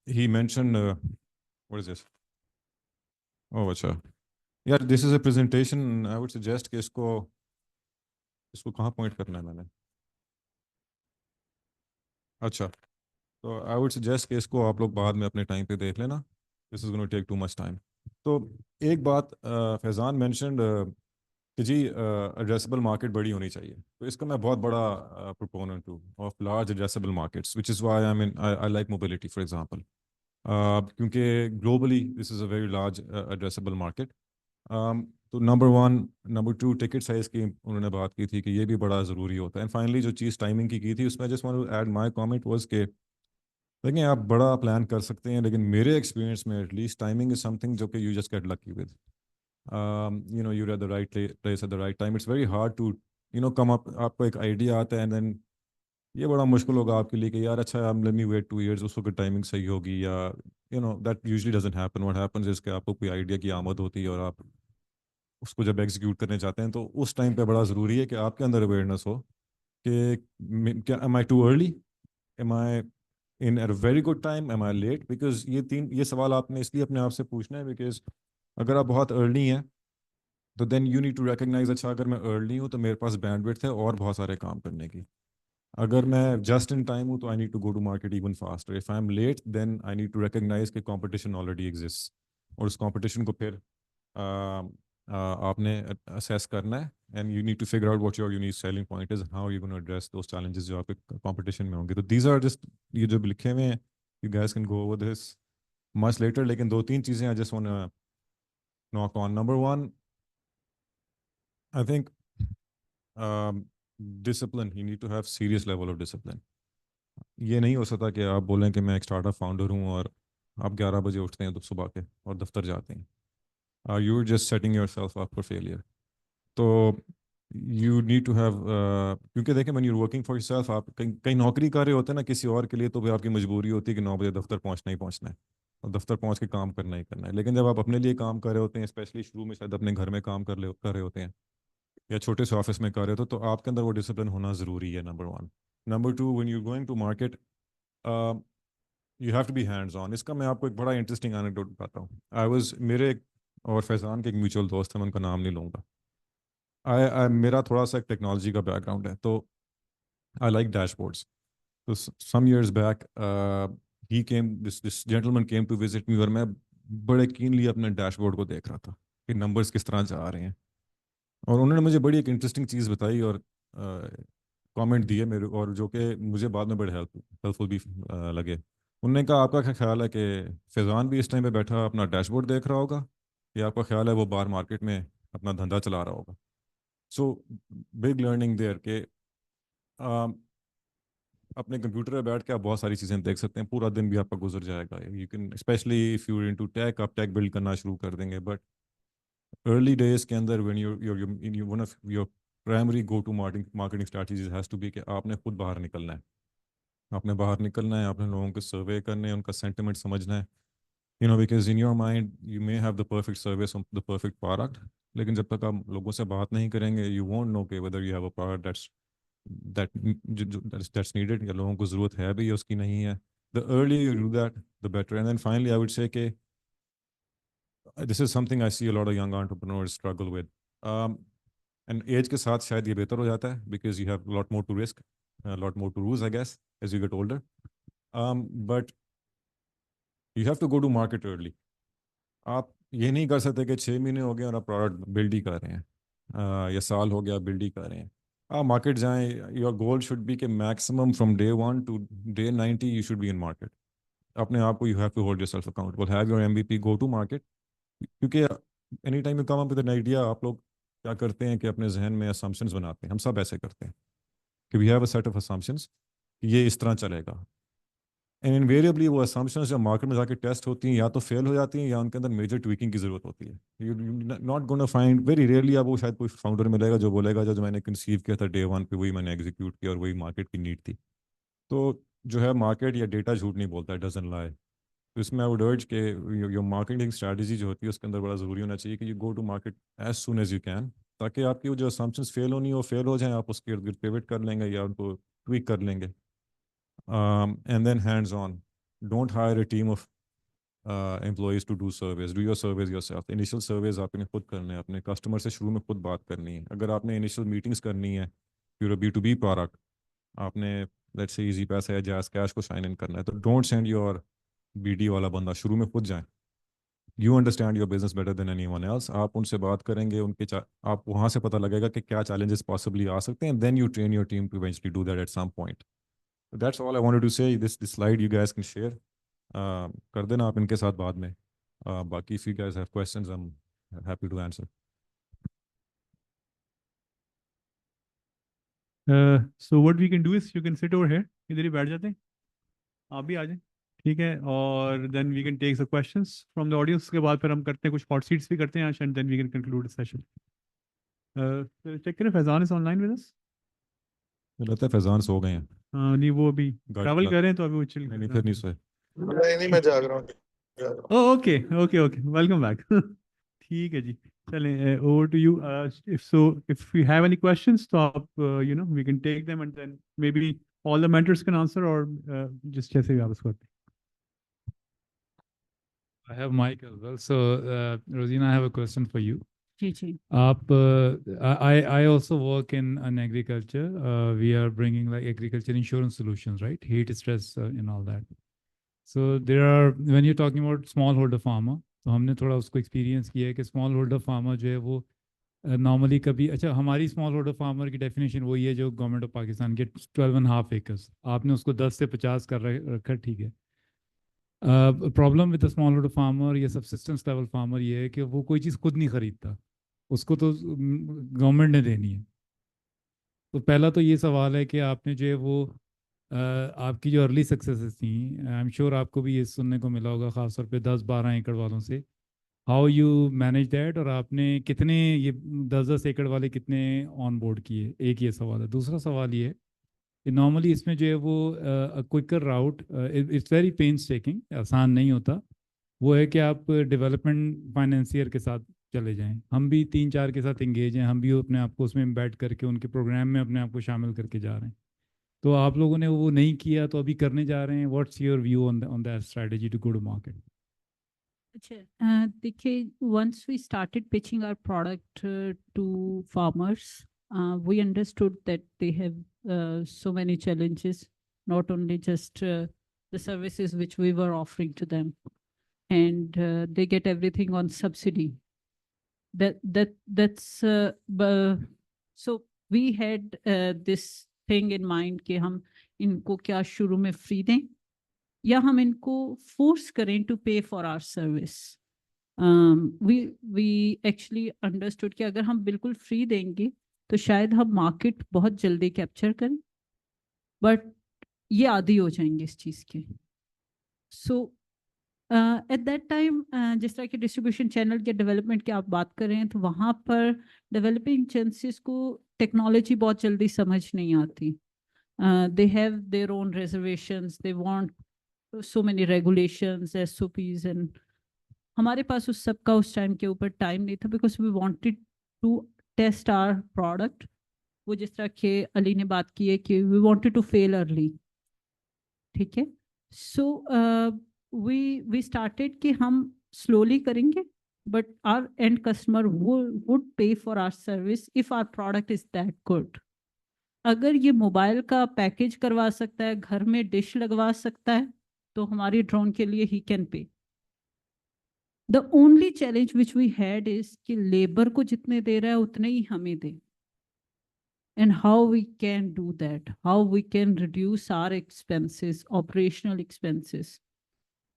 ही मेंशन, व्हाट इज दिस, ओह अच्छा यार, this is a presentation. I would suggest कि इसको कहाँ पॉइंट करना है मैंने, अच्छा, तो आई वुड सजेस्ट कि इसको आप लोग बाद में अपने टाइम पे देख लेना. This is going to take too much time. तो एक बात फैज़ान मेंशन्ड कि जी एड्रेसेबल मार्केट बड़ी होनी चाहिए, तो इसका मैं बहुत बड़ा प्रोपोनेंट हूँ of large addressable markets, which is why I like mobility for example, क्योंकि globally this is a very large addressable market. तो number one, number two, ticket size की उन्होंने बात की थी कि ये भी बड़ा ज़रूरी होता है। एंड फाइनली जो चीज़ टाइमिंग की थी, उसमें just want to add my comment was के देखिए आप बड़ा प्लान कर सकते हैं, लेकिन मेरे एक्सपीरियंस में एटलीस्ट टाइमिंग इज समथिंग जो कि you just get lucky with. You're at the right place at the right time. It's very hard to come up, आपको एक आइडिया आता है एंड देन ये बड़ा मुश्किल होगा आपके लिए कि यार अच्छा लेट मी वेट 2 years, उस वक्त टाइमिंग सही होगी, या that usually doesn't happen. What happens is कि आपको कोई आइडिया की आमद होती है और आप उसको जब एग्जीक्यूट करने चाहते हैं, तो उस टाइम पे बड़ा ज़रूरी है कि आपके अंदर अवेयरनेस हो कि क्या am I too early, am I in at a very good time, am I late. Because ये सवाल आपने इसलिए अपने आप से पूछना है बिकॉज अगर आप बहुत अर्ली हैं तो then you need to recognise, अच्छा अगर मैं अर्ली हूँ तो मेरे पास बैंडविड्थ है और बहुत सारे काम करने की। अगर मैं जस्ट इन टाइम हूँ तो I need to go to market even faster. If I am late then I need to recognise कि कंपटीशन ऑलरेडी एग्जिस्ट, और उस कंपटीशन को फिर आपने असेस करना है and you need to figure out what your unique selling point is, how you gonna address those challenges जो आपके कंपटीशन में होंगे। तो दीज आर जस्ट ये जो लिखे हुए हैं, you guys can go over this much later, लेकिन दो तीन चीज़ें I just want knock on. Number one, I think discipline, you need to have serious level of discipline. ये नहीं हो सकता कि आप बोलें कि मैं एक स्टार्टअप फाउंडर हूँ और आप 11 बजे उठते हैं तो सुबह के और दफ्तर जाते हैं, you just setting your self up for failure. तो यू नीड टू हैव, क्योंकि देखें when you working for yourself, आप कहीं कहीं नौकरी कर रहे होते हैं ना किसी और के लिए, तो भी आपकी मजबूरी होती है कि 9 बजे दफ्तर पहुंचना ही पहुंचना है और दफ्तर पहुंच के काम करना ही करना है। लेकिन जब आप अपने लिए काम कर रहे होते हैं, स्पेशली शुरू में शायद अपने घर में काम कर रहे होते हैं या छोटे से ऑफिस में कर रहे हो, तो आपके अंदर वो डिसिप्लिन होना ज़रूरी है, number one. Number two, when you going to market you have to be hands on. इसका मैं आपको एक बड़ा इंटरेस्टिंग एनेक्डोट बताता हूँ। मेरे और फैज़ान के एक म्यूचुअल दोस्त हैं, मैं उनका नाम नहीं लूँगा। मेरा थोड़ा सा एक टेक्नोलॉजी का बैकग्राउंड है, तो आई लाइक डैशबोर्ड्स। तो some years back he came this gentleman came to visit me, और मैं बड़े कीनली अपने डैशबोर्ड को देख रहा था कि नंबर्स किस तरह जा रहे हैं। और उन्होंने मुझे बड़ी एक इंटरेस्टिंग चीज़ बताई और कमेंट दिए मेरे, और जो कि मुझे बाद में बड़े हेल्पफुल भी लगे। उन्होंने कहा आपका क्या ख्याल है कि फैज़ान भी इस टाइम पे बैठा अपना डैशबोर्ड देख रहा होगा, या आपका ख्याल है वो बाहर मार्केट में अपना धंधा चला रहा होगा? सो बिग लर्निंग देयर के अपने कंप्यूटर पे बैठ के आप बहुत सारी चीज़ें देख सकते हैं, पूरा दिन भी आपका गुजर जाएगा। You can specially if you into tech, आप टेक बिल्ड करना शुरू कर देंगे, बट अर्ली डेज के अंदर when you one of your primary go to marketing strategies has to be कि आपने खुद बाहर निकलना है। आपने बाहर निकलना है, आपने लोगों के सर्वे करने हैं, उनका सेंटिमेंट समझना है, because in your mind you may have the perfect service, the perfect product, लेकिन जब तक आप लोगों से बात नहीं करेंगे यू वोंट नो के whether you have a product that's needed, या लोगों को ज़रूरत है भी या उसकी नहीं है। The earlier you do that, the better. And then finally, I would say कि this is something I see a lot of young entrepreneurs struggle with. Um, and age के साथ शायद ये बेहतर हो जाता है because you have a lot more to risk, a lot more to lose, I guess, as you get older. But you have to go to market early. आप ये नहीं कर सकते कि 6 महीने हो गए और आप प्रोडक्ट बिल्ड ही कर रहे हैं, या साल हो गया बिल्ड ही कर रहे हैं। आप मार्केट जाएं, योर गोल शुड बी के maximum from day 1 to day 90 you should be in market. अपने आप को you have to hold yourself accountable, have your MVP, go to market. क्योंकि any time you come up with an idea, आप लोग क्या करते हैं कि अपने जहन में असम्पशंस बनाते हैं, हम सब ऐसे करते हैं कि we have a set of assumptions, ये इस तरह चलेगा। एंड इनवेरिएबली वो असम्पशंस जब मार्केट में जाके टेस्ट होती हैं या तो फेल हो जाती हैं या उनके अंदर मेजर ट्विकिंग की जरूरत होती है। You not gonna find, very rarely आपको शायद कोई फाउंडर मिलेगा जो बोलेगा जो मैंने कंसीव किया था डे 1 पे वही मैंने एग्जीक्यूट किया और वही मार्केट की नीड थी। तो जो है मार्केट या डेटा झूठ नहीं बोलता है, डजंट लाई। तो इसमें आई वुड अर्ज के योर मार्केटिंग स्ट्रैटेजी जो होती है उसके अंदर बड़ा ज़रूरी होना चाहिए कि you go to market as soon as you can, ताकि आपकी वो जो असम्पशंस फेल होनी हो फेल हो जाएं, आप उसके इर्द गिर्द पिवट कर लेंगे या उनको ट्वीक कर लेंगे। And then hands on. Don't hire a team of employees to do surveys. Do your surveys yourself. Initial surveys आपने खुद करने हैं, अपने कस्टमर से शुरू में खुद बात करनी है। अगर आपने इनिशियल मीटिंग्स करनी है, you're a B2B प्रोडक्ट, आपने लेट्स से इजी पैसा या जैस कैश को साइन इन करना है, तो डोंट सेंड योर बीडी वाला बंदा, शुरू में खुद जाएं, You understand your business better than anyone else. आप उनसे बात करेंगे, आप वहाँ से पता लगेगा कि क्या challenges possibly आ सकते हैं, and then you train your team to eventually do that at some point. That's all I wanted to say. This slide you guys can share. कर देना आप इनके साथ बाद में. बाकी if you guys have questions, I'm happy to answer. So what we can do is you can sit over here. इधर ही बैठ जाते हैं. आप भी आ जाएं. ठीक है. और then we can take the questions from the audience. के बाद फिर हम करते हैं कुछ hot seats भी करते हैं आज, and then we can conclude the session. Check करें Faizan is online with us. मुझे लगता है फैजान सो गए हैं. हाँ नहीं वो अभी ट्रैवल कर रहे हैं तो अभी वो चिल. नहीं फिर नहीं सोए. नहीं मैं जाग रहा हूँ. Oh, okay, welcome back. ठीक है जी. चलें, over to you. If we have any questions, तो आप we can take them, and then maybe all the mentors can answer, or just जैसे भी आप उसको करते हैं. I have mic as well. So, Rosina, I have a question for you. Ji. I also work in agriculture. We are bringing like agriculture insurance solutions, right? Heat, stress, and all that. So when you're talking about smallholder farmer, तो हमने थोड़ा उसको experience किया है कि small holder farmer जो है वो नॉर्मली कभी, अच्छा हमारी स्मॉल होल्डर फार्मर की डेफिनेशन वही है जो गवर्नमेंट ऑफ पाकिस्तान के 12.5 एकर्स, आपने उसको 10 से 50 कर रखा, ठीक है. Problem with the small holder farmer या सबसिस्टेंस लेवल फार्मर ये है कि वो कोई चीज़ खुद नहीं खरीदता, उसको तो गवर्नमेंट ने देनी है. तो पहला तो ये सवाल है कि आपने जो है वो आपकी जो अर्ली सक्सेसेस थी, आई एम श्योर आपको भी ये सुनने को मिला होगा ख़ासतौर पे 10-12 एकड़ वालों से, हाउ यू मैनेज दैट, और आपने कितने ये 10-10 एकड़ वाले कितने ऑन बोर्ड किए, एक ये सवाल है. दूसरा सवाल ये है कि नॉर्मली इसमें जो है वो quicker route, it's very painstaking, आसान नहीं होता, वो है कि आप डेवलपमेंट फाइनेंसियर के साथ चले जाएं. हम भी 3-4 के साथ इंगेज हैं, हम भी अपने आप को उसमें एम्बेड करके उनके प्रोग्राम में अपने आप को शामिल करके जा रहे हैं. तो आप लोगों ने वो नहीं किया तो अभी करने जा रहे हैं. What's your view on that strategy to go to market? अच्छा, देखिए, once we started pitching our product to farmers, we understood that they have so many challenges, not only just the services which we were offering to them, and they get everything on subsidy. So we had this thing in mind कि हम इनको क्या शुरू में free दें या हम इनको फोर्स करें to pay for our service. We actually understood कि अगर हम बिल्कुल फ्री देंगे तो शायद हम मार्केट बहुत जल्दी कैप्चर करें, बट ये आदी हो जाएंगे इस चीज़ के. सो एट दैट टाइम जिस तरह के डिस्ट्रीब्यूशन चैनल के डेवलपमेंट की आप बात कर रहे हैं, तो वहाँ पर डेवलपिंग एजेंसीज को टेक्नोलॉजी बहुत जल्दी समझ नहीं आती. They have their own reservations, they want so many regulations, SOPs, and हमारे पास उस सब का उस टाइम के ऊपर टाइम नहीं था, because we wanted to test our product. वो जिस तरह के अली ने बात की है कि we wanted to fail early. ठीक है. So we started कि हम slowly करेंगे, but our end customer would pay for our service if our product is that good. अगर ये मोबाइल का पैकेज करवा सकता है, घर में डिश लगवा सकता है, तो हमारी ड्रोन के लिए he can pay. The only challenge which we had is कि लेबर को जितने दे रहा है उतने ही हमें दे. And how we can do that, how we can reduce our expenses, operational expenses.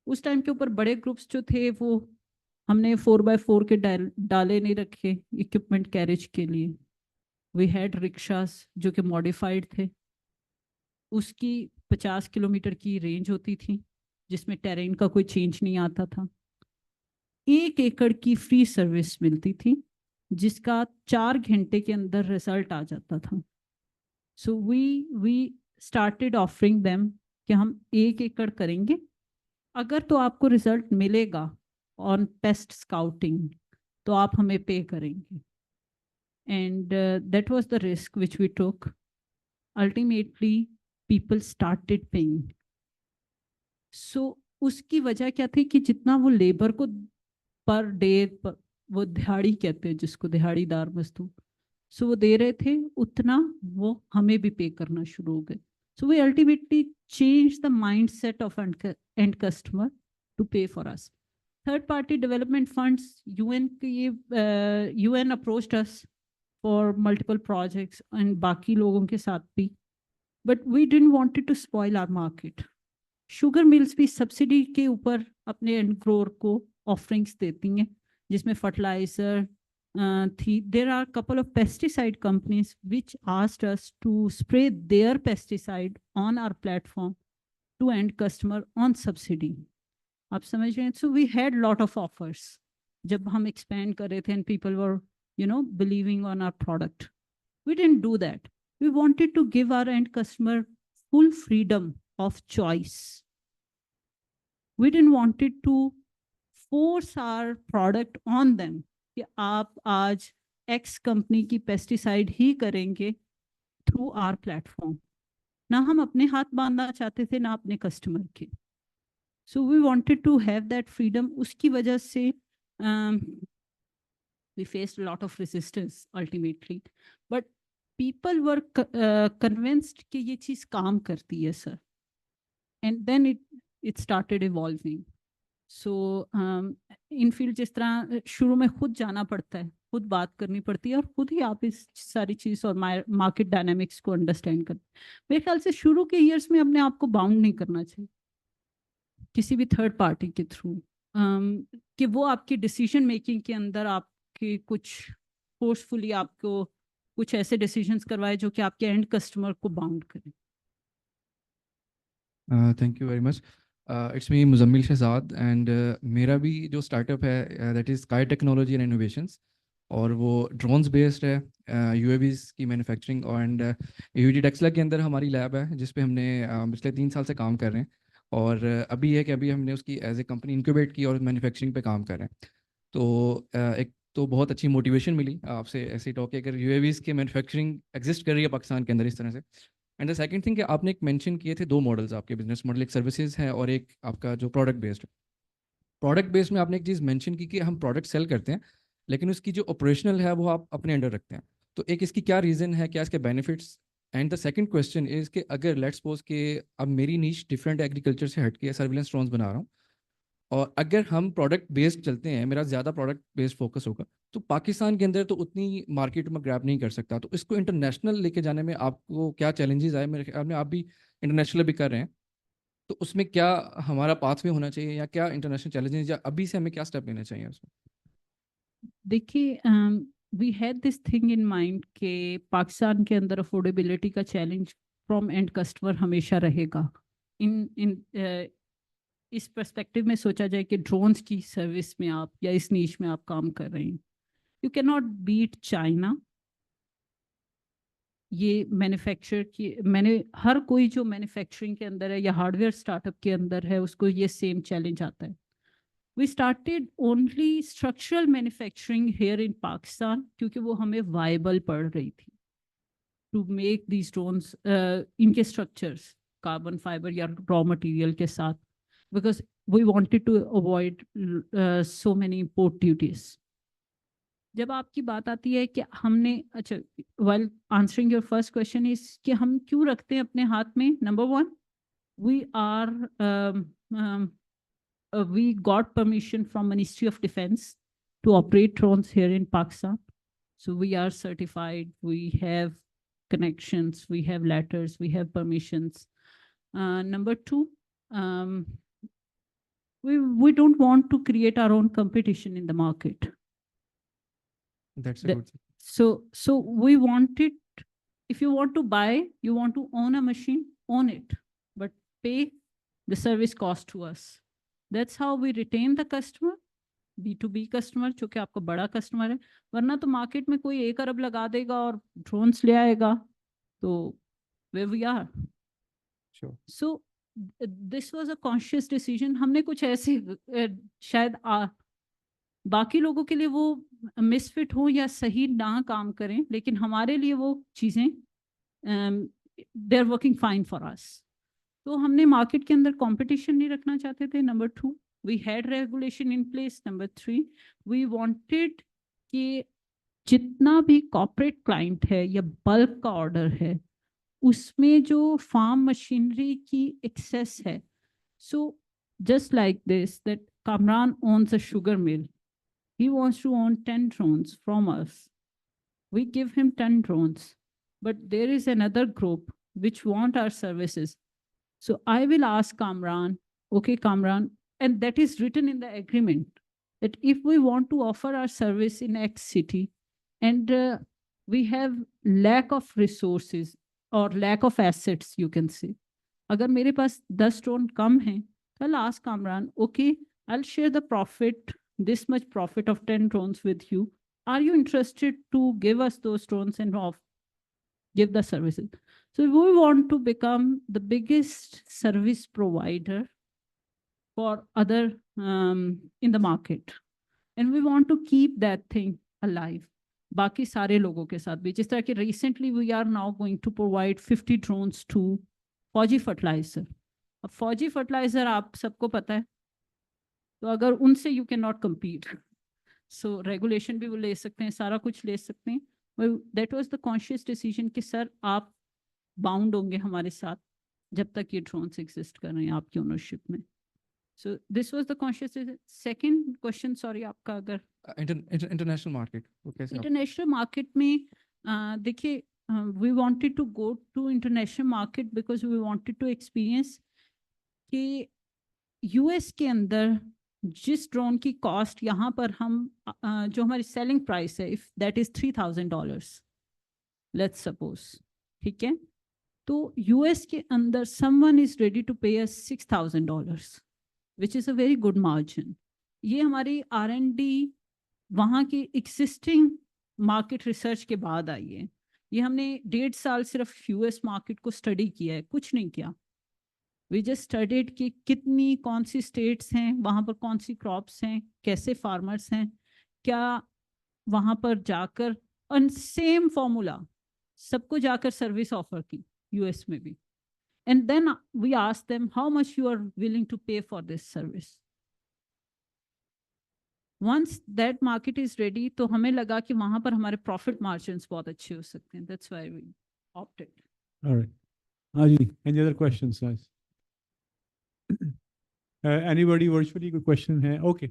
उस टाइम के ऊपर बड़े ग्रुप्स जो थे वो हमने 4x4 के डाले नहीं रखे इक्विपमेंट कैरेज के लिए. वी हैड रिक्शास जो कि मॉडिफाइड थे, उसकी 50 किलोमीटर की रेंज होती थी जिसमें टेरेन का कोई चेंज नहीं आता था. 1 एकड़ की फ्री सर्विस मिलती थी जिसका 4 घंटे के अंदर रिजल्ट आ जाता था. So we started offering them कि हम 1 एकड़ करेंगे, अगर तो आपको रिजल्ट मिलेगा ऑन पेस्ट स्काउटिंग तो आप हमें पे करेंगे. And that was the risk which we took. Ultimately, people started paying. So उसकी वजह क्या थी कि जितना वो लेबर को पर डे, वो दिहाड़ी कहते हैं जिसको, दिहाड़ीदार मजदूर, सो वो दे रहे थे, उतना वो हमें भी पे करना शुरू हो गए. So we ultimately changed the mindset of end customer to pay for us. Third party development funds, UN approached us for multiple projects and बाकी लोगों के साथ भी, but we didn't wanted to spoil our market. Sugar mills भी subsidy के ऊपर अपने and grower को ऑफरिंग्स देती हैं, जिसमें फर्टिलाइजर थी। There are couple of pesticide companies which asked us to spray their pesticide on our platform to end customer on subsidy. आप समझ रहे हैं? So we had lot of offers जब हम एक्सपेंड कर रहे थे and people were believing on our product. We didn't do that. We wanted to give our end customer full freedom of choice. We didn't wanted to force our product on them कि आप आज X company की pesticide ही करेंगे through our platform. ना हम अपने हाथ बांधना चाहते थे, ना अपने कस्टमर के। So we wanted to have that freedom. उसकी वजह से we faced a lot of resistance ultimately, but people were convinced कि ये चीज काम करती है sir, and then it started evolving. So in field जिस तरह शुरू में खुद जाना पड़ता है, खुद बात करनी पड़ती है और खुद ही आप इस सारी चीज और मार्केट डायनामिक्स को अंडरस्टैंड कर। मेरे ख्याल से शुरू के ईयर्स में अपने आप को बाउंड नहीं करना चाहिए किसी भी थर्ड पार्टी के थ्रू, कि वो आपकी डिसीजन मेकिंग के अंदर आपके कुछ फोर्सफुली आपको कुछ ऐसे डिसीजंस करवाए जो कि आपके एंड कस्टमर को बाउंड करें। Thank you very much. It's me Muzammil Shahzad and मेरा भी जो स्टार्टअप है that is sky technology and innovations, और वो ड्रोन्स बेस्ड है, यूएवीज़ की मैन्युफैक्चरिंग। और यूटी टेक्सला के अंदर हमारी लैब है जिस पे हमने पिछले 3 साल से काम कर रहे हैं, और अभी है कि अभी हमने उसकी एज ए कंपनी इंक्यूबेट की और मैन्युफैक्चरिंग पे काम कर रहे हैं। तो एक तो बहुत अच्छी मोटिवेशन मिली आपसे ऐसे टॉक कि अगर यूएवीज़ की मैन्युफैक्चरिंग एग्जिस्ट कर रही है पाकिस्तान के अंदर इस तरह से। एंड द सेकंड थिंग कि आपने एक मेंशन किए थे 2 मॉडल्स आपके बिजनेस मॉडल, एक सर्विसेज है और एक आपका जो प्रोडक्ट बेस्ड है। प्रोडक्ट बेस्ड में आपने एक चीज़ मेंशन की कि हम प्रोडक्ट सेल करते हैं लेकिन उसकी जो ऑपरेशनल है वो आप अपने अंडर रखते हैं। तो एक इसकी क्या रीज़न है, क्या इसके benefits? And the second question is कि अगर लेट्स सपोज कि अब मेरी नीश डिफरेंट एग्रीकल्चर से हट के सर्विलेंस ड्रोन्स बना रहा हूँ, और अगर हम प्रोडक्ट बेस्ड चलते हैं, मेरा ज़्यादा प्रोडक्ट बेस्ड फोकस होगा, तो पाकिस्तान के अंदर तो उतनी मार्केट में ग्रैब नहीं कर सकता। तो इसको इंटरनेशनल लेके जाने में आपको क्या चैलेंजेस आए? मेरे ख्याल में आप भी इंटरनेशनल भी कर रहे हैं, तो उसमें क्या हमारा पाथवे होना चाहिए या क्या इंटरनेशनल चैलेंजेस, या अभी से हमें क्या स्टेप लेना चाहिए उसमें? देखिए, we had this thing in mind कि पाकिस्तान के अंदर अफोर्डेबिलिटी का चैलेंज फ्रॉम एंड कस्टमर हमेशा रहेगा। इन इस पर्सपेक्टिव में सोचा जाए कि ड्रोन्स की सर्विस में आप या इस नीश में आप काम कर रहे हैं, you can not beat China. ये मैन्युफैक्चर की हर कोई जो मैन्युफैक्चरिंग के अंदर है या हार्डवेयर स्टार्टअप के अंदर है उसको ये सेम चैलेंज आता है। We started only structural manufacturing here in Pakistan क्योंकि वो हमें viable पड़ रही थी to make these drones इनके structures carbon fiber या raw material के साथ, because we wanted to avoid so many import duties. जब आपकी बात आती है कि हमने अच्छा, while answering your first question is कि हम क्यों रखते हैं अपने हाथ में, number one, we are we got permission from Ministry of Defense to operate drones here in Pakistan. So we are certified, we have connections, we have letters, we have permissions. Number two, we don't want to create our own competition in the market. That's a good thing. So we wanted, if you want to buy, you want to own a machine, own it, but pay the service cost to us. That's how we retain the customer, B2B customer, जो कि आपका बड़ा customer है। वरना तो market में कोई 1 अरब लगा देगा और ड्रोन्स ले आएगा, तो where we are. Sure. So this was a conscious decision. हमने कुछ ऐसे शायद बाकी लोगों के लिए वो मिसफिट हो या सही ना काम करें, लेकिन हमारे लिए वो चीज़ें they are working fine for us. तो हमने मार्केट के अंदर कंपटीशन नहीं रखना चाहते थे। Number 2, we had regulation in place. Number 3, we wanted कि जितना भी कॉर्पोरेट क्लाइंट है या बल्क का ऑर्डर है उसमें जो फार्म मशीनरी की एक्सेस है, सो just like this, that Kamran owns a sugar mill. He wants to own 10 drones from us. We give him 10 drones, but there is another group which want our services. So I will ask Kamran, okay, Kamran, and that is written in the agreement that if we want to offer our service in X city and we have lack of resources or lack of assets, you can say, अगर मेरे पास 10 drone कम हैं, I'll ask Kamran, okay, I'll share the profit, this much profit of 10 drones with you. Are you interested to give us those drones and give the services? So we want to become the biggest service provider for other in the market. And we want to keep that thing alive. बाकी सारे लोगों के साथ भी जिस तरह कि recently we are now going to provide 50 drones to फौजी फर्टिलाइजर. अब फौजी फर्टिलाइजर आप सबको पता है, तो अगर उनसे you can not compete. So regulation भी वो ले सकते हैं, सारा कुछ ले सकते हैं. That was the conscious decision कि सर आप बाउंड होंगे हमारे साथ जब तक ये ड्रोन्स एग्जिस्ट कर रहे हैं आपकी ओनरशिप में. So this was the conscious. Second question, sorry, आपका अगर इंटरनेशनल मार्केट, इंटरनेशनल मार्केट में देखिए, we wanted to go to international market because we wanted to experience कि यूएस के अंदर जिस ड्रोन की कॉस्ट यहाँ पर हम जो हमारी सेलिंग प्राइस है, if that is $3,000, let's suppose, ठीक है, तो यूएस के अंदर समवन इज रेडी टू पे अस $6,000, which is a very good margin. ये हमारी R&D वहाँ की एग्जिस्टिंग मार्केट रिसर्च के बाद आई है. ये हमने 1.5 साल सिर्फ यूएस मार्केट को स्टडी किया है, कुछ नहीं किया. वी जस्ट स्टडीड कि कितनी कौन सी स्टेट्स हैं, वहाँ पर कौन सी क्रॉप्स हैं, कैसे फार्मर्स हैं, क्या वहाँ पर जाकर, और सेम फॉर्मूला सबको जाकर सर्विस ऑफर की यूएस में भी. And then we asked them how much you are willing to pay for this service. Once that market is ready, तो हमें लगा कि वहां पर हमारे प्रॉफिट मार्जिन्स बहुत अच्छे हो सकते हैं. That's why we opted. Alright, Haji, any other questions guys? Anybody virtually कोई क्वेश्चन है? Okay,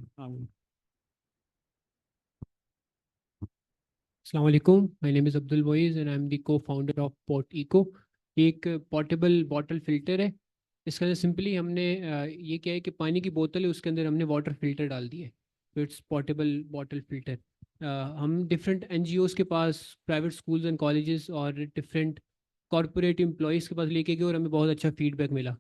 Assalamu alaikum. My name is Abdul Moiz and I'm the co-founder of Pot Eco. एक पोर्टेबल बॉटल फिल्टर है. इसके अंदर सिंपली हमने ये किया है कि पानी की बोतल है, उसके अंदर हमने वाटर फिल्टर डाल दिया है. तो इट्स पोर्टेबल बॉटल फिल्टर. हम डिफरेंट NGOs के पास, प्राइवेट स्कूल्स एंड कॉलेजेस और डिफरेंट कॉरपोरेट एम्प्लॉयज़ के पास लेके गए और हमें बहुत अच्छा फीडबैक मिला.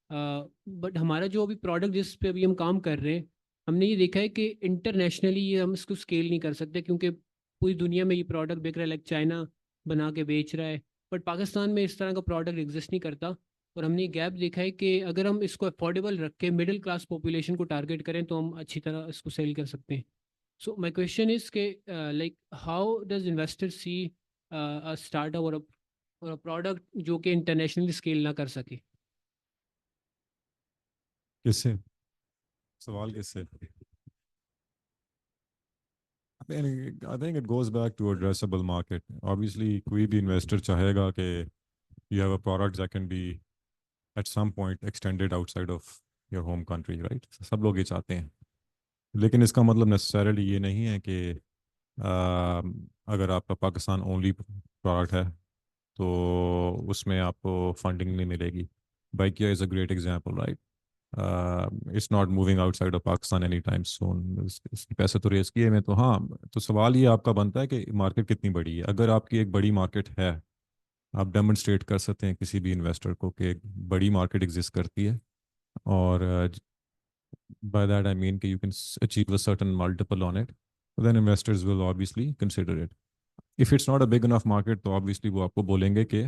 बट हमारा जो अभी प्रोडक्ट जिस पे अभी हम काम कर रहे हैं, हमने ये देखा है कि इंटरनेशनली ये हम इसको स्केल नहीं कर सकते, क्योंकि पूरी दुनिया में ये प्रोडक्ट बिक रहा है, लाइक चाइना बना के बेच रहा है, बट पाकिस्तान में इस तरह का प्रोडक्ट एग्जिस्ट नहीं करता. और हमने गैप देखा है कि अगर हम इसको अफोर्डेबल रख के मिडिल क्लास पॉपुलेशन को टारगेट करें तो हम अच्छी तरह इसको सेल कर सकते हैं. सो माय क्वेश्चन इज के like how does investor see a startup और अ प्रोडक्ट जो कि इंटरनेशनली स्केल ना कर सके? किससे सवाल किससे? I think it goes back to addressable market. Obviously, कोई भी investor चाहेगा कि you have a product that can be at some point extended outside of your home country, right? सब लोग ये चाहते हैं. लेकिन इसका मतलब necessarily ये नहीं है कि अगर आपका पाकिस्तान ओनली प्रोडक्ट है तो उसमें आपको फंडिंग नहीं मिलेगी. Bykea is a great example, right? It's not moving outside of Pakistan any time soon. इसने पैसे तो रेस किए में, तो हाँ, तो सवाल ये आपका बनता है कि मार्केट कितनी बड़ी है. अगर आपकी एक बड़ी मार्केट है, आप डेमोन्स्ट्रेट कर सकते हैं किसी भी इन्वेस्टर को कि एक बड़ी मार्केट एग्जिस्ट करती है, और बाय दैट आई मीन कि you can achieve a certain multiple on it, then investors will obviously consider it. If it's not a big enough market तो ऑब्वियसली वो आपको बोलेंगे कि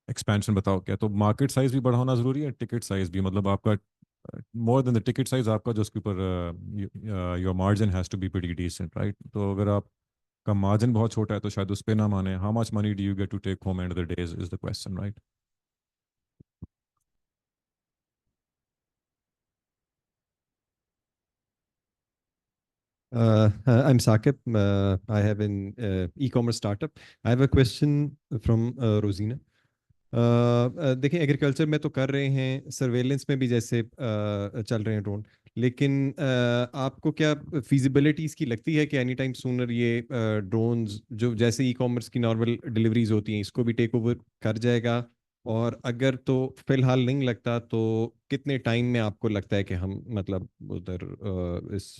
एक्सपेंशन बताओ क्या. तो मार्केट साइज भी बढ़ाना ज़रूरी है, टिकट साइज भी. मतलब आपका more than the ticket size, आपका जो उसके ऊपर your margin has to be pretty decent, right? तो अगर आपका मार्जिन बहुत छोटा है तो शायद उस पर ना माने. How much money do you get to take home end the day is the question, right? I'm Saqib. I have an e-commerce startup. I have a question from Rosina. देखिए एग्रीकल्चर में तो कर रहे हैं, सर्वेलेंस में भी जैसे चल रहे हैं ड्रोन, लेकिन आपको क्या फीजिबिलिटी इसकी लगती है कि एनी टाइम सूनर ये ड्रोन्स जो जैसे ई कॉमर्स की नॉर्मल डिलीवरीज होती हैं इसको भी टेक ओवर कर जाएगा? और अगर तो फिलहाल नहीं लगता तो कितने टाइम में आपको लगता है कि हम मतलब उधर इस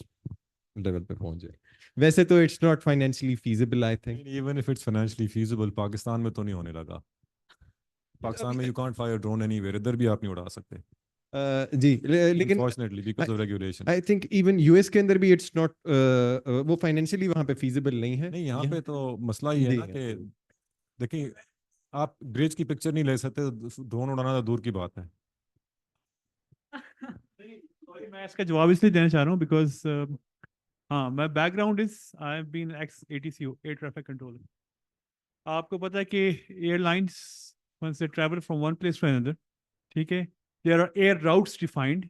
लेवल पे पहुंच जाए? वैसे तो it's not financially feasible I think. Even if it's financially feasible, Pakistan में तो नहीं होने लगा। पाकिस्तान में you can't fire drone anywhere, इधर भी आप नहीं उड़ा सकते जी लेकिन unfortunately because of regulation. I think even US के अंदर भी इट्स नॉट वो फाइनेंशियली वहाँ पे फीजिबल नहीं है। नहीं, यहाँ पे तो मसला ही है जी ना कि देखिए, आप ब्रिज की पिक्चर नहीं ले सकते, ड्रोन उड़ाना तो दूर की बात है। Sorry, मैं इसका जवाब इसलिए देना चाह रहा हूँ बिकॉज हाँ, my background is I have been ex ATCO, air traffic controller. आपको पता है कि airlines once they travel from one place to another, ठीक है, there are air routes defined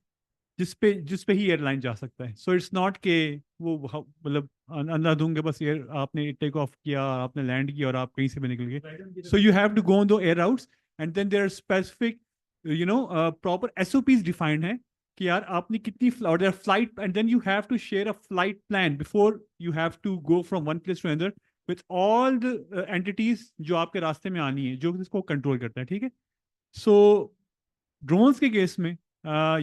जिस पे ही एयरलाइन जा सकता है। सो इट्स नॉट के वो मतलब अंधाधुंध के बस एयर आपने टेक ऑफ किया, आपने लैंड किया और आप कहीं से भी निकल गए। So you have to go on to air routes and then there are specific proper SOPs defined है कि यार आपने कितनी flight and then you have to share a flight plan before you have to go from one place to another with all the entities जो आपके रास्ते में आनी है, जो इसको कंट्रोल करता है। ठीक है, सो ड्रोन्स के केस में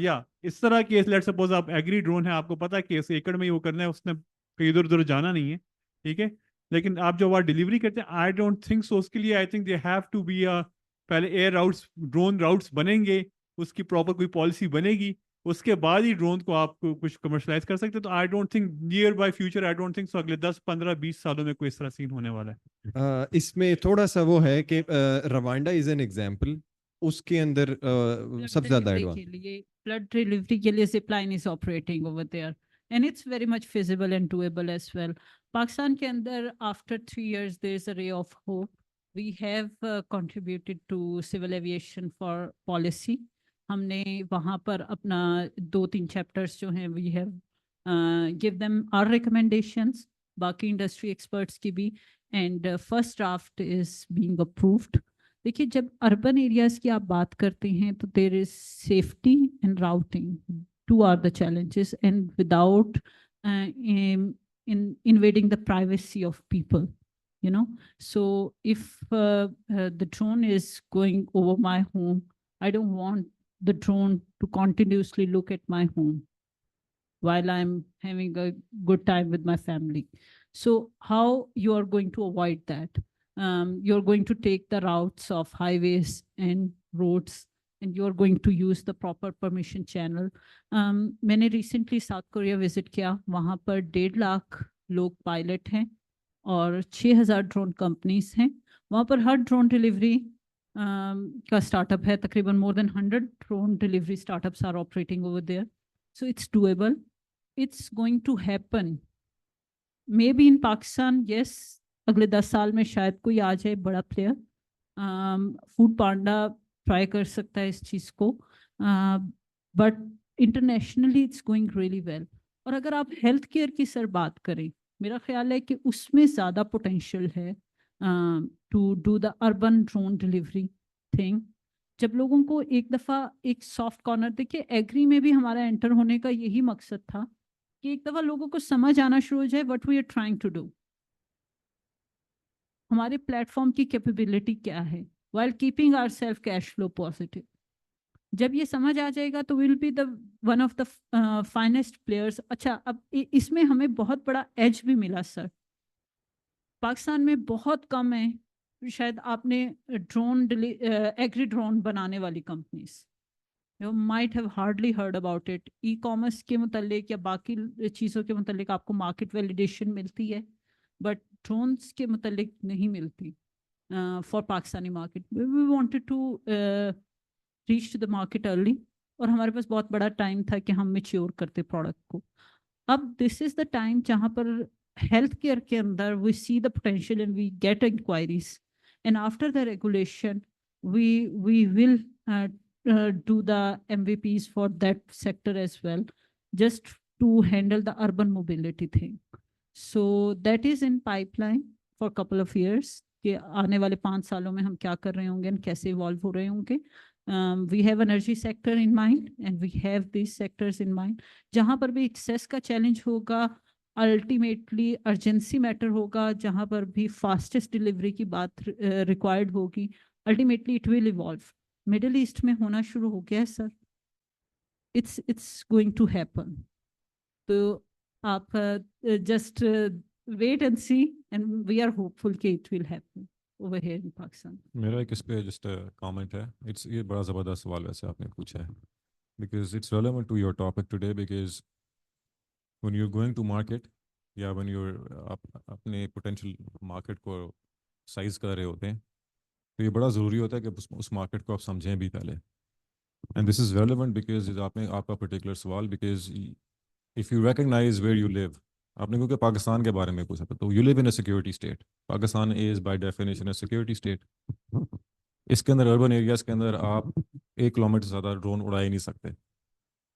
या इस तरह केस, लेट सपोज आप एग्री ड्रोन है, आपको पता है कि इस एकड़ में ही वो करना है, उसने कहीं इधर उधर जाना नहीं है। ठीक है, लेकिन आप जो बात डिलीवरी करते हैं, आई डोंट थिंक सो, उसके लिए I think they have to be पहले एयर राउट्स, ड्रोन राउट्स बनेंगे, उसकी प्रॉपर कोई पॉलिसी बनेगी, उसके बाद ही ड्रोन को आप कुछ कमर्शलाइज कर सकते हैं। तो I don't think near by future, I don't think so अगले 10 15 20 सालों में कोई इस तरह सीन होने वाला है। इसमें थोड़ा सा वो है कि रवांडा इज एन एग्जांपल, उसके अंदर सबसे ज्यादा एडवांस। फ्लड डिलीवरी के लिए zip line is operating over there and it's very much feasible and doable as well. Pakistan के अंदर after 3 years there is a ray of hope. We have contributed to civil aviation for policy. हमने वहाँ पर अपना 2-3 chapters जो हैं we have give them our recommendations, बाकी industry experts की भी, and first draft is being approved. देखिए, जब अर्बन एरियाज की आप बात करते हैं तो there is safety and routing, two are the challenges, and without invading the privacy of people, you know. So if the drone is going over my home, I don't want the drone to continuously look at my home while I'm having a good time with my family. So how you are going to avoid that? You're going to take the routes of highways and roads, and you're going to use the proper permission channel. मैंने recently South Korea visit किया, वहाँ पर 1.5 लाख लोग pilot हैं और 6,000 drone companies हैं। वहाँ पर हर ड्रोन डिलीवरी का स्टार्टअप है, तकरीबन more than 100 drone delivery startups are operating over there. So it's doable. It's going to happen. Maybe in Pakistan, yes, अगले 10 साल में शायद कोई आ जाए बड़ा प्लेयर। फूड पांडा ट्राई कर सकता है इस चीज़ को, but internationally it's going really well. और अगर आप हेल्थ केयर की सर बात करें, मेरा ख्याल है कि उसमें ज़्यादा पोटेंशियल है to do the urban drone delivery thing. जब लोगों को एक दफ़ा एक सॉफ्ट कॉर्नर, देखिए एग्री में भी हमारा एंटर होने का यही मकसद था कि एक दफ़ा लोगों को समझ आना शुरू हो जाए what we are trying to do, हमारे प्लेटफॉर्म की कैपेबिलिटी क्या है, while keeping ourselves cash flow positive. जब ये समझ आ जाएगा तो will be the one of the finest players. अच्छा, अब इसमें हमें बहुत बड़ा एज भी मिला सर। पाकिस्तान में बहुत कम है, शायद आपने ड्रोन एग्री ड्रोन बनाने वाली companies, you might have hardly heard about it. E commerce के मुतालिक या बाकी चीज़ों के मुतालिक आपको मार्केट वैलिडेशन मिलती है, बट ड्रोन्स के मुतालिक नहीं मिलती for Pakistani market. We wanted to reach to the market early, और हमारे पास बहुत बड़ा टाइम था कि हम मेच्योर करते प्रोडक्ट को। अब दिस इज़ द टाइम जहाँ पर हेल्थ केयर के अंदर we see the potential and we get inquiries, and after the regulation we will do the MVPs for that sector as well, just to handle the urban mobility thing. So that is in pipeline for a couple of years. कि आने वाले 5 सालों में हम क्या कर रहे होंगे और कैसे इवॉल्व हो रहे होंगे. We have energy sector in mind and we have these sectors in mind. जहाँ पर भी एक्सेस का चैलेंज होगा, अल्टीमेटली अर्जेंसी मैटर होगा, जहाँ पर भी फास्टेस्ट डिलीवरी की बात रिक्वायर्ड होगी, ultimately it will evolve. Middle east में होना शुरू हो गया है sir. It's going to happen. तो आप just wait and see, and we are hopeful कि it will happen over here in Pakistan. मेरा एक इस पे जस्ट कमेंट है. इट्स ये बड़ा ज़बरदस्त सवाल वैसे आपने पूछा है, because it's relevant to your topic today. Because when you're going to market या when you're अपने potential market को size कर रहे होते हैं, तो ये बड़ा ज़रूरी होता है कि उस market को आप समझें भी पहले. And this is relevant because आपने आपका particular सवाल, because if you recognize where you live, आपने क्योंकि पाकिस्तान के बारे में पूछा था, तो you live in a security state. Pakistan is by definition a security state. इसके अंदर अर्बन एरियाज के अंदर आप 1 किलोमीटर से ज़्यादा ड्रोन उड़ा ही नहीं सकते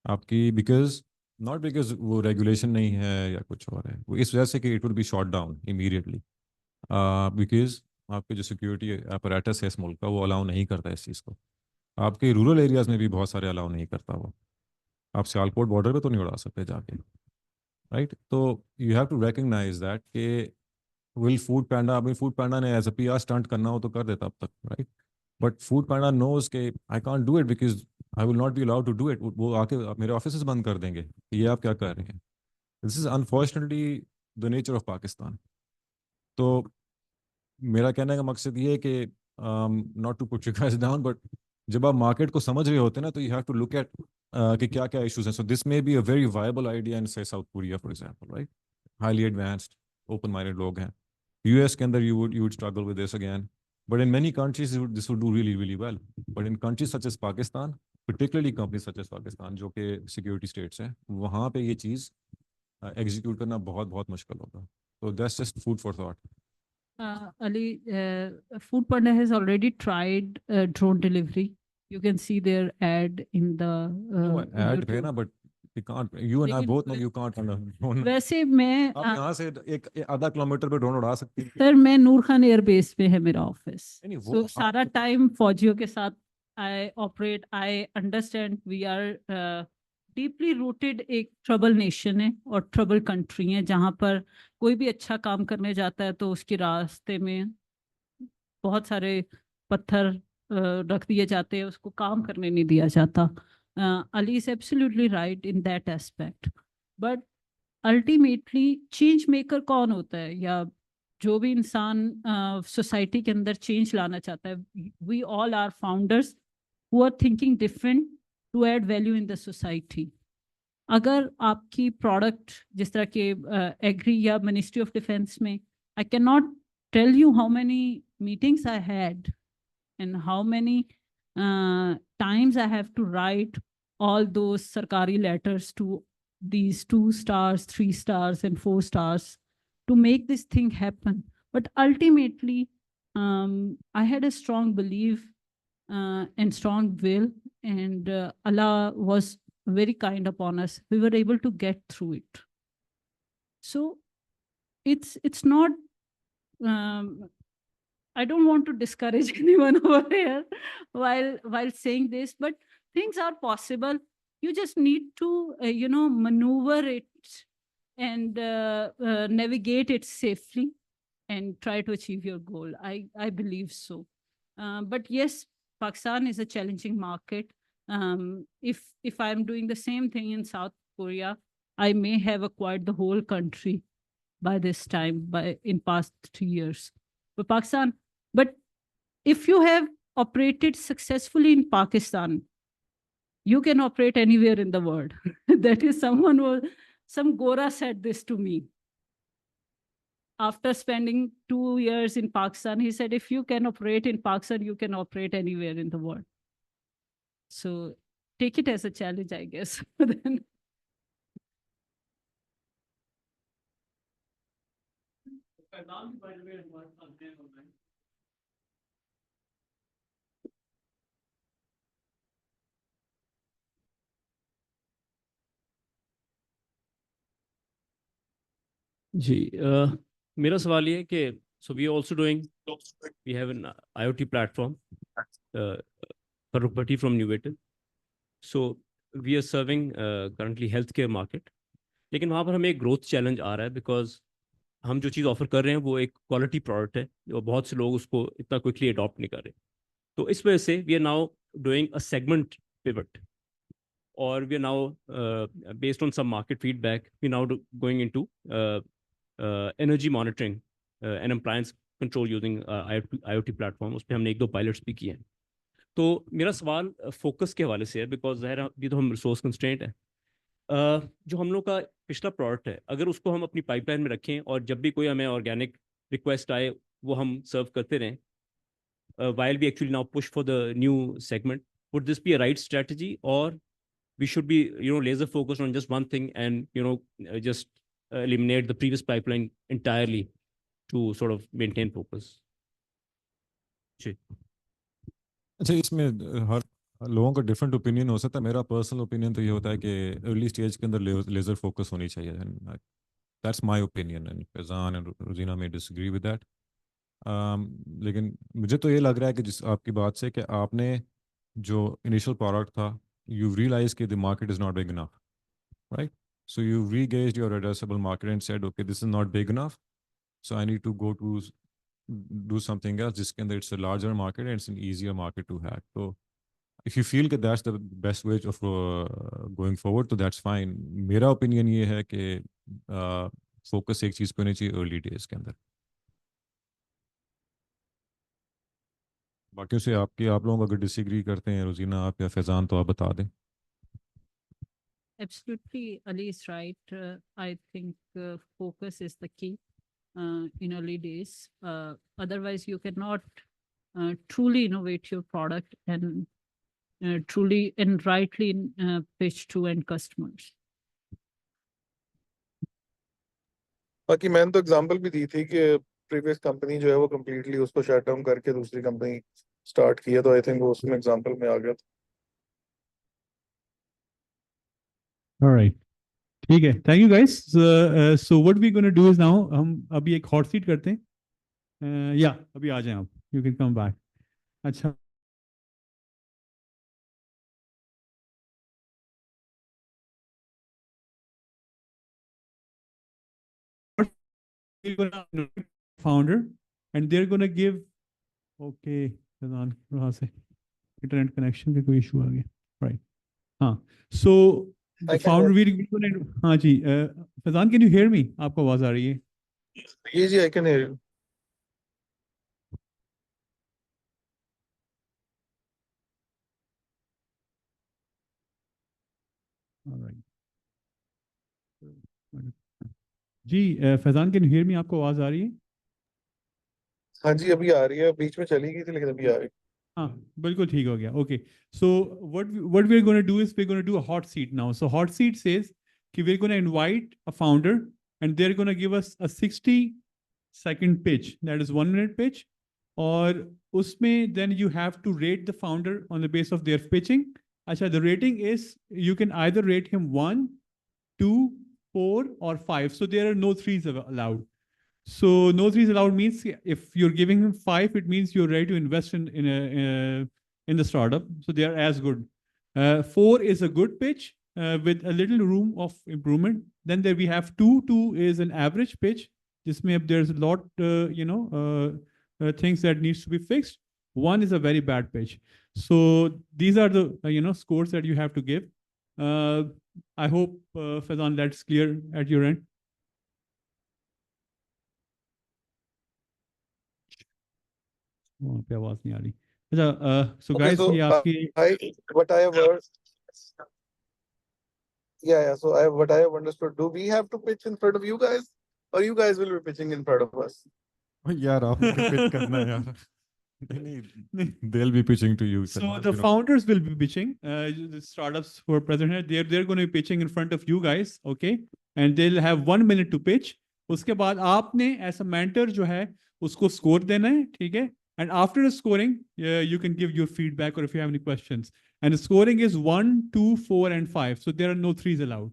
आपकी, बिकॉज नॉट बिकॉज वो रेगुलेशन नहीं है या कुछ और है, वो इस वजह से कि it will be shot down immediately, because आपके जो सिक्योरिटी अपरेटस है इस मुल्क का वो अलाउ नहीं करता इस चीज़ को. आपके रूरल एरियाज़ में भी बहुत सारे अलाउ नहीं करता वो. आप सियालकोट बॉर्डर पे तो नहीं उड़ा सकते जाके, राइट. तो you have to recognize that कि विल फूड पैंडा, अभी फूड पैंडा ने एज अ PR स्टंट करना हो तो कर देता अब तक, right. But Food Panda knows के I can't do it because I will not be allowed to do it. वो आके मेरे ऑफिस बंद कर देंगे कि ये आप क्या कर रहे हैं. This is unfortunately the nature of Pakistan. तो मेरा कहने का मकसद ये है कि not to put you guys down, but जब आप मार्केट को समझ रहे होते हैं ना, तो you have to look at कि क्या क्या इश्यूज हैं. So this may be a very viable idea in से South Korea for example, right. Highly advanced open minded लोग हैं. US के अंदर you would struggle with this again, but in many countries this would do really well. But in countries such as Pakistan, particularly companies such as Pakistan जो कि security states हैं, वहाँ पे ये चीज़ execute करना बहुत बहुत मुश्किल होगा. So that's just food for thought. Ali, Food Panda has already tried drone delivery. You can see their ad in the No, ad YouTube. है ना, but you can't. You and I लेकिन both know you can't on a drone. वैसे मैं आप यहाँ से एक आधा किलोमीटर पे ड्रोन उड़ा सकती हैं. सर मैं नूर खान एयरबेस पे है मेरा ऑफिस. नहीं, वो So सारा टाइम फौजियों के साथ I operate. I understand we are deeply rooted एक ट्रबल नेशन है और ट्रबल कंट्री है, जहाँ पर कोई भी अच्छा काम करने जाता है तो उसके रास्ते में बहुत सारे पत्थर रख दिए जाते हैं, उसको काम करने नहीं दिया जाता. Ali is absolutely right in that aspect. But ultimately change maker कौन होता है, या जो भी इंसान सोसाइटी के अंदर चेंज लाना चाहता है, we all are founders who are thinking different to add value in the society. अगर आपकी प्रोडक्ट जिस तरह के एग्री या मिनिस्ट्री ऑफ डिफेंस में, I can not tell you how many meetings I had and how many times I have to write all those sarkari letters to these 2 stars, 3 stars, and 4 stars to make this thing happen. But ultimately, I had a strong belief and strong will, and Allah was very kind upon us. We were able to get through it. So it's not. I don't want to discourage anyone over here while saying this, but things are possible. You just need to, maneuver it and navigate it safely and try to achieve your goal. I believe so. But yes, Pakistan is a challenging market. If I'm doing the same thing in South Korea, I may have acquired the whole country by this time, in past 2 years. But if you have operated successfully in Pakistan, you can operate anywhere in the world. That is some Gora said this to me. After spending 2 years in Pakistan, he said, if you can operate in Pakistan, you can operate anywhere in the world. So take it as a challenge, I guess. Then जी मेरा सवाल ये है कि So we are also doing, we have an IoT platform, Parupati from Nuvated. So we are serving currently healthcare market. लेकिन वहाँ पर हमें एक ग्रोथ चैलेंज आ रहा है बिकॉज हम जो चीज़ ऑफर कर रहे हैं वो एक क्वालिटी प्रोडक्ट है और बहुत से लोग उसको इतना क्विकली अडॉप्ट नहीं कर रहे. तो इस वजह से we are now doing a segment pivot or we are now based on some market feedback, we now going into energy monitoring and appliance control using IoT platform. उस पर हमने 1-2 pilots भी किए हैं. तो मेरा सवाल फोकस के हवाले से है बिकॉज ज़ाहिर अभी तो हम रिसोर्स कंस्ट्रेंट है. जो हम लोग का पिछला प्रोडक्ट है अगर उसको हम अपनी पाइपलाइन में रखें और जब भी कोई हमें ऑर्गेनिक रिक्वेस्ट आए वो हम सर्व करते रहें while we actually now push for the new segment, would this be a right strategy or we should be laser focused on just one thing and just eliminate the previous pipeline entirely to sort of maintain focus? जी. अच्छा, इसमें हर लोगों का different opinion हो सकता है. मेरा personal opinion तो ये होता है कि अर्ली स्टेज के अंदर लेज़र फोकस होनी चाहिए. That's my opinion and Faizan and Rozina में डिसएग्री विद दैट. लेकिन मुझे तो ये लग रहा है कि जिस आपकी बात से कि आपने जो इनिशियल प्रोडक्ट था यू रियलाइज कि the market is not big enough, right? So you regauged your addressable market and said okay this is not big enough, so I need to go to do something else जिसके अंदर it's a larger market and it's an easier market to hack. So if you feel that that's the best way of going forward, तो that's fine. मेरा opinion ये है कि focus एक चीज़ पे होनी चाहिए early days के अंदर. बाकी से आप लोग अगर disagree करते हैं रोजीना आप या फैजान तो आप बता दें. Absolutely, Ali is right. I think focus is the key in early days. Otherwise, you cannot truly innovate your product and truly and rightly pitch to end customers. बाकी मैंने तो एग्जांपल भी दी थी कि प्रीवियस कंपनी जो है वो completely उसको शट डाउन करके दूसरी कंपनी स्टार्ट किया, तो आई थिंक वो उसमें एग्जांपल में आ गया था. Alright. ठीक है, thank you guys. So what we gonna do is now हम अभी एक हॉट सीट करते हैं. या अभी आ जाएं आप, यू कैन कम बैक. अच्छा, founder and they are gonna give. Okay वहाँ से इंटरनेट कनेक्शन पे कोई इशू आ गया, राइट? हाँ, सो the founder हाँ जी. Faizan, can you hear me? आपको आवाज आ रही है? जी, आई कैन हियर यू. जी Faizan, can you hear me? आपको आवाज आ रही है? हाँ जी, अभी आ रही है. बीच में चली गई थी लेकिन अभी आ रही. हाँ, बिल्कुल ठीक हो गया. Okay, so what we're going to do is we're going to do a hot seat now. So hot seat says कि we're going to invite a founder and they're going to give us a 60-second pitch, that is 1 minute pitch. और उसमें then you have to rate the founder on the basis of their pitching. अच्छा, the rating is you can either rate him 1, 2, 4 or 5. So there are no 3s allowed. So no 3s allowed means if you're giving him 5, it means you're ready to invest in the startup. So they are as good. 4 is a good pitch with a little room of improvement. Then there we have 2. 2 is an average pitch. Just maybe there's a lot, things that needs to be fixed. 1 is a very bad pitch. So these are the scores that you have to give. I hope Faizan, that's clear at your end. पे आवाज नहीं आ रही. अच्छा, so guys, ये आपकी what I have heard. Yeah. So what I have understood, do we have to pitch in front of you guys, or you guys will be pitching in front of us? यार आपको pitch करना है यार. They'll be pitching to you. So the founders will be pitching. The startups who are present here, they're going to be pitching in front of you guys, okay? And they'll have 1 minute to pitch. उसके बाद आपने as a mentor जो है उसको score देना है, ठीक है? And after the scoring, you can give your feedback or if you have any questions. And the scoring is 1, 2, 4, and 5. So there are no 3s allowed.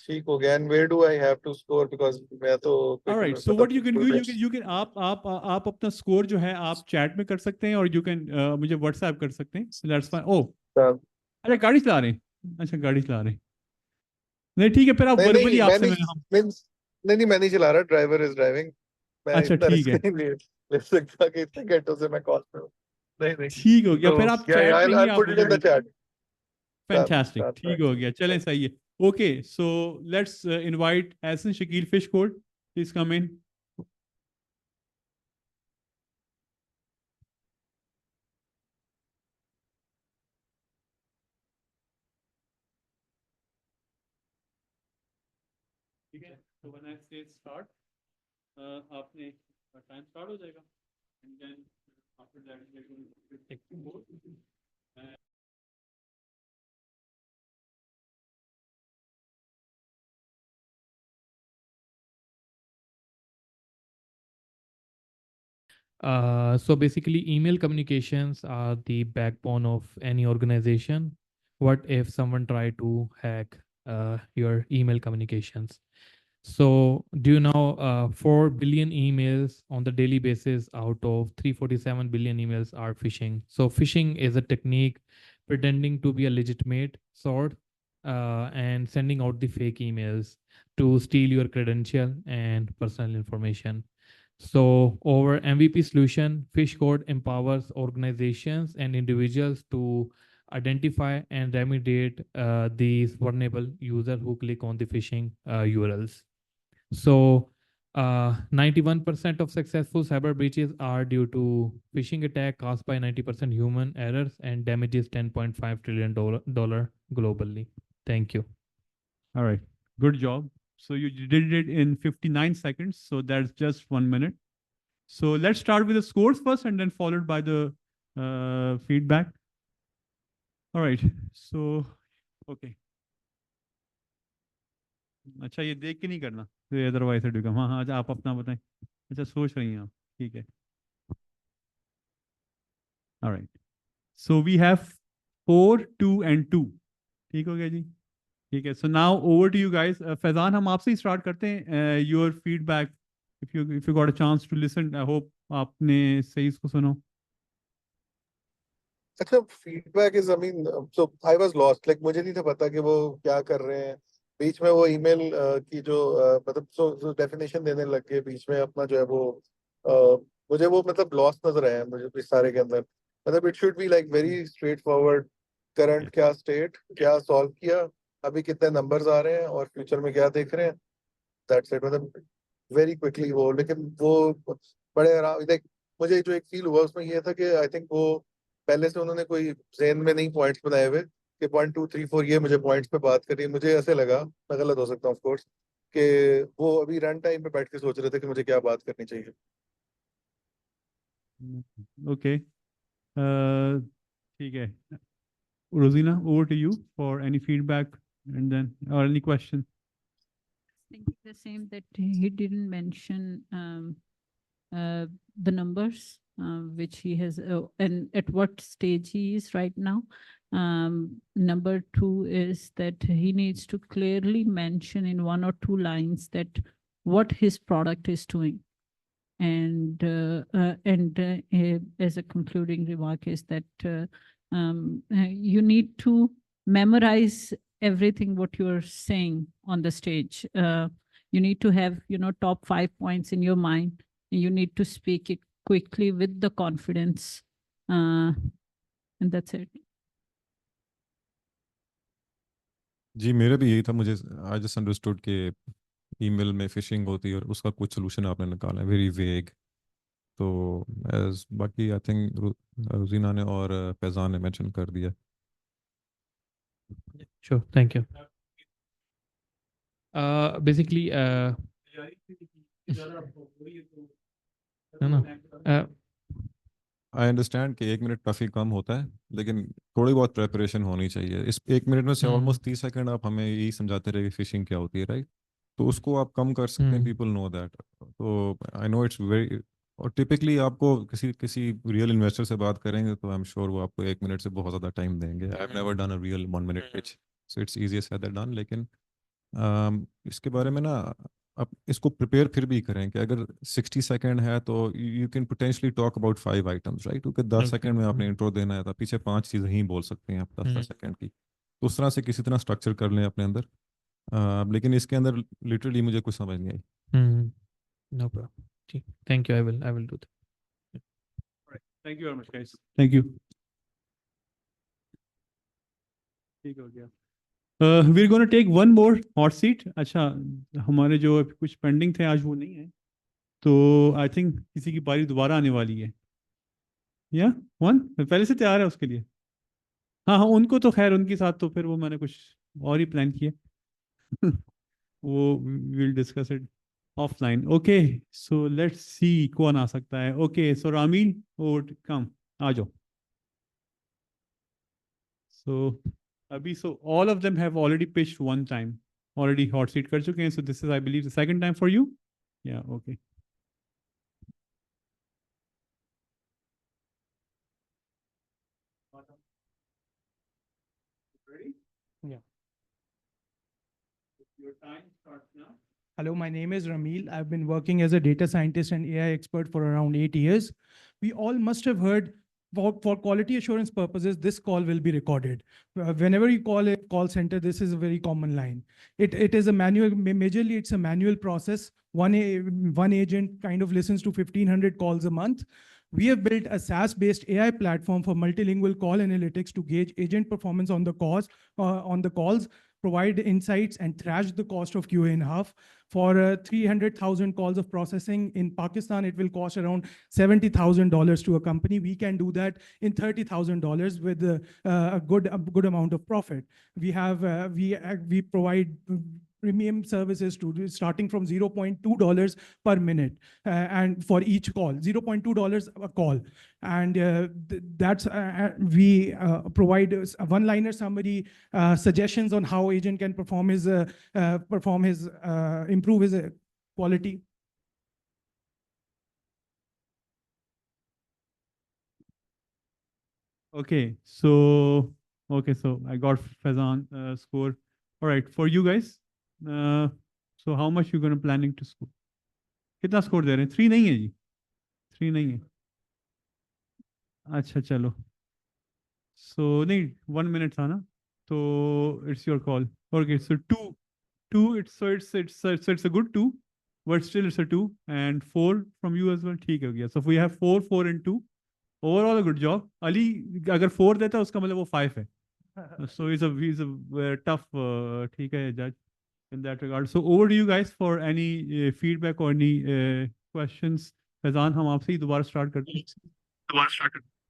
ठीक हो गया. And where do I have to score? Because मैं तो All right. So what you can do, you can आप अपना score जो है आप चैट में कर सकते हैं, और you can मुझे व्हाट्सएप कर सकते हैं. So that's fine. Oh, अच्छा गाड़ी चला रहे हैं. अच्छा गाड़ी चला रहे हैं. नहीं ठीक है, फिर आप नहीं वर्बली नहीं आपसे मैं नहीं मैं नहीं चला रहा. Driver is driving. मैं अच्छा इतना ठीक रिस्क है, नहीं ले सकता कि इतने घंटों से मैं कॉल पे हूँ. नहीं ठीक हो गया. तो फिर आप yeah, चैट में ही I'll आप put it in the chat. Fantastic, Done, ठीक हो गया. चलें, सही है. Okay, so let's invite Ehsan Shakeel fish code, please come in. ठीक है, तो व्हेन आई से स्टार्ट, आपने टाइम स्टार्ट हो जाएगा, and then after that we are going to take more. So basically, email communications are the backbone of any organization. What if someone try to hack your email communications? So do you know 4 billion emails on the daily basis out of 347 billion emails are phishing? So phishing is a technique pretending to be a legitimate sort and sending out the fake emails to steal your credential and personal information. So our MVP solution, Fish Code, empowers organizations and individuals to identify and remediate these vulnerable users who click on the phishing URLs. So 91% of successful cyber breaches are due to phishing attack caused by 90% human errors and damages $10.5 trillion globally. Thank you. All right, good job. So you did it in 59 seconds, so that's just 1 minute. So let's start with the scores first, and then followed by the feedback. All right, so okay. अच्छा, ये देख के नहीं करना, तो otherwise it become. हाँ हाँ, अच्छा आप अपना बताएं. अच्छा सोच रही हैं आप, ठीक है. All right, so we have 4, 2 and 2. ठीक हो गया जी, ठीक है. So now over to you guys. Faizan, हम आपसे ही स्टार्ट करते हैं. Your feedback, if you got a chance to listen, I hope आपने सही इसको सुनो. अच्छा, feedback is, I mean, so I was lost. Like मुझे नहीं था पता कि वो क्या कर रहे हैं. बीच में वो ईमेल की जो मतलब सो डेफिनेशन देने लग गए बीच में अपना जो है वो. मुझे वो मतलब लॉस्ट नजर आया मुझे इस सारे के अंदर. मतलब it should be like very straight forward. Current क्या स्टेट, क्या सॉल्व किया, अभी कितने नंबर्स आ रहे हैं और फ्यूचर में क्या देख रहे हैं. That's it. मतलब वेरी क्विकली वो. लेकिन वो बड़े आराम. लाइक मुझे जो एक फील हुआ उसमें ये था कि आई थिंक वो पहले से उन्होंने कोई जेन में नहीं पॉइंट्स बनाए हुए कि 1 2 3 4 ये मुझे पॉइंट्स पे बात करी. मुझे ऐसे लगा, मैं गलत हो सकता हूँ ऑफ कोर्स, कि वो अभी रन टाइम पे बैठ के सोच रहे थे कि मुझे क्या बात करनी चाहिए. Okay, ठीक है. Rosina, over to you for any feedback, and then or any question. Thinking the same, that he didn't mention the numbers which he has and at what stage he is right now. Number 2 is that he needs to clearly mention in 1 or 2 lines that what his product is doing. And as a concluding remark is that you need to memorize everything what you're saying on the stage. You need to have, top 5 points in your mind. You need to speak it quickly with the confidence. And that's it. जी मेरा भी यही था. मुझे I just understood कि email में fishing होती है और उसका कुछ सोल्यूशन आपने निकाला है, वेरी वेग. तो एज बाकी आई थिंक रुजीना ने और फैजान ने मेंशन कर दिया. Sure, thank you. Basically, no. I understand कि 1 मिनट काफ़ी कम होता है, लेकिन थोड़ी बहुत प्रेपरेशन होनी चाहिए. इस 1 मिनट में से ऑलमोस्ट 30 सेकंड आप हमें यही समझाते रहे कि फिशिंग क्या होती है, राइट? तो उसको आप कम कर सकते हैं. People know that. तो आई नो इट्स वेरी. और टिपिकली आपको किसी रियल इन्वेस्टर से बात करेंगे तो आई एम श्योर वो आपको 1 मिनट से बहुत ज़्यादा टाइम देंगे. I have never done a real 1 minute pitch, so it's easiest said than done. लेकिन इसके बारे में ना आप इसको प्रिपेयर फिर भी करें कि अगर 60 सेकेंड है तो you can potentially talk about 5 items, right? क्योंकि 10 सेकेंड में आपने इंट्रो देना है तो पीछे 5 चीज़ें ही बोल सकते हैं आप 10 10 सेकेंड की। तो उस तरह से किसी तरह स्ट्रक्चर कर लें अपने अंदर। लेकिन इसके अंदर लिटरली मुझे कुछ समझ नहीं आई। No problem. ठीक, thank you. I will do that. Thank you very much, guys. Thank you. ठीक हो गया। We're going to take one more hot seat. अच्छा, हमारे जो कुछ पेंडिंग थे आज वो नहीं है, तो आई थिंक किसी की बारी दोबारा आने वाली है। या वन पहले से तैयार है उसके लिए? हाँ हाँ, उनको तो खैर उनके साथ तो फिर वो मैंने कुछ और ही प्लान किया। वो will discuss it offline. Okay, so let's see कौन आ सकता है। ओके, सो रामीन और कम आ जाओ। सो अभी so all of them have already pitched one time, already hot seat कर चुके हैं। So this is I believe the second time for you. या okay, ready? Yeah. Your time starts now. Hello, my name is Ramil. I've been working as a data scientist and AI expert for around 8 years. We all must have heard for quality assurance purposes, this call will be recorded. Whenever you call a call center, this is a very common line. It is a manual, majorly it's a manual process. One agent kind of listens to 1,500 calls a month. We have built a SaaS-based AI platform for multilingual call analytics to gauge agent performance on the calls, provide insights, and thrash the cost of QA in half. For 300,000 calls of processing in Pakistan, it will cost around $70,000 to a company. We can do that in $30,000 with a good amount of profit. We provide premium services to starting from $0.2 per minute and for each call, $0.2 a call. And we provide a one-liner summary, suggestions on how agent can improve his quality. Okay, so I got Faizan score. All right, for you guys, so how much you gonna planning to score? कितना score दे रहे हैं? 3 नहीं है जी, 3 नहीं है। अच्छा चलो, सो नहीं 1 मिनट था ना, तो it's your call. Okay, so 2 it's a good 2, but still it's a 2 and 4 from you as well। ठीक हो गया, so we have 4 and 2 overall a good job। Ali अगर 4 देता है उसका मतलब वो 5 है। So he's a tough ठीक है judge in that regard। So over to you guys for any feedback or any questions। Faizan, हम आपसे ही दोबारा स्टार्ट करते हैं।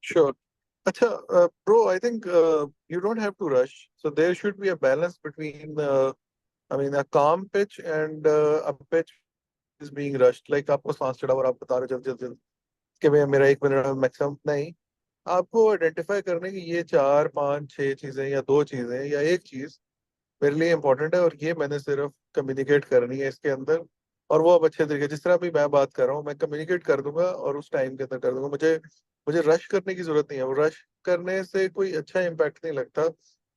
Sure. Acha, bro, I think you don't have to rush. So there should be a balance between, a calm pitch and a pitch is being rushed. Like आपको सांस चढ़ा और आप बता रहे जल्द जल्द कि भैया मेरा 1 मिनट में मैक्सिमम नहीं। आपको आइडेंटिफाई करने की ये 4 5 6 चीजें या 2 चीजें या एक चीज मेरे लिए इंपॉर्टेंट है और ये मैंने सिर्फ कम्युनिकेट करनी है इसके अंदर। और वो अब अच्छे तरीके जिस तरह भी मैं बात कर रहा हूँ मैं कम्युनिकेट कर दूंगा और उस टाइम के अंदर कर दूंगा। मुझे मुझे रश करने की जरूरत नहीं है। वो रश करने से कोई अच्छा इम्पैक्ट नहीं लगता।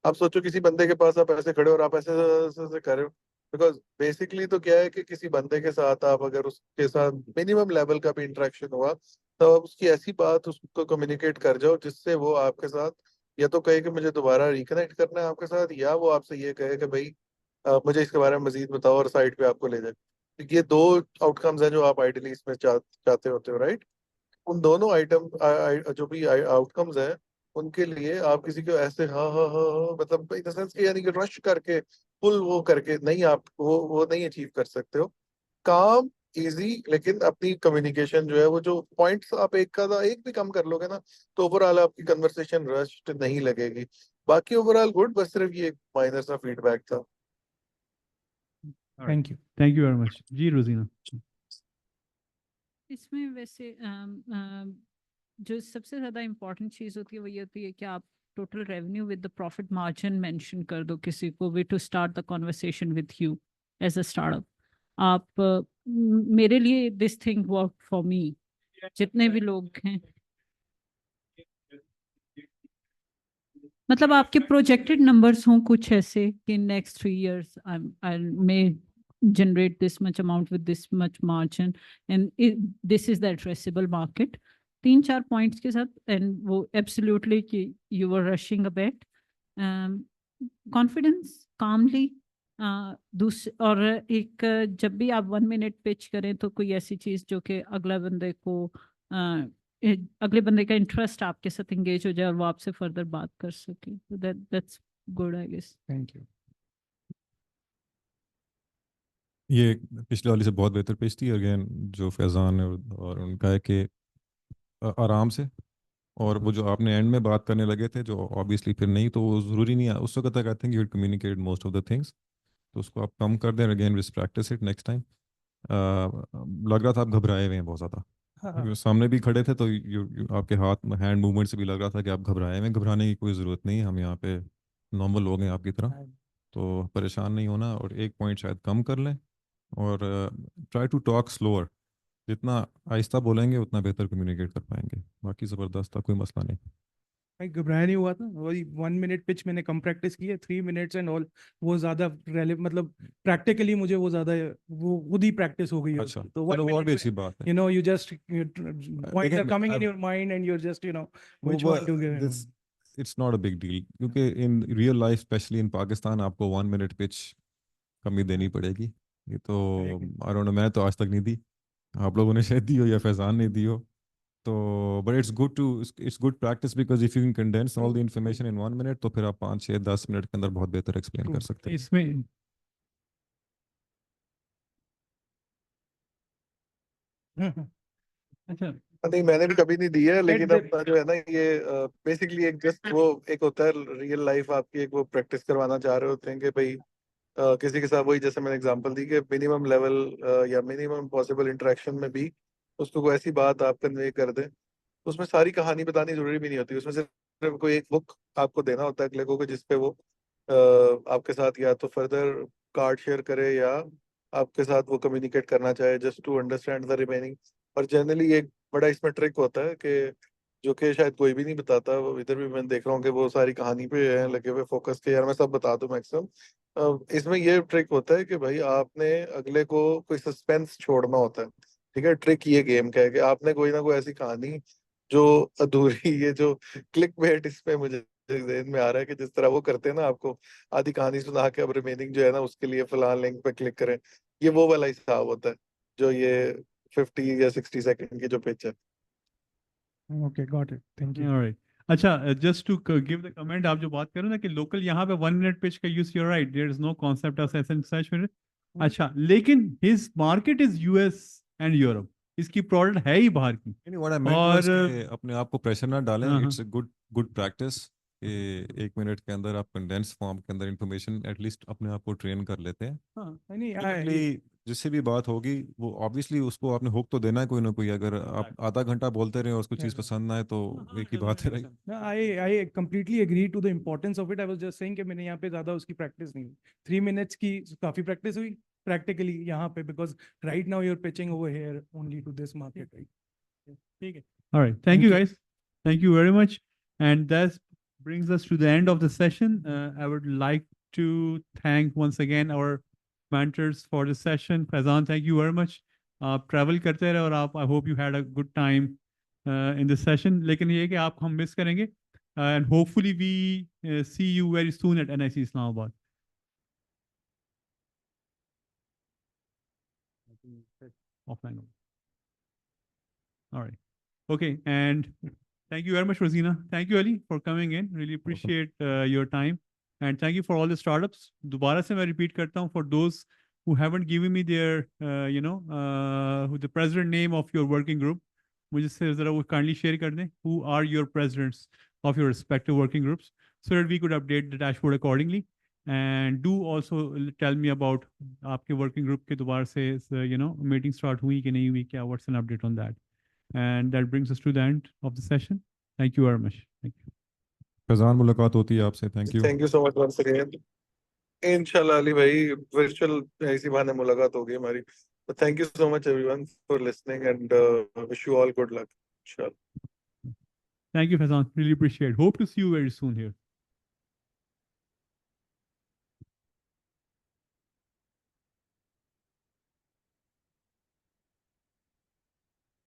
आप सोचो किसी बंदे के पास आप ऐसे खड़े हो और आप ऐसे कर रहे हो। बिकॉज बेसिकली तो क्या है कि किसी बंदे के साथ आप अगर उसके साथ मिनिमम लेवल का भी इंटरेक्शन हुआ तो आप उसकी ऐसी बात उसको कम्युनिकेट कर जाओ जिससे वो आपके साथ या तो कहे कि मुझे दोबारा रिकनेक्ट करना है आपके साथ, या वो आपसे ये कहे कि भाई मुझे इसके बारे में मजीद बताओ और साइड पे आपको ले जाए। तो ये 2 आउटकम्स हैं जो आप आइडियली इसमें चाहते होते हो, राइट? उन दोनों जो भी आउटकम्स हैं उनके लिए आप किसी को ऐसे हाँ हाँ हाँ हाँ मतलब इन द सेंस कि यानी कि रश करके फुल वो करके नहीं, आप वो नहीं अचीव कर सकते हो। काम इजी, लेकिन अपनी कम्युनिकेशन जो है वो जो पॉइंट्स आप एक भी कम कर लोगे ना तो ओवरऑल आपकी कन्वर्सेशन रश्ड नहीं लगेगी। बाकी ओवरऑल गुड, बस सिर्फ ये माइनर सा फीडबैक था। थैंक यू वेरी मच जी। रोजीना, इसमें वैसे जो सबसे ज़्यादा इम्पोर्टेंट चीज़ होती है वो ये होती है कि आप total revenue with the profit margin mention कर दो किसी को, way to start the conversation with you as a startup. आप मेरे लिए this thing work for me, जितने भी लोग हैं। मतलब आपके प्रोजेक्टेड नंबर्स हों कुछ ऐसे कि next 3 years I may generate this much amount with this much margin and this is the addressable market. 3-4 points के साथ एंड वो एब्सोल्युटली कि you were rushing a bet, confidence calmly. और एक जब भी आप 1 minute पिच करें तो कोई ऐसी चीज जो कि अगला बंदे को अगले बंदे का इंटरेस्ट आपके साथ एंगेज हो जाए और वो आपसे फर्दर बात कर सके, that's good I guess. Thank you. ये पिछले वाली से बहुत बेहतर पेश थी अगेन, जो फैज़ान है और उनका है कि आराम से, और वो जो आपने एंड में बात करने लगे थे जो ऑब्वियसली फिर नहीं, तो वो ज़रूरी नहीं है उस वक्त तक। आई think you communicate most of the things, तो उसको आप कम कर दें। अगेन विस प्रैक्टिस इट नेक्स्ट टाइम। लग रहा था आप घबराए हुए हैं बहुत ज़्यादा, क्योंकि सामने भी खड़े थे तो आपके हाथ में हैंड मूवमेंट से भी लग रहा था कि आप घबराए हुए हैं। घबराने की कोई ज़रूरत नहीं है, हम यहाँ पे नॉर्मल लोग हैं आपकी तरह, तो परेशान नहीं होना। और एक पॉइंट शायद कम कर लें, और ट्राई टू टॉक स्लोअर। जितना आहिस्ता बोलेंगे उतना बेहतर कम्युनिकेट कर पाएंगे। बाकी ज़बरदस्त था, कोई मसला नहीं। भाई घबराया नहीं हुआ था, वही 1 minute पिच मैंने कम प्रैक्टिस की है, 3 minutes एंड ऑल वो ज्यादा मतलब प्रैक्टिकली मुझे वो ज्यादा वो खुद ही प्रैक्टिस हो गई है अच्छा, उसकी। तो चलो 1 वो और भी minute अच्छी बात है। you know you just points are coming in your mind and you're just which one to give. It's not a big deal, क्योंकि in real life specially in Pakistan आपको 1 minute पिच कमी देनी पड़ेगी। ये तो आई डोंट नो, मैं तो आज तक नहीं दी, आप लोगों ने शायद दी हो या फैज़ान ने दी हो। तो but it's good practice, because if you can condense all the information in 1 minute, तो फिर आप 5, 6, 10 मिनट के अंदर बहुत बेहतर एक्सप्लेन कर सकते हैं। इसमें अच्छा नहीं, मैंने भी कभी नहीं दी है, लेकिन अपना जो है ना ये बेसिकली एक जस्ट वो एक होता है रियल लाइफ आपकी, एक वो प्रैक्टिस करवाना चाह रहे होते हैं कि भाई किसी के साथ वही जैसे मैंने एग्जांपल दी कि मिनिमम लेवल या मिनिमम पॉसिबल इंटरेक्शन में भी उसको कोई ऐसी बात आप कन्वे कर दें। उसमें सारी कहानी बतानी जरूरी भी नहीं होती, उसमें सिर्फ कोई एक बुक आपको देना होता है अगले को, जिसपे वो आपके साथ या तो फर्दर कार्ड शेयर करे या आपके साथ वो कम्युनिकेट करना चाहे, just to understand the remaining. और जनरली एक बड़ा इसमें ट्रिक होता है कि जो कि शायद कोई भी नहीं बताता, वो इधर भी मैं देख रहा हूँ कि वो सारी कहानी पे हैं लगे हुए फोकस के, यार मैं सब बता दूं मैक्सिमम। इसमें ये ट्रिक होता है कि भाई आपने अगले को कोई सस्पेंस छोड़ना होता है। ठीक है, ट्रिक ये गेम का है कि आपने कोई ना कोई ऐसी कहानी जो अधूरी, ये जो क्लिक बेट इसमें मुझे ज़हन में आ रहा है कि जिस तरह वो करते हैं ना, आपको आधी कहानी सुना के अब रिमेनिंग जो है ना उसके लिए फलान लिंक पे क्लिक करें, ये वो वाला हिसाब होता है जो ये 50 या 60 सेकंड की जो पिच है। Okay, got it. Thank you. Alright. अच्छा, just to give the comment, आप जो बात करो ना कि लोकल यहाँ पे 1 minute पिच का use, you're right, there is no concept of such minute. अच्छा, लेकिन his market is US and Europe, इसकी प्रोडक्ट है ही बाहर की। व्हाट आई मेंट वाज कि अपने आप को प्रेशर ना डालें। हाँ, इट्स अ गुड प्रैक्टिस कि 1 minute के अंदर आप कंडेंस फॉर्म के अंदर इंफॉर्मेशन एटलीस्ट अपने आप को ट्रेन कर लेते हैं। हाँ, नहीं टिपिकली जिससे भी बात होगी वो ऑब्वियसली उसको आपने हुक तो देना है कोई ना कोई। अगर आप आधा घंटा बोलते रहे और उसको चीज़ पसंद ना आए तो एक ही बात है रही। No, I completely agree to the importance of it. I was just saying कि मैंने यहाँ पे ज्यादा उसकी प्रैक्टिस नहीं हुई। 3 minutes की काफी प्रैक्टिस हुई practically यहाँ पे, because right now you're pitching over here only to this market, right? ठीक है। All right. Thank you, guys. Thank you very much. And that brings us to the end of the session. I would like to thank once again our mentors for the session. Faizan, thank you very much. आप travel करते रहे और आप, I hope you had a good time in this session. लेकिन ये है कि आप हम मिस करेंगे. And hopefully we see you very soon at NIC Islamabad. Offline. All right. Okay. And thank you very much, Rosina. Thank you, Ali, for coming in. Really appreciate your time. And thank you for all the startups. दोबारा से मैं repeat करता हूँ, for those who haven't given me their, the president name of your working group, मुझे से ज़रा वो kindly share कर दें. Who are your presidents of your respective working groups, so that we could update the dashboard accordingly. And do also tell me about आपके working group के दोबारा से meeting start हुई कि नहीं हुई क्या, what's an update on that. And that brings us to the end of the session. Thank you very much. Thank you. Faizan, मुलाकात होती है आपसे। Thank you so much once again. इंशाल्लाह अली भाई, वर्चुअल इसी बहाने मुलाकात होगी हमारी। Thank you so much everyone for listening and wish you all good luck इंशाल्लाह। Thank you, Faizan. Really appreciate it. Hope to see you very soon here.